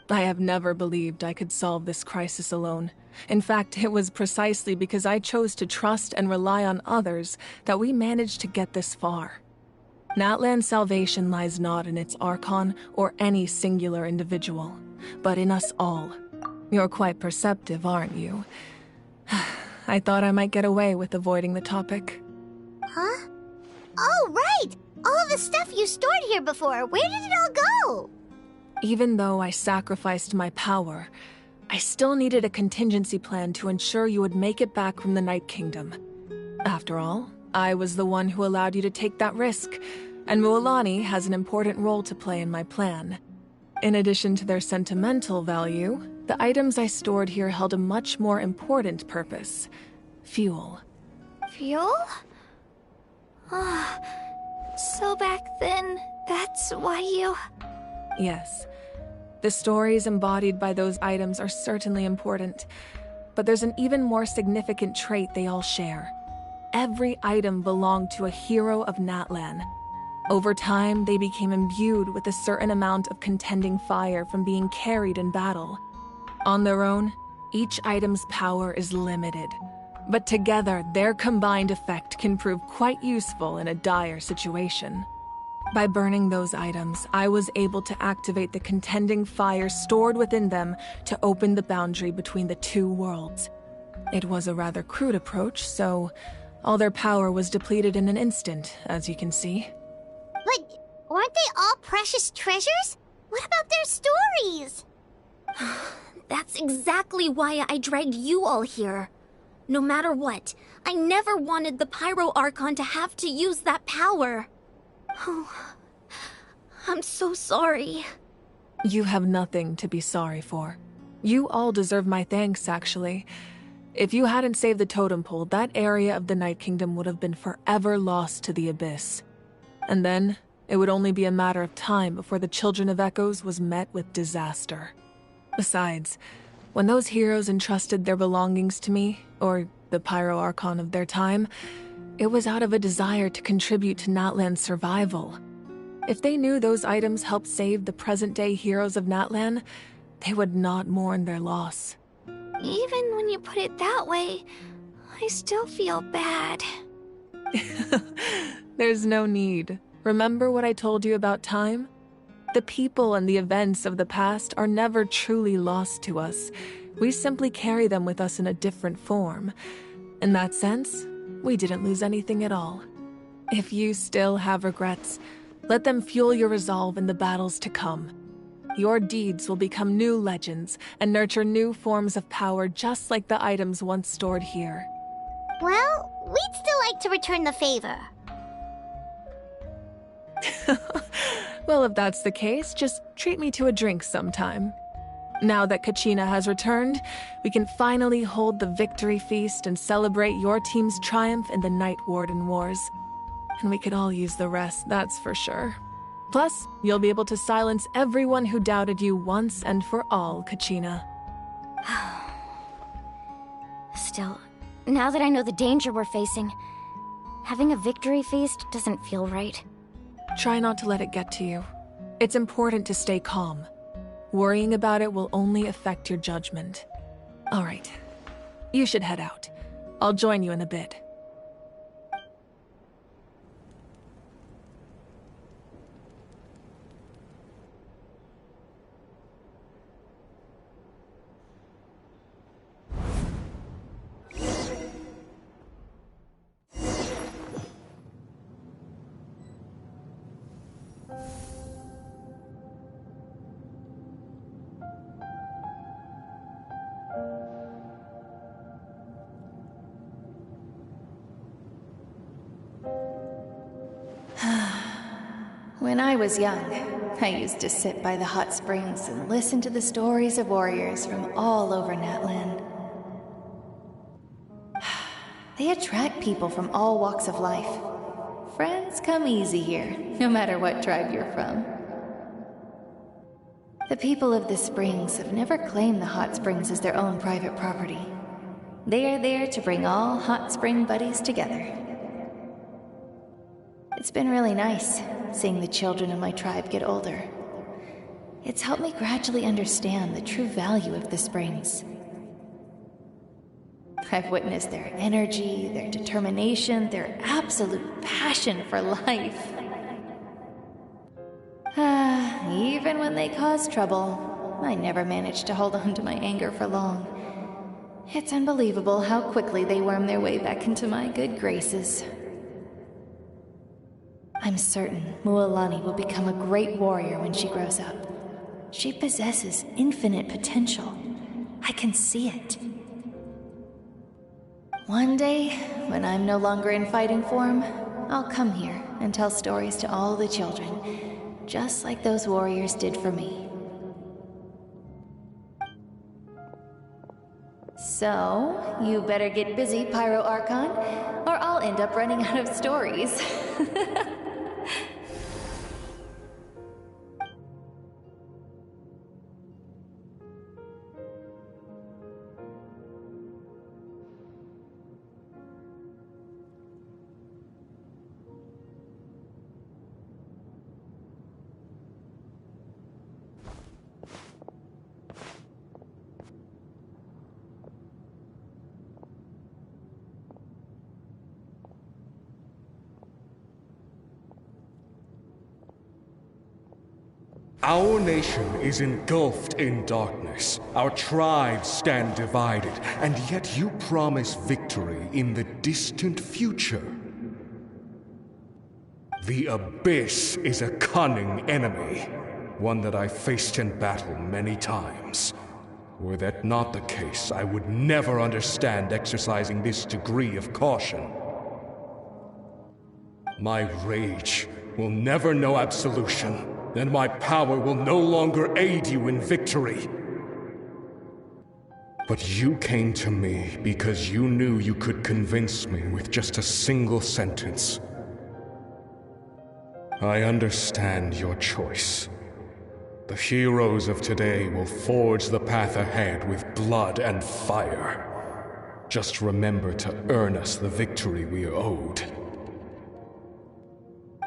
I have never believed I could solve this crisis alone. In fact, it was precisely because I chose to trust and rely on others that we managed to get this far. Natlan's salvation lies not in its Archon or any singular individual, but in us all. You're quite perceptive, aren't you? I thought I might get away with avoiding the topic. Huh? Oh, right! All of the stuff you stored here before, where did it all go? Even though I sacrificed my power, I still needed a contingency plan to ensure you would make it back from the Night Kingdom. After all, I was the one who allowed you to take that risk, and Mualani has an important role to play in my plan. In addition to their sentimental value, the items I stored here held a much more important purpose: fuel. Fuel? So back then, that's why you... Yes. The stories embodied by those items are certainly important, but there's an even more significant trait they all share. Every item belonged to a hero of Natlan. Over time, they became imbued with a certain amount of contending fire from being carried in battle. On their own, each item's power is limited, but together, their combined effect can prove quite useful in a dire situation. By burning those items, I was able to activate the contending fire stored within them to open the boundary between the two worlds. It was a rather crude approach, so all their power was depleted in an instant, as you can see. But weren't they all precious treasures? What about their stories? That's exactly why I dragged you all here. No matter what, I never wanted the Pyro Archon to have to use that power. Oh, I'm so sorry. You have nothing to be sorry for. You all deserve my thanks, actually. If you hadn't saved the totem pole, that area of the Night Kingdom would have been forever lost to the Abyss. And then, it would only be a matter of time before the Children of Echoes was met with disaster. Besides, when those heroes entrusted their belongings to me, or the Pyro Archon of their time, it was out of a desire to contribute to Natlan's survival. If they knew those items helped save the present-day heroes of Natlan, they would not mourn their loss. Even when you put it that way, I still feel bad. There's no need. Remember what I told you about time? The people and the events of the past are never truly lost to us. We simply carry them with us in a different form. In that sense, we didn't lose anything at all. If you still have regrets, let them fuel your resolve in the battles to come. Your deeds will become new legends and nurture new forms of power just like the items once stored here. Well, we'd still like to return the favor. Well, if that's the case, just treat me to a drink sometime. Now that Kachina has returned, we can finally hold the victory feast and celebrate your team's triumph in the Night Warden Wars. And we could all use the rest, that's for sure. Plus, you'll be able to silence everyone who doubted you once and for all, Kachina. Still, now that I know the danger we're facing, having a victory feast doesn't feel right. Try not to let it get to you. It's important to stay calm. Worrying about it will only affect your judgment. All right. You should head out. I'll join you in a bit. When I was young, I used to sit by the hot springs and listen to the stories of warriors from all over Natlan. They attract people from all walks of life. Friends come easy here, no matter what tribe you're from. The people of the springs have never claimed the hot springs as their own private property. They are there to bring all hot spring buddies together. It's been really nice, seeing the children of my tribe get older. It's helped me gradually understand the true value of the springs. I've witnessed their energy, their determination, their absolute passion for life. Even when they cause trouble, I never managed to hold on to my anger for long. It's unbelievable how quickly they worm their way back into my good graces. I'm certain Mualani will become a great warrior when she grows up. She possesses infinite potential. I can see it. One day, when I'm no longer in fighting form, I'll come here and tell stories to all the children, just like those warriors did for me. So, you better get busy, Pyro Archon, or I'll end up running out of stories. Our nation is engulfed in darkness. Our tribes stand divided, and yet you promise victory in the distant future. The Abyss is a cunning enemy, one that I faced in battle many times. Were that not the case, I would never understand exercising this degree of caution. My rage will never know absolution, and my power will no longer aid you in victory. But you came to me because you knew you could convince me with just a single sentence. I understand your choice. The heroes of today will forge the path ahead with blood and fire. Just remember to earn us the victory we are owed.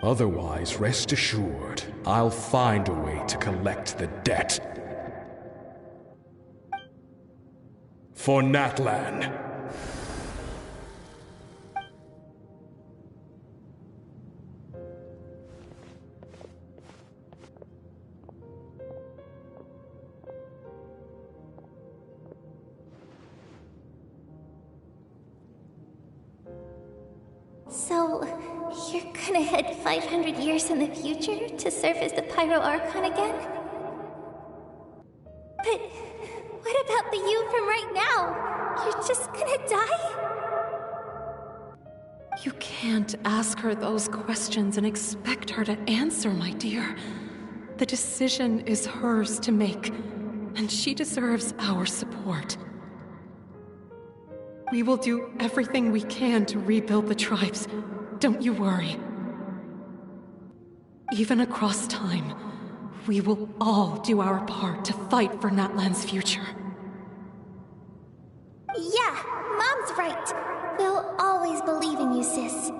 Otherwise, rest assured, I'll find a way to collect the debt. For Natlan. So, you're gonna head 500 years in the future to serve as the Pyro Archon again? But what about the you from right now? You're just gonna die? You can't ask her those questions and expect her to answer, my dear. The decision is hers to make, and she deserves our support. We will do everything we can to rebuild the tribes. Don't you worry. Even across time, we will all do our part to fight for Natlan's future. Yeah, Mom's right. We'll always believe in you, sis.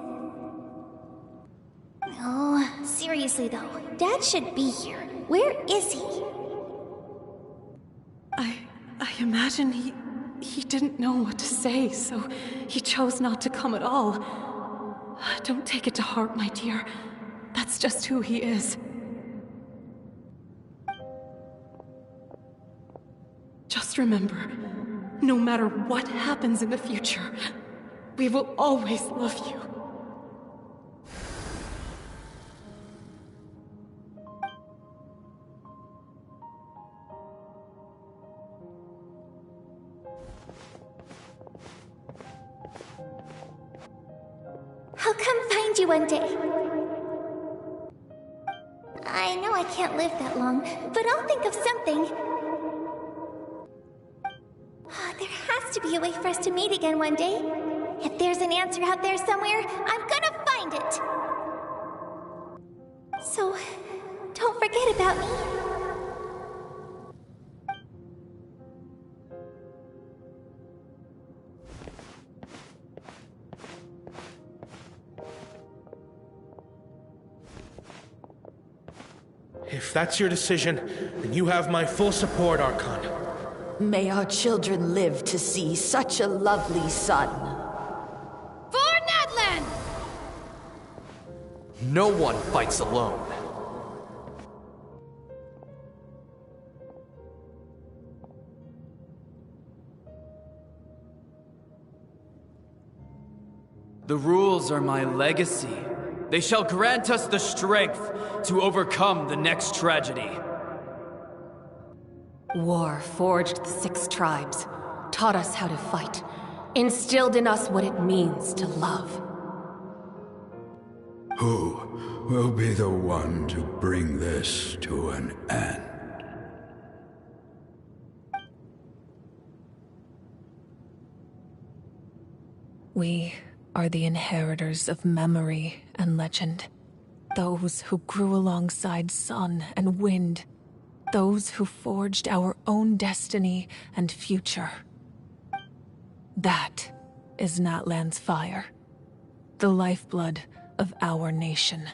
Oh, seriously though, Dad should be here. Where is he? I imagine he didn't know what to say, so he chose not to come at all. Don't take it to heart, my dear. That's just who he is. Just remember, no matter what happens in the future, we will always love you. I'll come find you one day. I know I can't live that long, but I'll think of something. There has to be a way for us to meet again one day. If there's an answer out there somewhere, I'm gonna find it. So, don't forget about me. If that's your decision, then you have my full support, Archon. May our children live to see such a lovely son. For Natlan! No one fights alone. The rules are my legacy. They shall grant us the strength to overcome the next tragedy. War forged the 6 tribes, taught us how to fight, instilled in us what it means to love. Who will be the one to bring this to an end? We are the inheritors of memory and legend. Those who grew alongside sun and wind. Those who forged our own destiny and future. That is Natlan's fire. The lifeblood of our nation.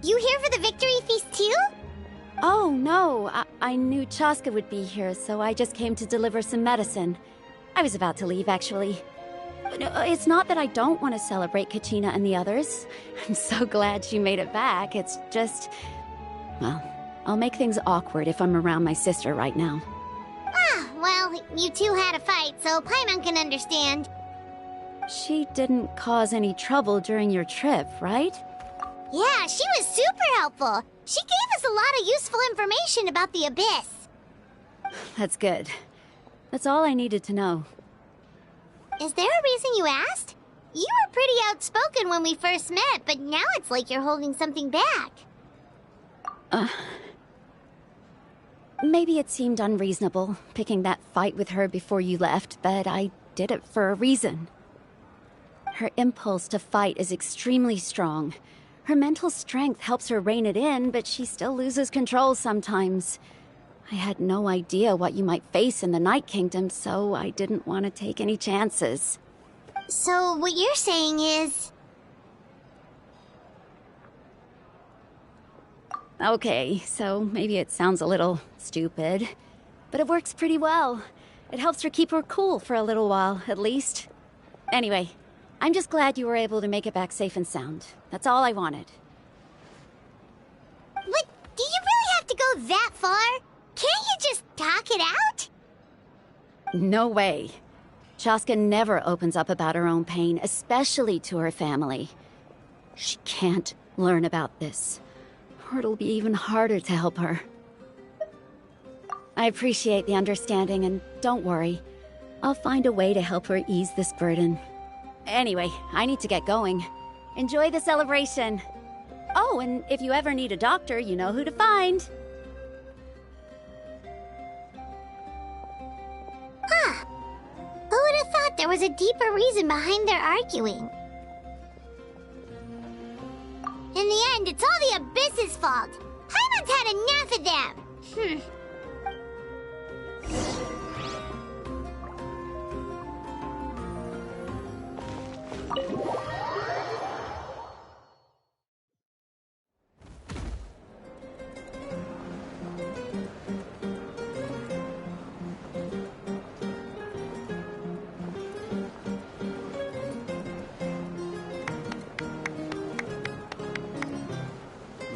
You here for the victory feast too? Oh, no. I knew Chaska would be here, so I just came to deliver some medicine. I was about to leave, actually. It's not that I don't want to celebrate Kachina and the others. I'm so glad she made it back. It's just... well, I'll make things awkward if I'm around my sister right now. Ah, well, you two had a fight, so Paimon can understand. She didn't cause any trouble during your trip, right? Yeah, she was super helpful. She gave us a lot of useful information about the Abyss. That's good. That's all I needed to know. Is there a reason you asked? You were pretty outspoken when we first met, but now it's like you're holding something back. Maybe it seemed unreasonable, picking that fight with her before you left, but I did it for a reason. Her impulse to fight is extremely strong. Her mental strength helps her rein it in, but she still loses control sometimes. I had no idea what you might face in the Night Kingdom, so I didn't want to take any chances. So what you're saying is... Okay, so maybe it sounds a little stupid, but it works pretty well. It helps her keep her cool for a little while, at least. Anyway, I'm just glad you were able to make it back safe and sound. That's all I wanted. What? Do you really have to go that far? Can't you just talk it out? No way. Chaska never opens up about her own pain, especially to her family. She can't learn about this, or it'll be even harder to help her. I appreciate the understanding, and don't worry. I'll find a way to help her ease this burden. Anyway, I need to get going. Enjoy the celebration. Oh, and if you ever need a doctor, you know who to find. Huh. Who would have thought there was a deeper reason behind their arguing? In the end, it's all the Abyss's fault. Paimon's had enough of them.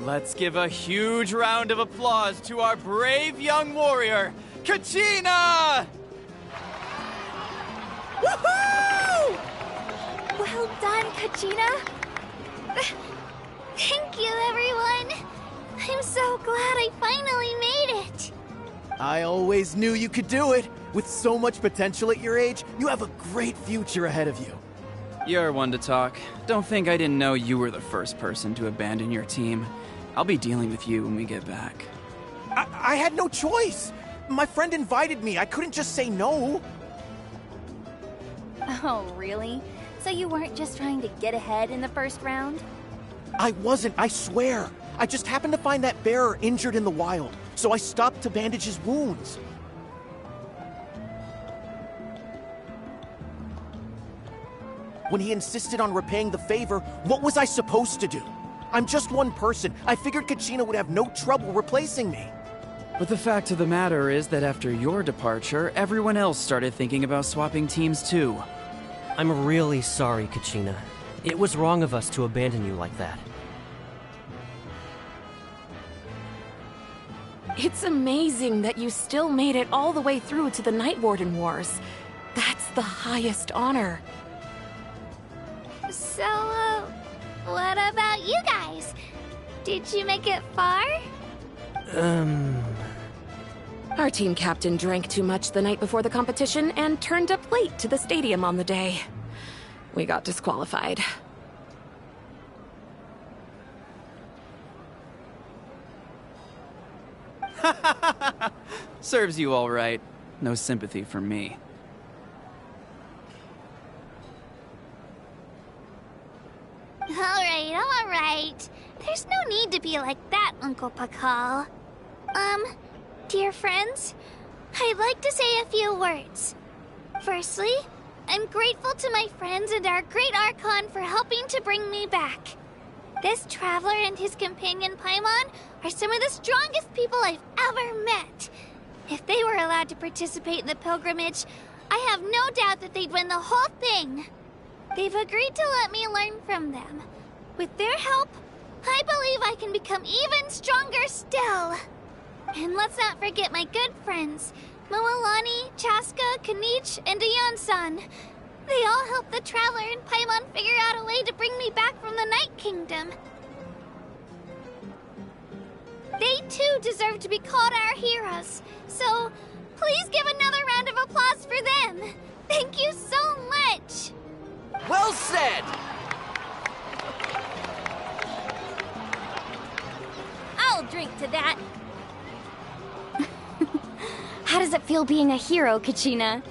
Let's give a huge round of applause to our brave young warrior, Kachina! Woohoo! Well done, Kachina. Thank you, everyone. I'm so glad I finally made it. I always knew you could do it. With so much potential at your age, you have a great future ahead of you. You're one to talk. Don't think I didn't know you were the first person to abandon your team. I'll be dealing with you when we get back. I had no choice. My friend invited me. I couldn't just say no. Oh, really? So you weren't just trying to get ahead in the first round? I wasn't, I swear. I just happened to find that bearer injured in the wild, so I stopped to bandage his wounds. When he insisted on repaying the favor, what was I supposed to do? I'm just one person. I figured Kachina would have no trouble replacing me. But the fact of the matter is that after your departure, everyone else started thinking about swapping teams too. I'm really sorry, Kachina. It was wrong of us to abandon you like that. It's amazing that you still made it all the way through to the Night Warden Wars. That's the highest honor. So, what about you guys? Did you make it far? Our team captain drank too much the night before the competition and turned up late to the stadium on the day. We got disqualified. Serves you all right. No sympathy for me. Alright. There's no need to be like that, Uncle Pakal. Dear friends, I'd like to say a few words. Firstly, I'm grateful to my friends and our great Archon for helping to bring me back. This traveler and his companion Paimon are some of the strongest people I've ever met. If they were allowed to participate in the pilgrimage, I have no doubt that they'd win the whole thing. They've agreed to let me learn from them. With their help, I believe I can become even stronger still. And let's not forget my good friends, Moalani, Chaska, Kanich, and Ayan-san. They all helped the Traveler and Paimon figure out a way to bring me back from the Night Kingdom. They too deserve to be called our heroes, so please give another round of applause for them. Thank you so much! Well said! I'll drink to that. How does it feel being a hero, Kachina?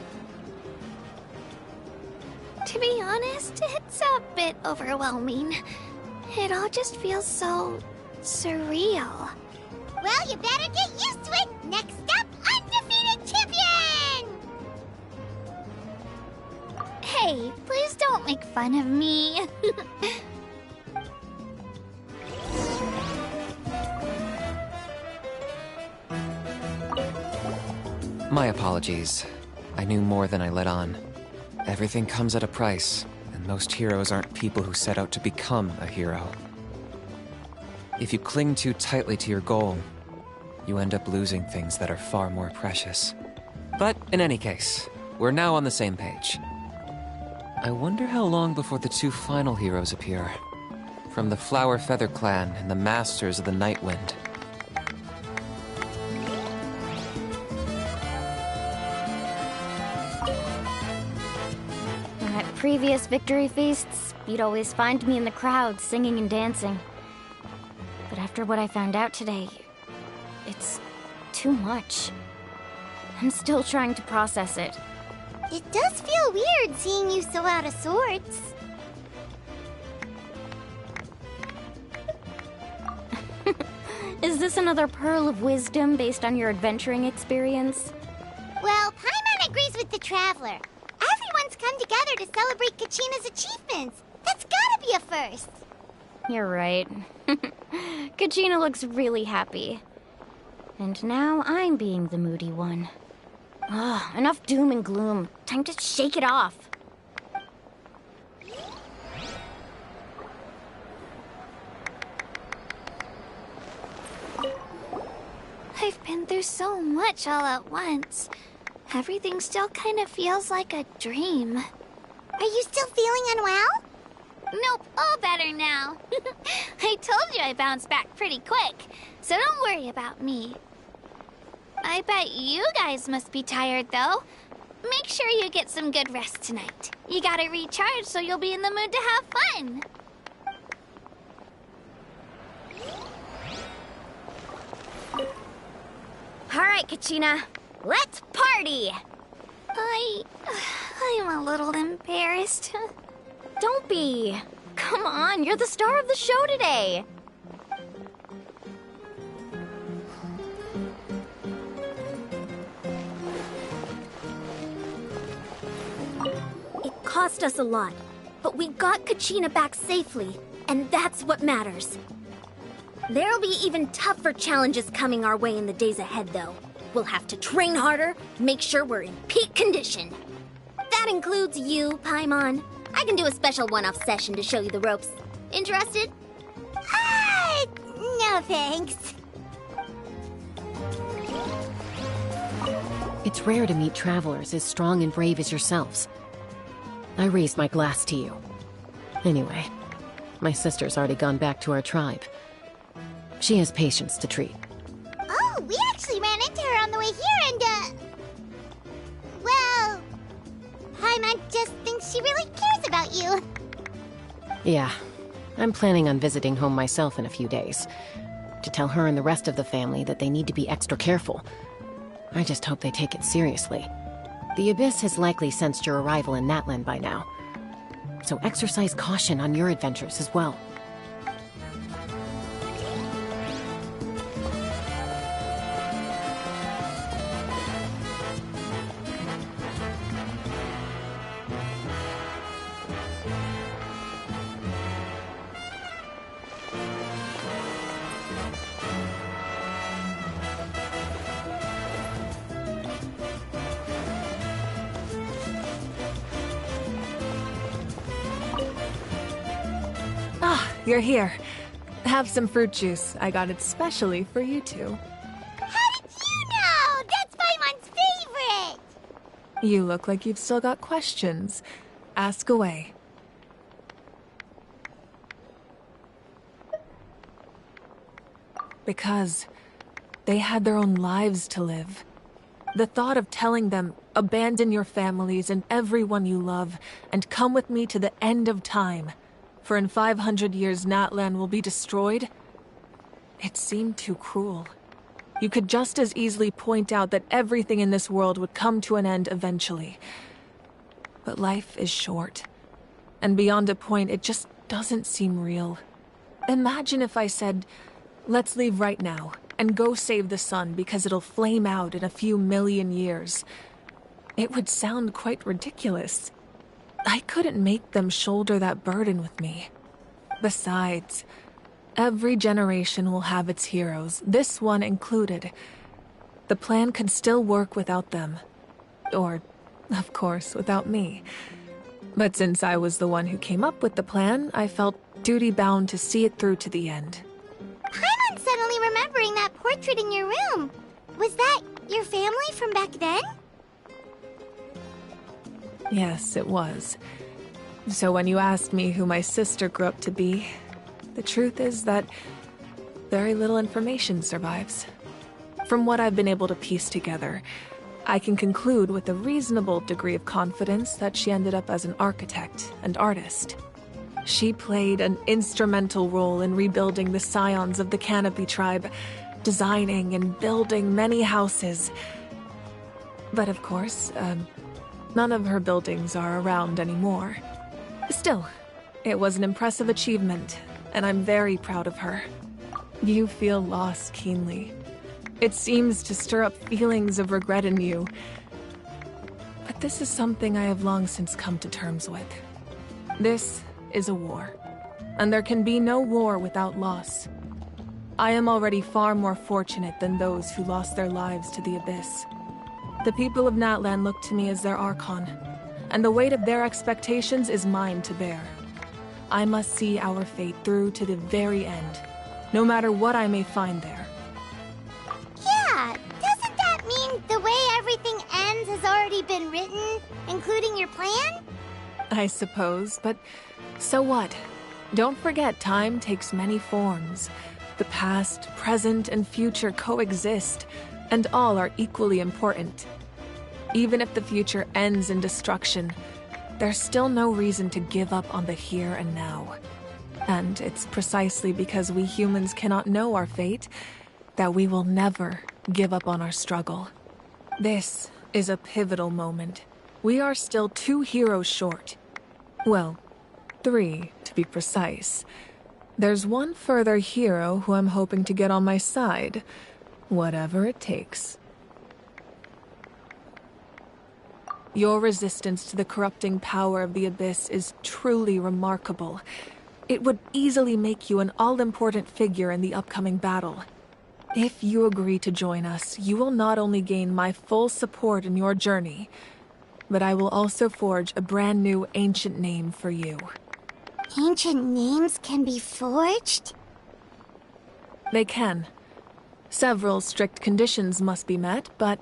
To be honest, it's a bit overwhelming. It all just feels so surreal. Well, you better get used to it. Next up, undefeated champion! Hey, please don't make fun of me. My apologies. I knew more than I let on. Everything comes at a price, and most heroes aren't people who set out to become a hero. If you cling too tightly to your goal, you end up losing things that are far more precious. But in any case, we're now on the same page. I wonder how long before the two final heroes appear. From the Flower Feather Clan and the Masters of the Night Wind. At previous victory feasts, you'd always find me in the crowd singing and dancing. But after what I found out today, it's too much. I'm still trying to process it. It does feel weird seeing you so out of sorts. Is this another pearl of wisdom based on your adventuring experience? Well, Paimon agrees with the Traveler. Everyone's come come together to celebrate Kachina's achievements. That's gotta be a first. You're right. Kachina looks really happy. And now I'm being the moody one. Ah, enough doom and gloom. Time to shake it off. I've been through so much all at once. Everything still kind of feels like a dream. Are you still feeling unwell? Nope, all better now. I told you I bounced back pretty quick, so don't worry about me. I bet you guys must be tired, though. Make sure you get some good rest tonight. You gotta recharge so you'll be in the mood to have fun. All right, Kachina. Let's party! I'm a little embarrassed. Don't be. Come on, you're the star of the show today. It cost us a lot, but we got Kachina back safely, and that's what matters. There'll be even tougher challenges coming our way in the days ahead, though. We'll have to train harder, make sure we're in peak condition. That includes you, Paimon. I can do a special one-off session to show you the ropes. Interested? No thanks. It's rare to meet travelers as strong and brave as yourselves. I raised my glass to you. Anyway, my sister's already gone back to our tribe. She has patients to treat. Oh, we actually ran into her on the way here and, well, Paimon just thinks she really cares about you. Yeah, I'm planning on visiting home myself in a few days. To tell her and the rest of the family that they need to be extra careful. I just hope they take it seriously. The Abyss has likely sensed your arrival in Natlan by now. So exercise caution on your adventures as well. You're here. Have some fruit juice. I got it specially for you two. How did you know? That's Paimon's favorite! You look like you've still got questions. Ask away. Because they had their own lives to live. The thought of telling them, abandon your families and everyone you love, and come with me to the end of time, for in 500 years Natlan will be destroyed, it seemed too cruel. You could just as easily point out that everything in this world would come to an end eventually. But life is short, and beyond a point, it just doesn't seem real. Imagine if I said, let's leave right now, and go save the sun because it'll flame out in a few million years. It would sound quite ridiculous. I couldn't make them shoulder that burden with me. Besides, every generation will have its heroes, this one included. The plan could still work without them. Or, of course, without me. But since I was the one who came up with the plan, I felt duty-bound to see it through to the end. Paimon's suddenly remembering that portrait in your room. Was that your family from back then? Yes, it was. So when you asked me who my sister grew up to be, the truth is that very little information survives. From what I've been able to piece together, I can conclude with a reasonable degree of confidence that she ended up as an architect and artist. She played an instrumental role in rebuilding the scions of the Canopy tribe, designing and building many houses. But of course, none of her buildings are around anymore. Still, it was an impressive achievement, and I'm very proud of her. You feel loss keenly. It seems to stir up feelings of regret in you. But this is something I have long since come to terms with. This is a war, and there can be no war without loss. I am already far more fortunate than those who lost their lives to the Abyss. The people of Natlan look to me as their Archon, and the weight of their expectations is mine to bear. I must see our fate through to the very end, no matter what I may find there. Yeah, doesn't that mean the way everything ends has already been written, including your plan? I suppose, but so what? Don't forget, time takes many forms. The past, present, and future coexist, and all are equally important. Even if the future ends in destruction, there's still no reason to give up on the here and now. And it's precisely because we humans cannot know our fate that we will never give up on our struggle. This is a pivotal moment. We are still 2 heroes short. Well, 3 to be precise. There's one further hero who I'm hoping to get on my side, whatever it takes. Your resistance to the corrupting power of the Abyss is truly remarkable. It would easily make you an all-important figure in the upcoming battle. If you agree to join us, you will not only gain my full support in your journey, but I will also forge a brand new ancient name for you. Ancient names can be forged? They can. Several strict conditions must be met, but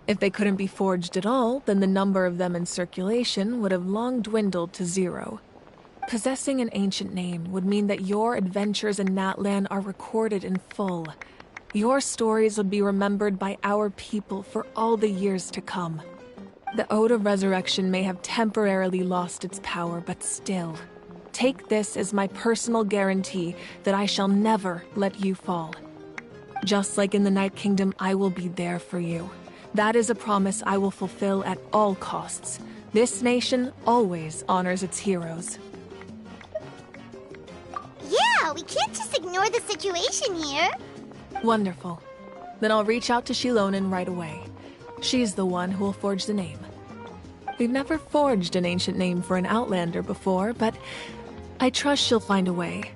if they couldn't be forged at all, then the number of them in circulation would have long dwindled to 0. Possessing an ancient name would mean that your adventures in Natlan are recorded in full. Your stories would be remembered by our people for all the years to come. The Ode of Resurrection may have temporarily lost its power, but still, take this as my personal guarantee that I shall never let you fall. Just like in the Night Kingdom, I will be there for you. That is a promise I will fulfill at all costs. This nation always honors its heroes. Yeah, we can't just ignore the situation here. Wonderful. Then I'll reach out to Shilonen right away. She's the one who will forge the name. We've never forged an ancient name for an Outlander before, but I trust she'll find a way.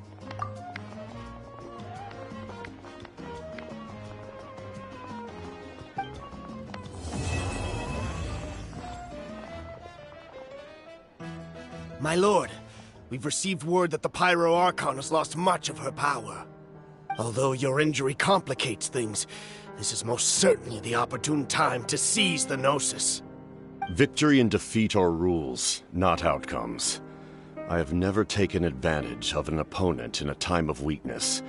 My lord, we've received word that the Pyro Archon has lost much of her power. Although your injury complicates things, this is most certainly the opportune time to seize the Gnosis. Victory and defeat are rules, not outcomes. I have never taken advantage of an opponent in a time of weakness,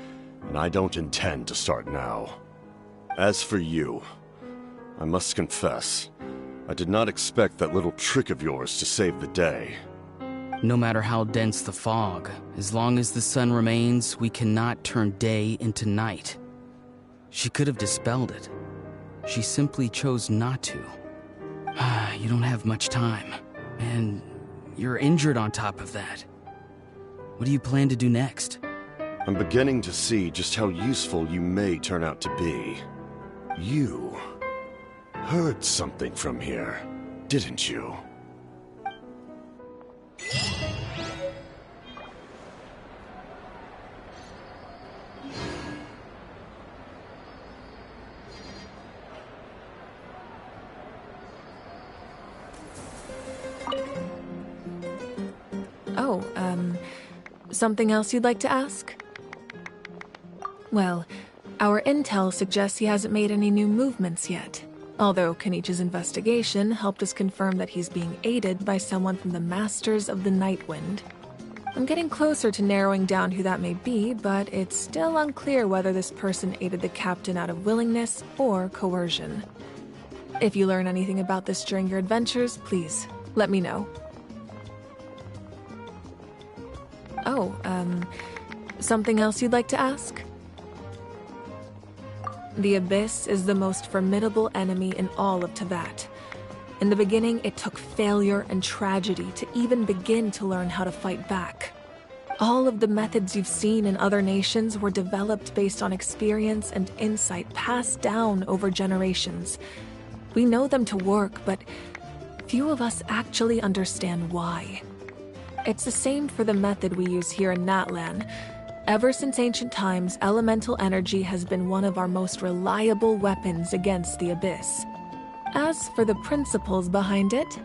and I don't intend to start now. As for you, I must confess, I did not expect that little trick of yours to save the day. No matter how dense the fog, as long as the sun remains, we cannot turn day into night. She could have dispelled it. She simply chose not to. You don't have much time, and you're injured on top of that. What do you plan to do next? I'm beginning to see just how useful you may turn out to be. You heard something from here, didn't you? Oh, something else you'd like to ask? Well, our intel suggests he hasn't made any new movements yet. Although Kenichi's investigation helped us confirm that he's being aided by someone from the Masters of the Nightwind. I'm getting closer to narrowing down who that may be, but it's still unclear whether this person aided the captain out of willingness or coercion. If you learn anything about this during your adventures, please let me know. Oh, something else you'd like to ask? The Abyss is the most formidable enemy in all of Teyvat. In the beginning, it took failure and tragedy to even begin to learn how to fight back. All of the methods you've seen in other nations were developed based on experience and insight passed down over generations. We know them to work, but few of us actually understand why. It's the same for the method we use here in Natlan. Ever since ancient times, elemental energy has been one of our most reliable weapons against the Abyss. As for the principles behind it,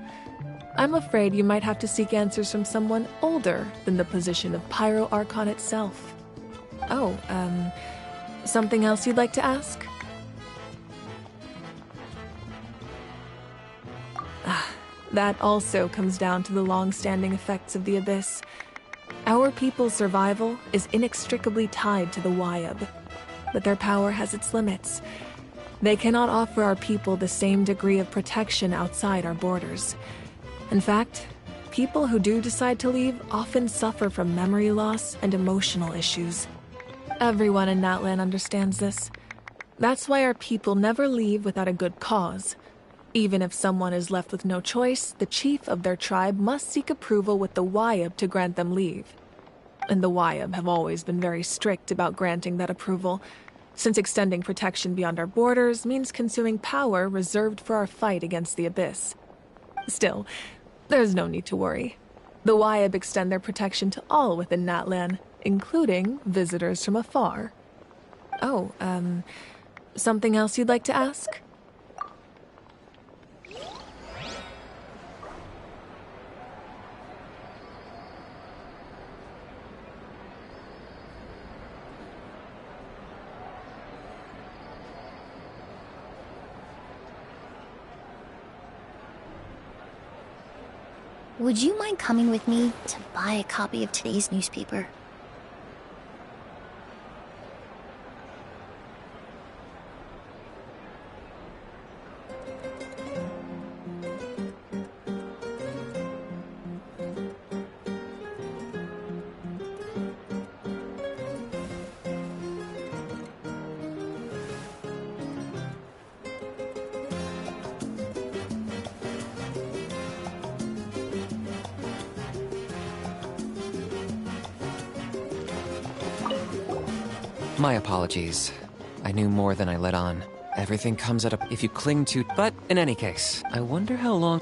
I'm afraid you might have to seek answers from someone older than the position of Pyro Archon itself. Oh, something else you'd like to ask? That also comes down to the long-standing effects of the Abyss. Our people's survival is inextricably tied to the Wyab, but their power has its limits. They cannot offer our people the same degree of protection outside our borders. In fact, people who do decide to leave often suffer from memory loss and emotional issues. Everyone in Natlan understands this. That's why our people never leave without a good cause. Even if someone is left with no choice, the chief of their tribe must seek approval with the Wyab to grant them leave. And the Wyab have always been very strict about granting that approval, since extending protection beyond our borders means consuming power reserved for our fight against the Abyss. Still, there's no need to worry. The Wyab extend their protection to all within Natlan, including visitors from afar. Oh, something else you'd like to ask? Would you mind coming with me to buy a copy of today's newspaper? My apologies. I knew more than I let on. Everything comes at a... if you cling to... But in any case, I wonder how long...